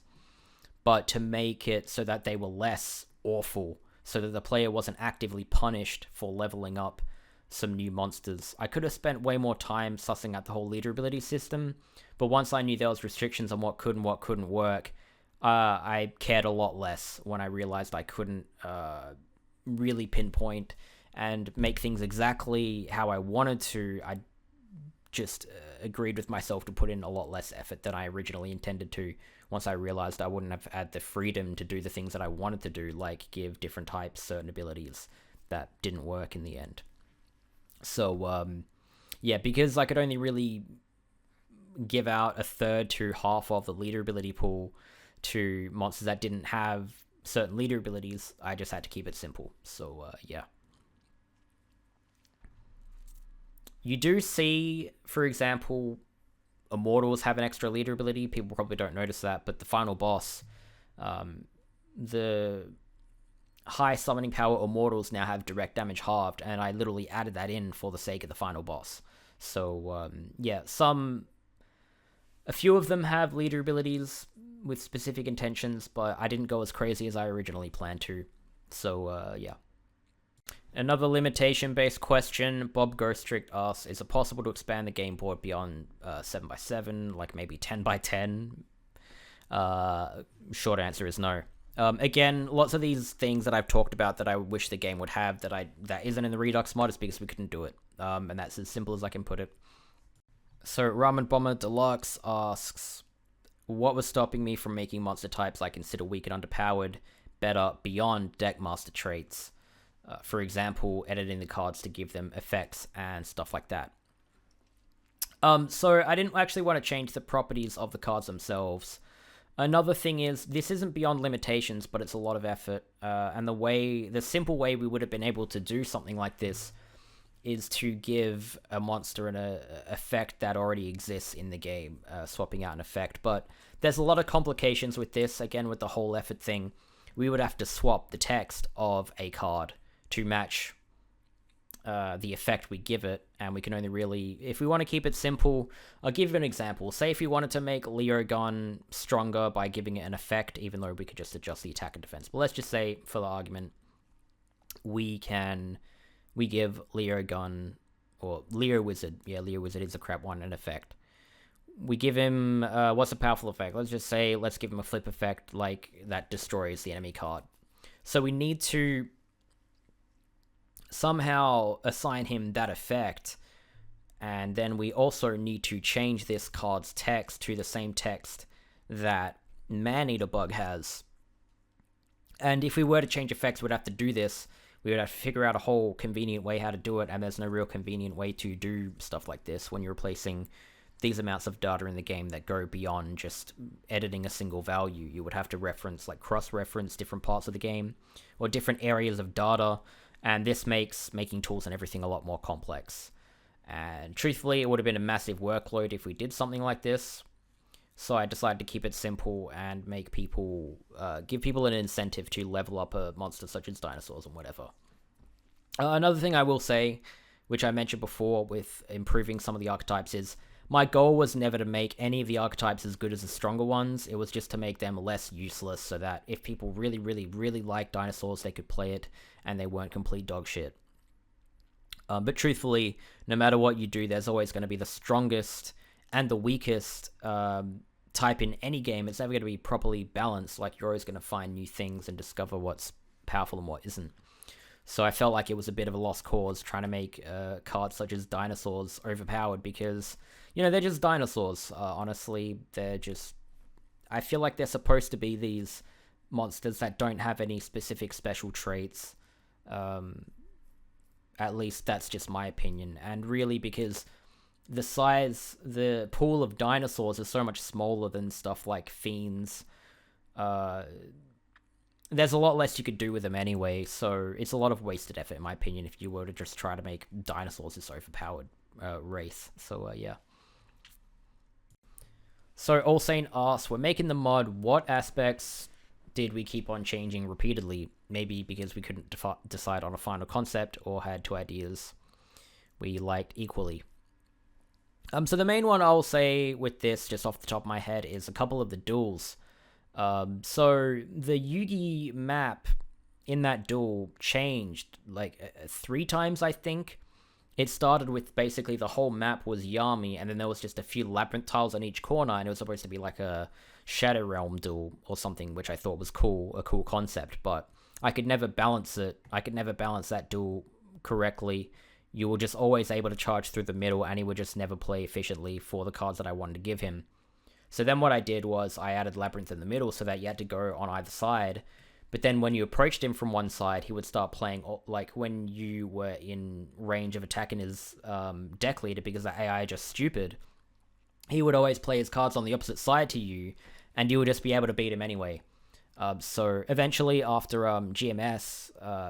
but to make it so that they were less awful, so that the player wasn't actively punished for leveling up some new monsters. I could have spent way more time sussing out the whole leader ability system, but once I knew there was restrictions on what could and what couldn't work, I cared a lot less when I realized I couldn't really pinpoint and make things exactly how I wanted to. I just agreed with myself to put in a lot less effort than I originally intended to, once I realized I wouldn't have had the freedom to do the things that I wanted to do, like give different types certain abilities that didn't work in the end. So, because I could only really give out a third to half of the leader ability pool to monsters that didn't have certain leader abilities, I just had to keep it simple. So, yeah. You do see, for example, Immortals have an extra leader ability. People probably don't notice that, but the final boss, the high summoning power Immortals now have direct damage halved, and I literally added that in for the sake of the final boss. So, a few of them have leader abilities with specific intentions, but I didn't go as crazy as I originally planned to. So, yeah. Another limitation-based question, Bob Ghostrick asks, is it possible to expand the game board beyond 7x7, like maybe 10x10? Short answer is no. Again, lots of these things that I've talked about that I wish the game would have that isn't in the Redux mod is because we couldn't do it. And that's as simple as I can put it. So RamenBomberDeluxe asks, what was stopping me from making monster types I consider weak and underpowered better beyond deckmaster traits? For example, editing the cards to give them effects and stuff like that. So I didn't actually want to change the properties of the cards themselves. Another thing is, this isn't beyond limitations, but it's a lot of effort. And the simple way we would have been able to do something like this is to give a monster an effect that already exists in the game, swapping out an effect. But there's a lot of complications with this. Again, with the whole effort thing, we would have to swap the text of a card to match the effect we give it, and we can only really, if we want to keep it simple, I'll give you an example. Say if we wanted to make Leo Gun stronger by giving it an effect, even though we could just adjust the attack and defense. But let's just say, for the argument, we give Leo Gun, or Leo Wizard, yeah, Leo Wizard is a crap one, an effect. We give him, what's a powerful effect? Let's just say, let's give him a flip effect, like, that destroys the enemy card. So we need to somehow assign him that effect, and then we also need to change this card's text to the same text that Maneater Bug has. And if we were to change effects, we'd have to do this. We would have to figure out a whole convenient way how to do it, and there's no real convenient way to do stuff like this when you're replacing these amounts of data in the game that go beyond just editing a single value. You would have to reference, like cross-reference different parts of the game, or different areas of data, and this makes making tools and everything a lot more complex. And truthfully, it would have been a massive workload if we did something like this. So I decided to keep it simple and make people, give people an incentive to level up a monster such as dinosaurs and whatever. Another thing I will say, which I mentioned before with improving some of the archetypes, is my goal was never to make any of the archetypes as good as the stronger ones. It was just to make them less useless, so that if people really, really, really like dinosaurs, they could play it and they weren't complete dog shit. But truthfully, no matter what you do, there's always going to be the strongest and the weakest type in any game. It's never going to be properly balanced. Like, you're always going to find new things and discover what's powerful and what isn't. So I felt like it was a bit of a lost cause trying to make cards such as dinosaurs overpowered, because, you know, they're just dinosaurs. Honestly, they're just... I feel like they're supposed to be these monsters that don't have any specific special traits. At least that's just my opinion. And really, because the pool of dinosaurs is so much smaller than stuff like fiends, there's a lot less you could do with them anyway, so it's a lot of wasted effort, in my opinion, if you were to just try to make dinosaurs this overpowered race. So, yeah. So, AllSaint asks, we're making the mod, what aspects did we keep on changing repeatedly? Maybe because we couldn't decide on a final concept, or had two ideas we liked equally. So the main one I'll say with this, just off the top of my head, is a couple of the duels. So the Yugi map in that duel changed like 3 times, I think. It started with basically the whole map was Yami, and then there was just a few labyrinth tiles on each corner, and it was supposed to be like a Shadow Realm duel or something, which I thought was cool, a cool concept, but I could never balance it. I could never balance that duel correctly. You were just always able to charge through the middle, and he would just never play efficiently for the cards that I wanted to give him. So then what I did was I added Labyrinth in the middle so that you had to go on either side. But then when you approached him from one side, he would start playing, like when you were in range of attacking his deck leader, because the AI is just stupid, he would always play his cards on the opposite side to you, and you would just be able to beat him anyway. So eventually, after GMS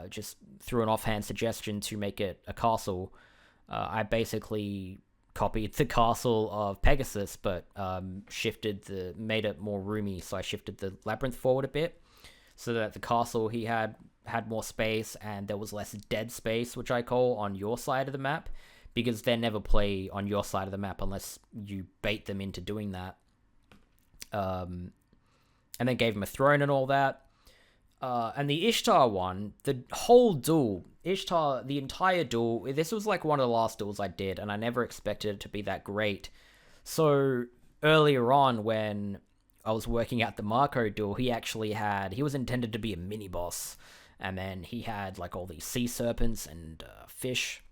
just threw an offhand suggestion to make it a castle, I basically copied the castle of Pegasus, but made it more roomy. So I shifted the labyrinth forward a bit, so that the castle he had more space, and there was less dead space, which I call, on your side of the map, because they never play on your side of the map unless you bait them into doing that. And then gave him a throne and all that. And the Ishtar one, the whole duel, Ishtar, the entire duel, this was like one of the last duels I did, and I never expected it to be that great. So earlier on, when I was working out the Marco duel, he was intended to be a mini boss, and then he had like all these sea serpents and fish,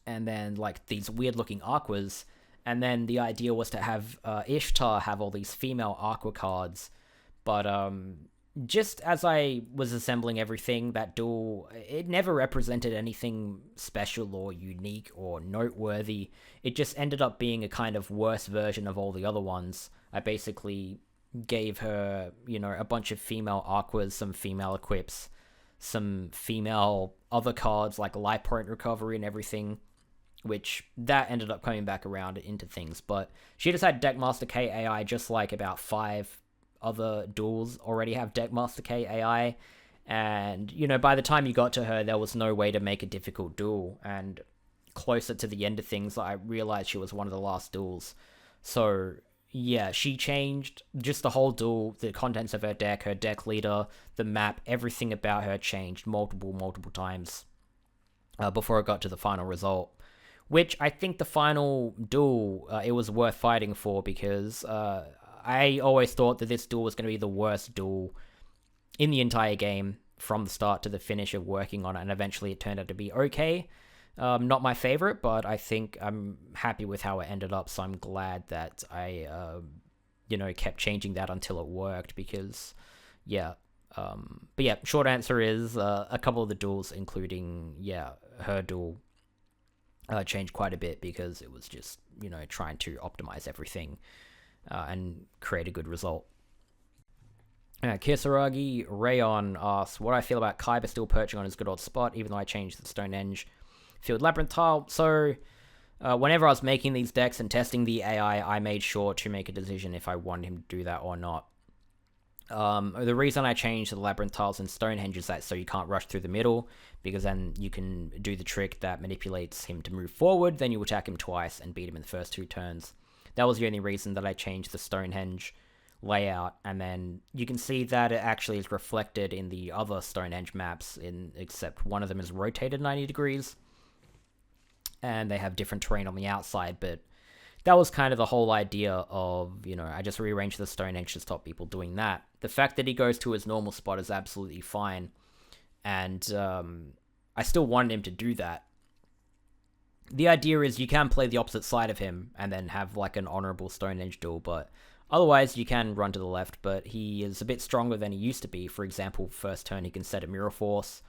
and then like these weird looking aquas, and then the idea was to have Ishtar have all these female aqua cards, but just as I was assembling everything, that duel, it never represented anything special or unique or noteworthy. It just ended up being a kind of worse version of all the other ones. I basically gave her, a bunch of female aquas, some female equips, some female other cards like life point recovery and everything, which that ended up coming back around into things. But she just had Deckmaster K AI, just like about 5 other duels already have Deckmaster K AI. And, by the time you got to her, there was no way to make a difficult duel. And closer to the end of things, I realized she was one of the last duels. So, yeah, she changed just the whole duel, the contents of her deck leader, the map, everything about her changed multiple times before it got to the final result. Which I think the final duel, it was worth fighting for, because I always thought that this duel was going to be the worst duel in the entire game from the start to the finish of working on it, and eventually it turned out to be okay. Not my favorite, but I think I'm happy with how it ended up, so I'm glad that I, kept changing that until it worked, because, yeah. But yeah, short answer is a couple of the duels, including, her duel, changed quite a bit, because it was just, trying to optimize everything and create a good result. Kisaragi Reion asks, what I feel about Kyber still perching on his good old spot, even though I changed the Stonehenge Field Labyrinth tile. So, whenever I was making these decks and testing the AI, I made sure to make a decision if I wanted him to do that or not. The reason I changed the Labyrinth tiles and Stonehenge is that so you can't rush through the middle, because then you can do the trick that manipulates him to move forward, then you attack him twice and beat him in the first 2 turns. That was the only reason that I changed the Stonehenge layout, and then you can see that it actually is reflected in the other Stonehenge maps, except one of them is rotated 90 degrees, and they have different terrain on the outside, but that was kind of the whole idea of, I just rearranged the Stonehenge to stop people doing that. The fact that he goes to his normal spot is absolutely fine, and I still wanted him to do that. The idea is you can play the opposite side of him and then have like an honorable Stonehenge duel, but otherwise you can run to the left, but he is a bit stronger than he used to be. For example, first turn he can set a Mirror Force,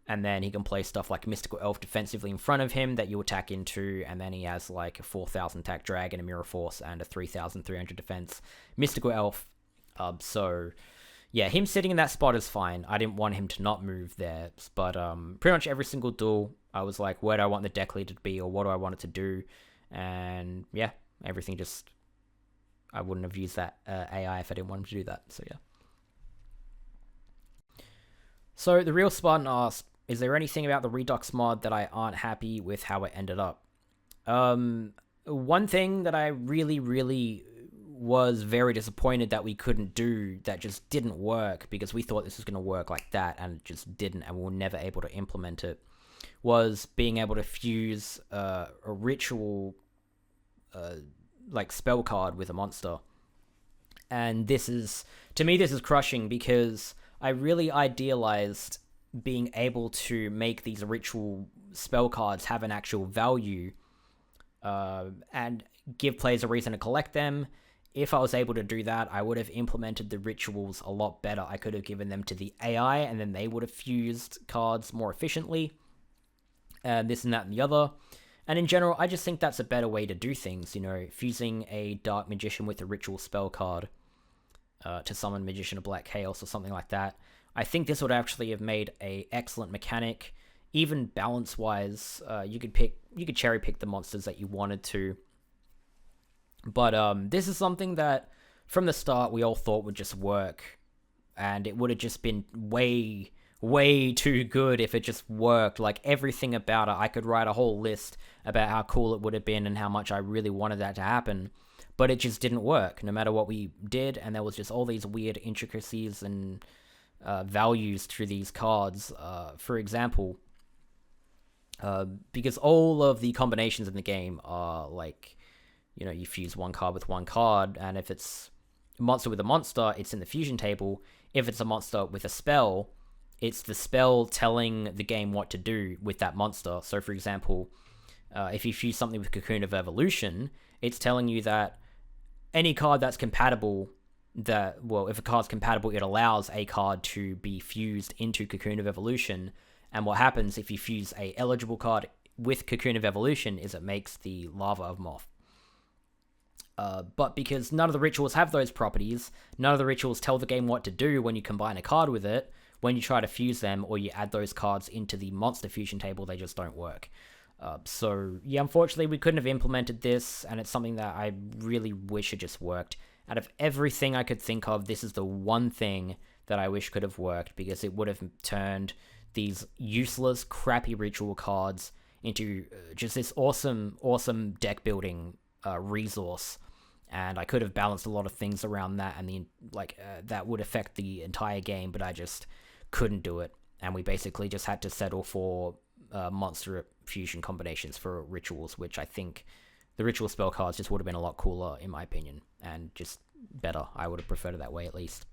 and then he can play stuff like Mystical Elf defensively in front of him that you attack into, and then he has like a 4,000 attack Dragon, a Mirror Force, and a 3,300 defense Mystical Elf. So, yeah, him sitting in that spot is fine. I didn't want him to not move there, but pretty much every single duel, I was like, where do I want the deck leader to be, or what do I want it to do? And, yeah, everything just... I wouldn't have used that AI if I didn't want him to do that, so yeah. So, TheRealSpartan asked, is there anything about the Redux mod that I aren't happy with how it ended up? One thing that I really was very disappointed that we couldn't do, that just didn't work, because we thought this was going to work like that, and it just didn't, and we were never able to implement it, was being able to fuse a ritual, like, spell card with a monster. And this is, to me, this is crushing, because I really idealized being able to make these ritual spell cards have an actual value, and give players a reason to collect them. If I was able to do that, I would have implemented the rituals a lot better. I could have given them to the AI, and then they would have fused cards more efficiently, and this and that and the other. And in general, I just think that's a better way to do things, fusing a Dark Magician with a ritual spell card to summon Magician of Black Chaos or something like that. I think this would actually have made a excellent mechanic. Even balance-wise, you could cherry pick the monsters that you wanted to. But this is something that, from the start, we all thought would just work, and it would have just been way too good if it just worked. Like, everything about it, I could write a whole list about how cool it would have been and how much I really wanted that to happen, but it just didn't work, no matter what we did, and there was just all these weird intricacies and values to these cards. For example, because all of the combinations in the game are like, you fuse one card with one card, and if it's a monster with a monster, it's in the fusion table. If it's a monster with a spell, it's the spell telling the game what to do with that monster. So, for example, if you fuse something with Cocoon of Evolution, it's telling you that any card that's compatible if a card's compatible, it allows a card to be fused into Cocoon of Evolution. And what happens if you fuse a eligible card with Cocoon of Evolution is it makes the Lava of Moth. But because none of the rituals have those properties, none of the rituals tell the game what to do when you combine a card with it. When you try to fuse them or you add those cards into the monster fusion table, they just don't work. So yeah, unfortunately we couldn't have implemented this, and it's something that I really wish had just worked. Out of everything I could think of, this is the one thing that I wish could have worked, because it would have turned these useless, crappy ritual cards into just this awesome deck building resource. And I could have balanced a lot of things around that, and that would affect the entire game, but I just couldn't do it. And we basically just had to settle for monster fusion combinations for rituals, which I think the ritual spell cards just would have been a lot cooler, in my opinion, and just better. I would have preferred it that way, at least.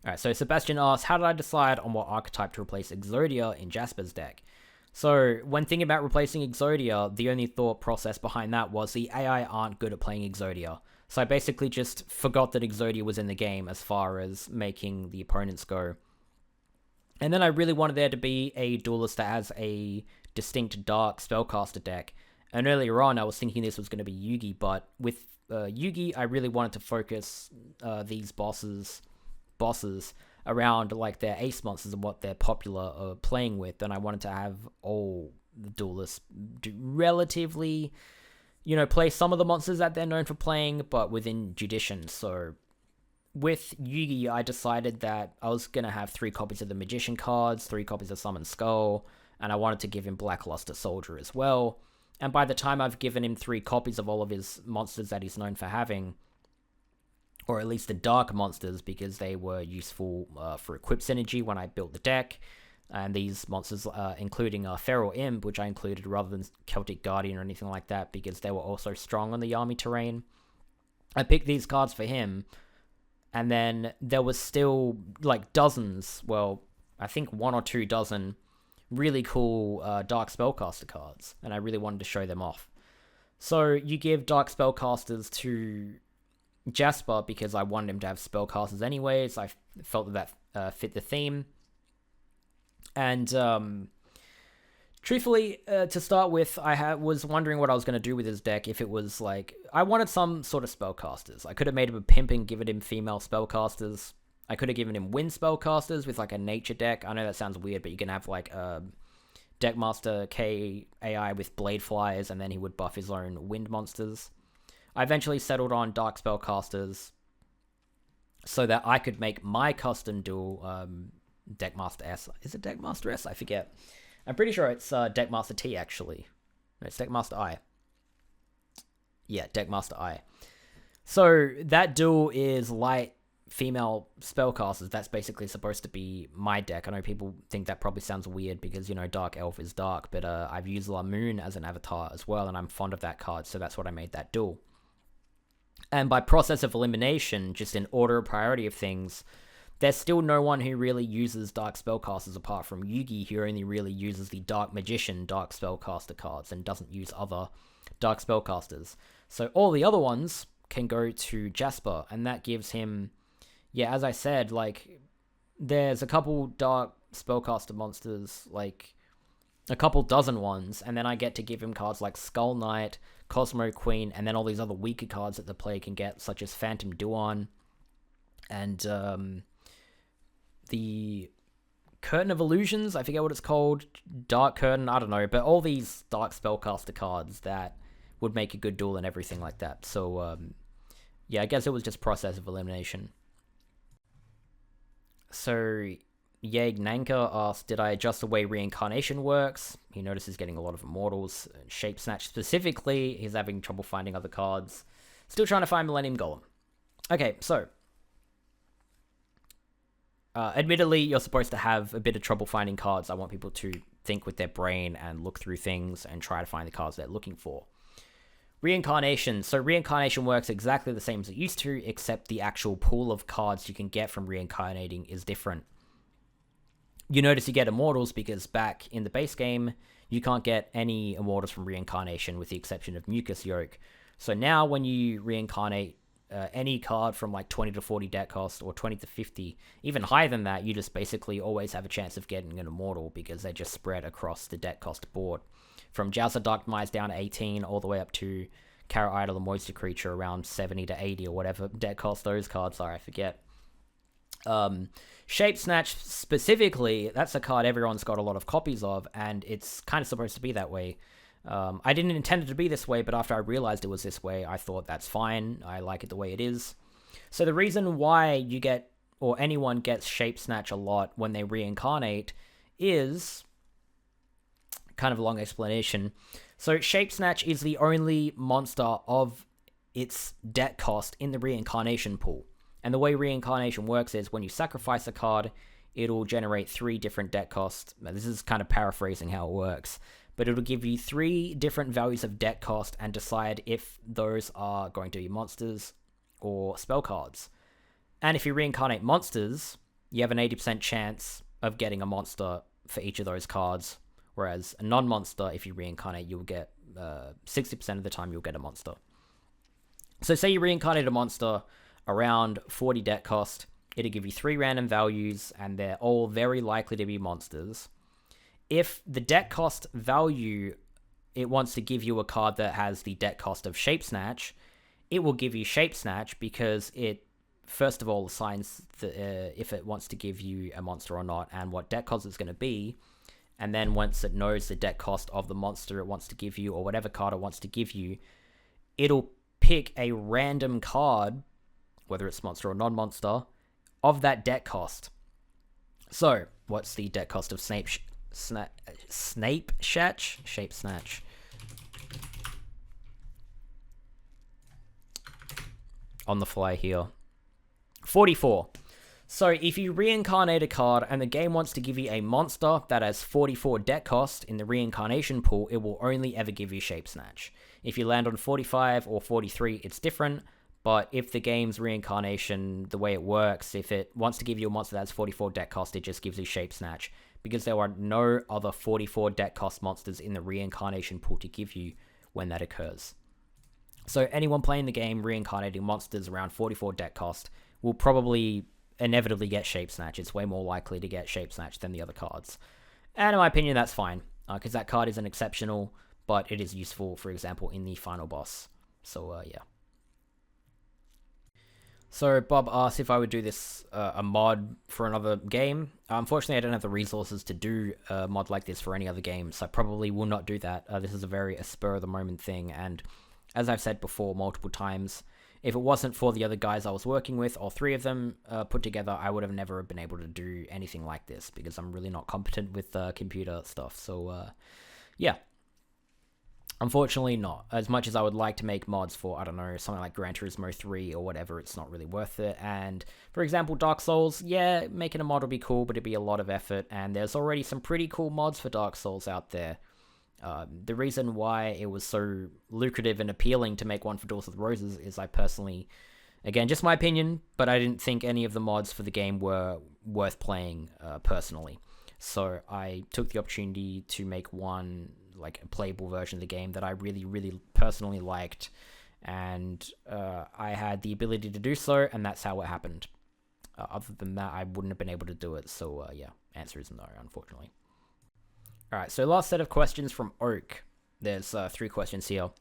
Alright, so Sebastian asks, how did I decide on what archetype to replace Exodia in Jasper's deck? So, when thinking about replacing Exodia, the only thought process behind that was the AI aren't good at playing Exodia. So I basically just forgot that Exodia was in the game as far as making the opponents go. And then I really wanted there to be a duelist that has a distinct dark spellcaster deck. And earlier on, I was thinking this was going to be Yugi, but with Yugi, I really wanted to focus these bosses around like their ace monsters and what they're popular playing with. And I wanted to have all the duelists do relatively, play some of the monsters that they're known for playing, but within Judition. So with Yugi, I decided that I was going to have 3 copies of the Magician cards, 3 copies of Summon Skull, and I wanted to give him Blackluster Soldier as well. And by the time I've given him 3 copies of all of his monsters that he's known for having, or at least the dark monsters, because they were useful for equip synergy when I built the deck, and these monsters, including Feral Imp, which I included rather than Celtic Guardian or anything like that, because they were also strong on the army terrain. I picked these cards for him, and then there was still like dozens, well, I think 1 or 2 dozen really cool Dark Spellcaster cards, and I really wanted to show them off. So you give Dark Spellcasters to Jasper because I wanted him to have spellcasters anyways. I felt that fit the theme. And truthfully, to start with, I was wondering what I was going to do with his deck. If it was like, I wanted some sort of spellcasters. I could have made him a pimp and given him female spellcasters. I could have given him wind spellcasters with like a nature deck. I know that sounds weird, but you can have like a Deckmaster K AI with Blade Flyers, and then he would buff his own wind monsters. I eventually settled on Dark Spellcasters so that I could make my custom duel Deckmaster S. Is it Deckmaster S? I forget. I'm pretty sure it's Deckmaster T, actually. No, it's Deckmaster I. Yeah, Deckmaster I. So that duel is light female spellcasters. That's basically supposed to be my deck. I know people think that probably sounds weird because, Dark Elf is dark, but I've used La Moon as an avatar as well, and I'm fond of that card, so that's what I made that duel. And by process of elimination, just in order of priority of things, there's still no one who really uses Dark Spellcasters apart from Yugi, who only really uses the Dark Magician Dark Spellcaster cards and doesn't use other Dark Spellcasters. So all the other ones can go to Jasper, and that gives him, yeah, as I said, like, there's a couple Dark Spellcaster monsters, like, a couple dozen ones, and then I get to give him cards like Skull Knight, Cosmo Queen, and then all these other weaker cards that the player can get, such as Phantom Duan, and the Curtain of Illusions, I forget what it's called, Dark Curtain, I don't know, but all these Dark Spellcaster cards that would make a good duel and everything like that. So, yeah, I guess it was just process of elimination. So, Jaegnanker asked, did I adjust the way reincarnation works? He notices getting a lot of immortals. Shape Snatch specifically, he's having trouble finding other cards. Still trying to find Millennium Golem. Okay, so admittedly, you're supposed to have a bit of trouble finding cards. I want people to think with their brain and look through things and try to find the cards they're looking for. Reincarnation. So reincarnation works exactly the same as it used to, except the actual pool of cards you can get from reincarnating is different. You notice you get immortals because back in the base game, you can't get any immortals from reincarnation with the exception of Mucus Yoke. So now when you reincarnate any card from like 20 to 40 deck cost, or 20 to 50, even higher than that, you just basically always have a chance of getting an Immortal because they just spread across the deck cost board. From Jowser Dark Demise down to 18, all the way up to Kara Idol, the Moisture Creature, around 70 to 80 or whatever deck cost those cards are, I forget. Shape Snatch specifically, that's a card everyone's got a lot of copies of, and it's kind of supposed to be that way. I didn't intend it to be this way, but after I realized it was this way, I thought that's fine. I like it the way it is. So the reason why you get, or anyone gets Shape Snatch a lot when they reincarnate is kind of a long explanation. So Shape Snatch is the only monster of its deck cost in the reincarnation pool. And the way reincarnation works is when you sacrifice a card, it'll generate 3 different deck costs. Now, this is kind of paraphrasing how it works, but it'll give you 3 different values of deck cost and decide if those are going to be monsters or spell cards. And if you reincarnate monsters, you have an 80% chance of getting a monster for each of those cards, whereas a non-monster, if you reincarnate, you'll get 60% of the time you'll get a monster. So say you reincarnate a monster around 40 deck cost, it'll give you 3 random values, and they're all very likely to be monsters. If the deck cost value, it wants to give you a card that has the deck cost of Shape Snatch, it will give you Shape Snatch because it, first of all, assigns if it wants to give you a monster or not, and what deck cost it's going to be. And then once it knows the deck cost of the monster it wants to give you, or whatever card it wants to give you, it'll pick a random card, whether it's monster or non-monster, of that deck cost. So, what's the deck cost of Shape Snatch? On the fly here. 44. So, if you reincarnate a card and the game wants to give you a monster that has 44 deck cost in the reincarnation pool, it will only ever give you Shape Snatch. If you land on 45 or 43, it's different. But if the game's reincarnation, the way it works, if it wants to give you a monster that's 44 deck cost, it just gives you Shape Snatch. Because there are no other 44 deck cost monsters in the reincarnation pool to give you when that occurs. So anyone playing the game reincarnating monsters around 44 deck cost will probably inevitably get Shape Snatch. It's way more likely to get Shape Snatch than the other cards. And in my opinion, that's fine. Because that card isn't exceptional, but it is useful, for example, in the final boss. So, yeah. So Bob asked if I would do this a mod for another game. Unfortunately, I don't have the resources to do a mod like this for any other game, so I probably will not do that. This is a very spur-of-the-moment thing, and as I've said before multiple times, if it wasn't for the other guys I was working with, all 3 of them put together, I would have never been able to do anything like this, because I'm really not competent with computer stuff. So, yeah. Unfortunately not. As much as I would like to make mods for, I don't know, something like Gran Turismo 3 or whatever, it's not really worth it. And, for example, Dark Souls, yeah, making a mod would be cool, but it'd be a lot of effort, and there's already some pretty cool mods for Dark Souls out there. The reason why it was so lucrative and appealing to make one for Duels with Roses is I personally, again, just my opinion, but I didn't think any of the mods for the game were worth playing personally. So I took the opportunity to make one, like a playable version of the game that I really, really personally liked, and I had the ability to do so, and that's how it happened. Other than that, I wouldn't have been able to do it, so yeah, answer is no, unfortunately. Alright, so last set of questions from Oak. There's 3 questions here.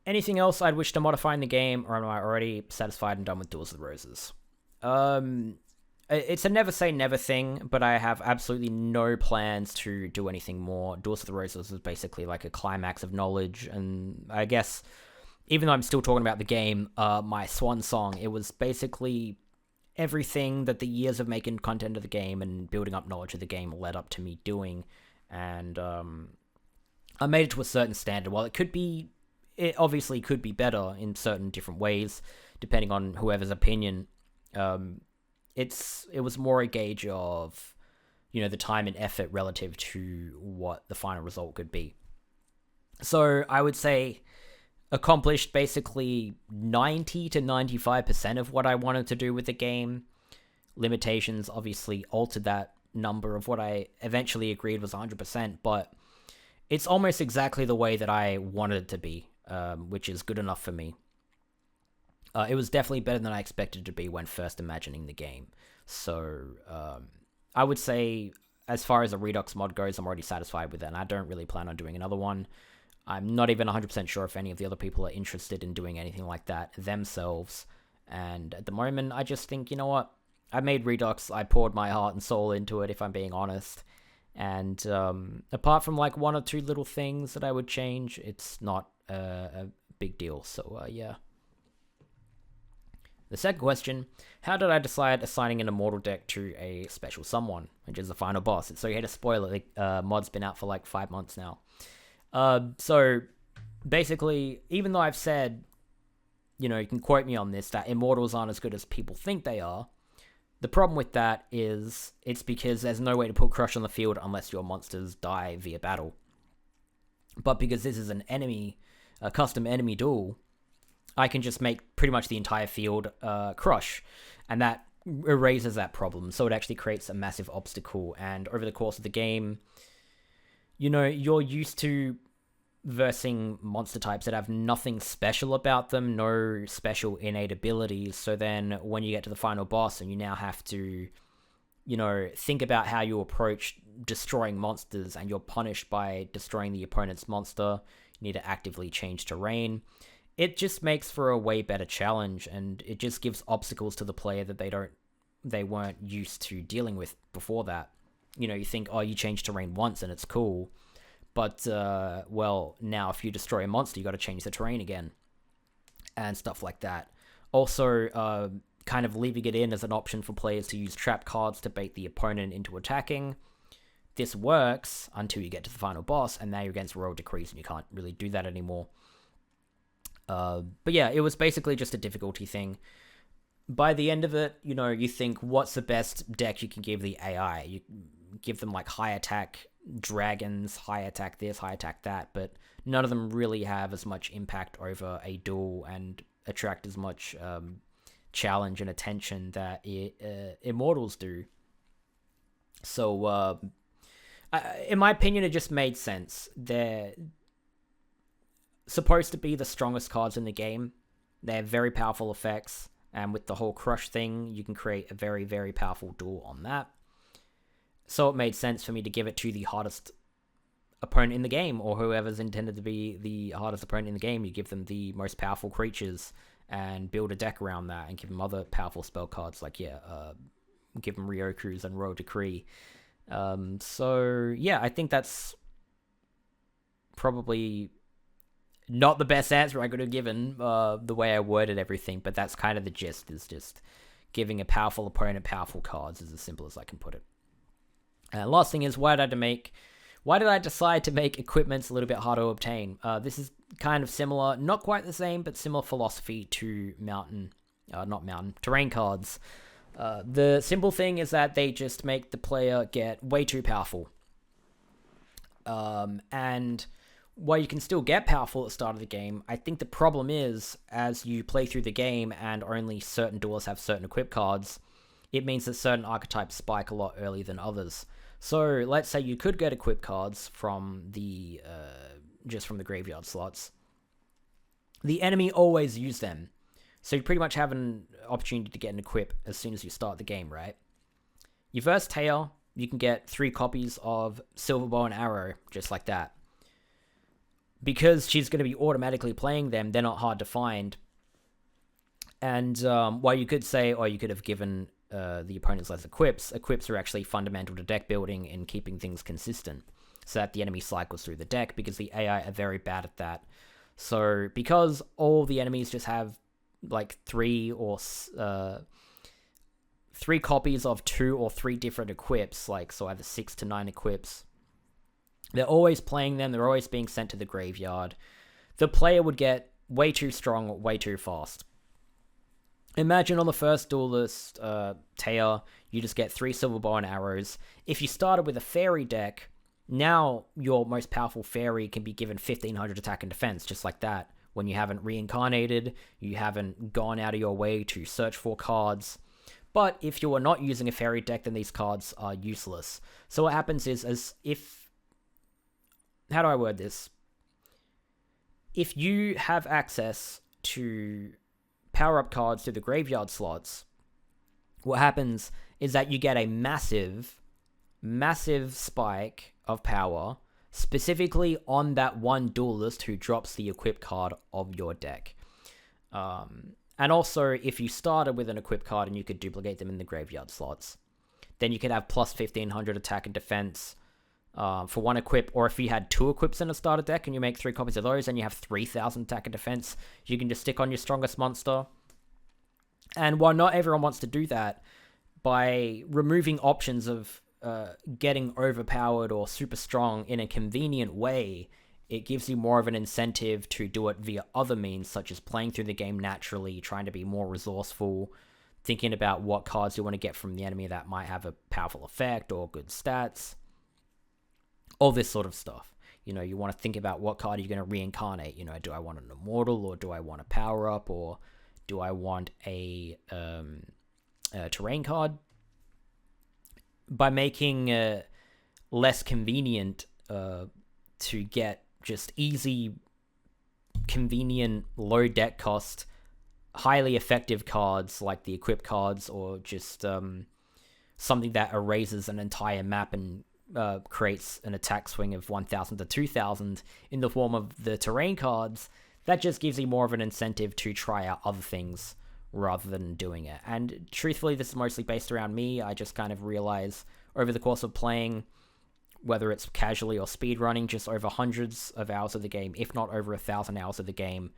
Anything else I'd wish to modify in the game, or am I already satisfied and done with Duels with Roses? It's a never say never thing, but I have absolutely no plans to do anything more. Duels with the Roses is basically like a climax of knowledge, and I guess, even though I'm still talking about the game, my swan song, it was basically everything that the years of making content of the game and building up knowledge of the game led up to me doing, and I made it to a certain standard. While it obviously could be better in certain different ways, depending on whoever's opinion, it was more a gauge of, you know, the time and effort relative to what the final result could be. So I would say accomplished basically 90 to 95% of what I wanted to do with the game. Limitations obviously altered that number of what I eventually agreed was 100%, but it's almost exactly the way that I wanted it to be, which is good enough for me. It was definitely better than I expected it to be when first imagining the game. So I would say, as far as a Redux mod goes, I'm already satisfied with it, and I don't really plan on doing another one. I'm not even 100% sure if any of the other people are interested in doing anything like that themselves. And at the moment, I just think, you know what? I made Redux, I poured my heart and soul into it, if I'm being honest. And apart from like one or two little things that I would change, it's not a big deal. So yeah. The second question, how did I decide assigning an immortal deck to a special someone, which is the final boss? So you had to spoil it, mod's been out for like 5 months now. So basically, even though I've said, you know, you can quote me on this, that immortals aren't as good as people think they are, the problem with that is it's because there's no way to put Crush on the field unless your monsters die via battle. But because this is an enemy, a custom enemy duel, I can just make pretty much the entire field Crush, and that erases that problem. So it actually creates a massive obstacle, and over the course of the game, you know, you're used to versing monster types that have nothing special about them, no special innate abilities. So then when you get to the final boss and you now have to, you know, think about how you approach destroying monsters, and you're punished by destroying the opponent's monster, you need to actively change terrain. It just makes for a way better challenge, and it just gives obstacles to the player that they weren't used to dealing with before that. You know, you think, oh, you change terrain once and it's cool. But, well, now if you destroy a monster, you got to change the terrain again. And stuff like that. Also, kind of leaving it in as an option for players to use trap cards to bait the opponent into attacking. This works until you get to the final boss, and now you're against Royal Decrees, and you can't really do that anymore. But yeah, it was basically just a difficulty thing. By the end of it, you know, you think, what's the best deck you can give the AI? You give them like high attack dragons, high attack this, high attack that, but none of them really have as much impact over a duel and attract as much challenge and attention that Immortals do. So, in my opinion, it just made sense. They're supposed to be the strongest cards in the game. They have very powerful effects, and with the whole Crush thing, you can create a very, very powerful duel on that. So it made sense for me to give it to the hardest opponent in the game, or whoever's intended to be the hardest opponent in the game. You give them the most powerful creatures and build a deck around that, and give them other powerful spell cards like, give them Ryoku's and Royal Decree. So, yeah, I think that's probably not the best answer I could have given, the way I worded everything, but that's kind of the gist, is just giving a powerful opponent powerful cards, is as simple as I can put it. And last thing is, why did I decide to make equipments a little bit harder to obtain? This is kind of similar, not quite the same, but similar philosophy to terrain cards. The simple thing is that they just make the player get way too powerful. And while you can still get powerful at the start of the game, I think the problem is, as you play through the game and only certain duelists have certain equip cards, it means that certain archetypes spike a lot earlier than others. So let's say you could get equip cards from the just from the graveyard slots. The enemy always use them, so you pretty much have an opportunity to get an equip as soon as you start the game, right? You verse Taya, you can get 3 copies of Silver Bow and Arrow, just like that. Because she's going to be automatically playing them, they're not hard to find. And while you could say, or you could have given the opponents less equips are actually fundamental to deck building and keeping things consistent, so that the enemy cycles through the deck, because the AI are very bad at that. So because all the enemies just have like 3 copies of 2 or 3 different equips, like, so either 6 to 9 equips, they're always playing them, they're always being sent to the graveyard. The player would get way too strong, way too fast. Imagine on the first Duelist, Taya, you just get 3 Silver Bow and Arrows. If you started with a Fairy deck, now your most powerful Fairy can be given 1500 attack and defense, just like that. When you haven't reincarnated, you haven't gone out of your way to search for cards. But if you are not using a Fairy deck, then these cards are useless. So what happens is, how do I word this? If you have access to power-up cards to the graveyard slots, what happens is that you get a massive spike of power, specifically on that one duelist who drops the equip card of your deck. And also, if you started with an equip card and you could duplicate them in the graveyard slots, then you could have plus 1500 attack and defense for one equip, or if you had 2 equips in a starter deck and you make 3 copies of those and you have 3000 attack and defense, you can just stick on your strongest monster. And while not everyone wants to do that, by removing options of getting overpowered or super strong in a convenient way, it gives you more of an incentive to do it via other means, such as playing through the game naturally, trying to be more resourceful, thinking about what cards you want to get from the enemy that might have a powerful effect or good stats. All this sort of stuff. You know, you want to think about what card you're going to reincarnate. You know, do I want an immortal, or do I want a power-up, or do I want a terrain card? By making less convenient to get just easy, convenient, low deck cost, highly effective cards like the equip cards, or just something that erases an entire map and creates an attack swing of 1000 to 2000 in the form of the terrain cards, that just gives you more of an incentive to try out other things rather than doing it. And truthfully, this is mostly based around me. I just kind of realize over the course of playing, whether it's casually or speedrunning, just over hundreds of hours of the game, if not over 1,000 hours of the game,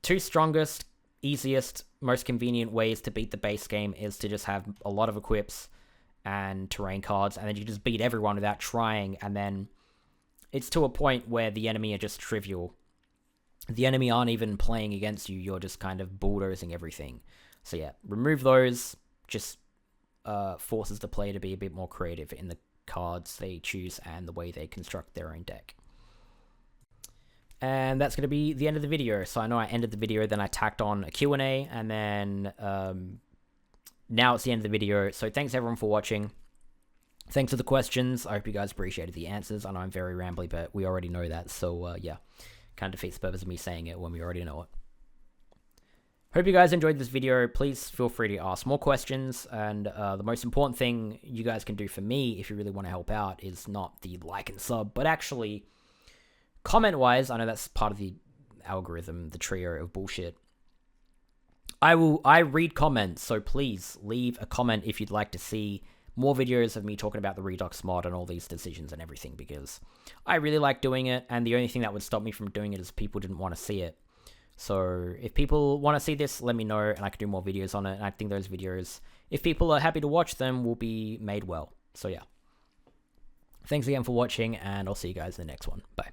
2 strongest, easiest, most convenient ways to beat the base game is to just have a lot of equips and terrain cards, and then you just beat everyone without trying, and then it's to a point where the enemy are just trivial. The enemy aren't even playing against you, you're just kind of bulldozing everything. So yeah, remove those, just forces the player to be a bit more creative in the cards they choose and the way they construct their own deck. And that's going to be the end of the video. So I know I ended the video, then I tacked on a Q&A, and then now it's the end of the video. So thanks everyone for watching. Thanks for the questions. I hope you guys appreciated the answers. I know I'm very rambly, but we already know that. So yeah, kind of defeats the purpose of me saying it when we already know it. Hope you guys enjoyed this video. Please feel free to ask more questions. And the most important thing you guys can do for me, if you really want to help out, is not the like and sub, but actually comment-wise. I know that's part of the algorithm, the trio of bullshit. I read comments, so please leave a comment if you'd like to see more videos of me talking about the Redux mod and all these decisions and everything, because I really like doing it, and the only thing that would stop me from doing it is people didn't want to see it. So if people want to see this, let me know, and I can do more videos on it, and I think those videos, if people are happy to watch them, will be made well. So yeah. Thanks again for watching, and I'll see you guys in the next one. Bye.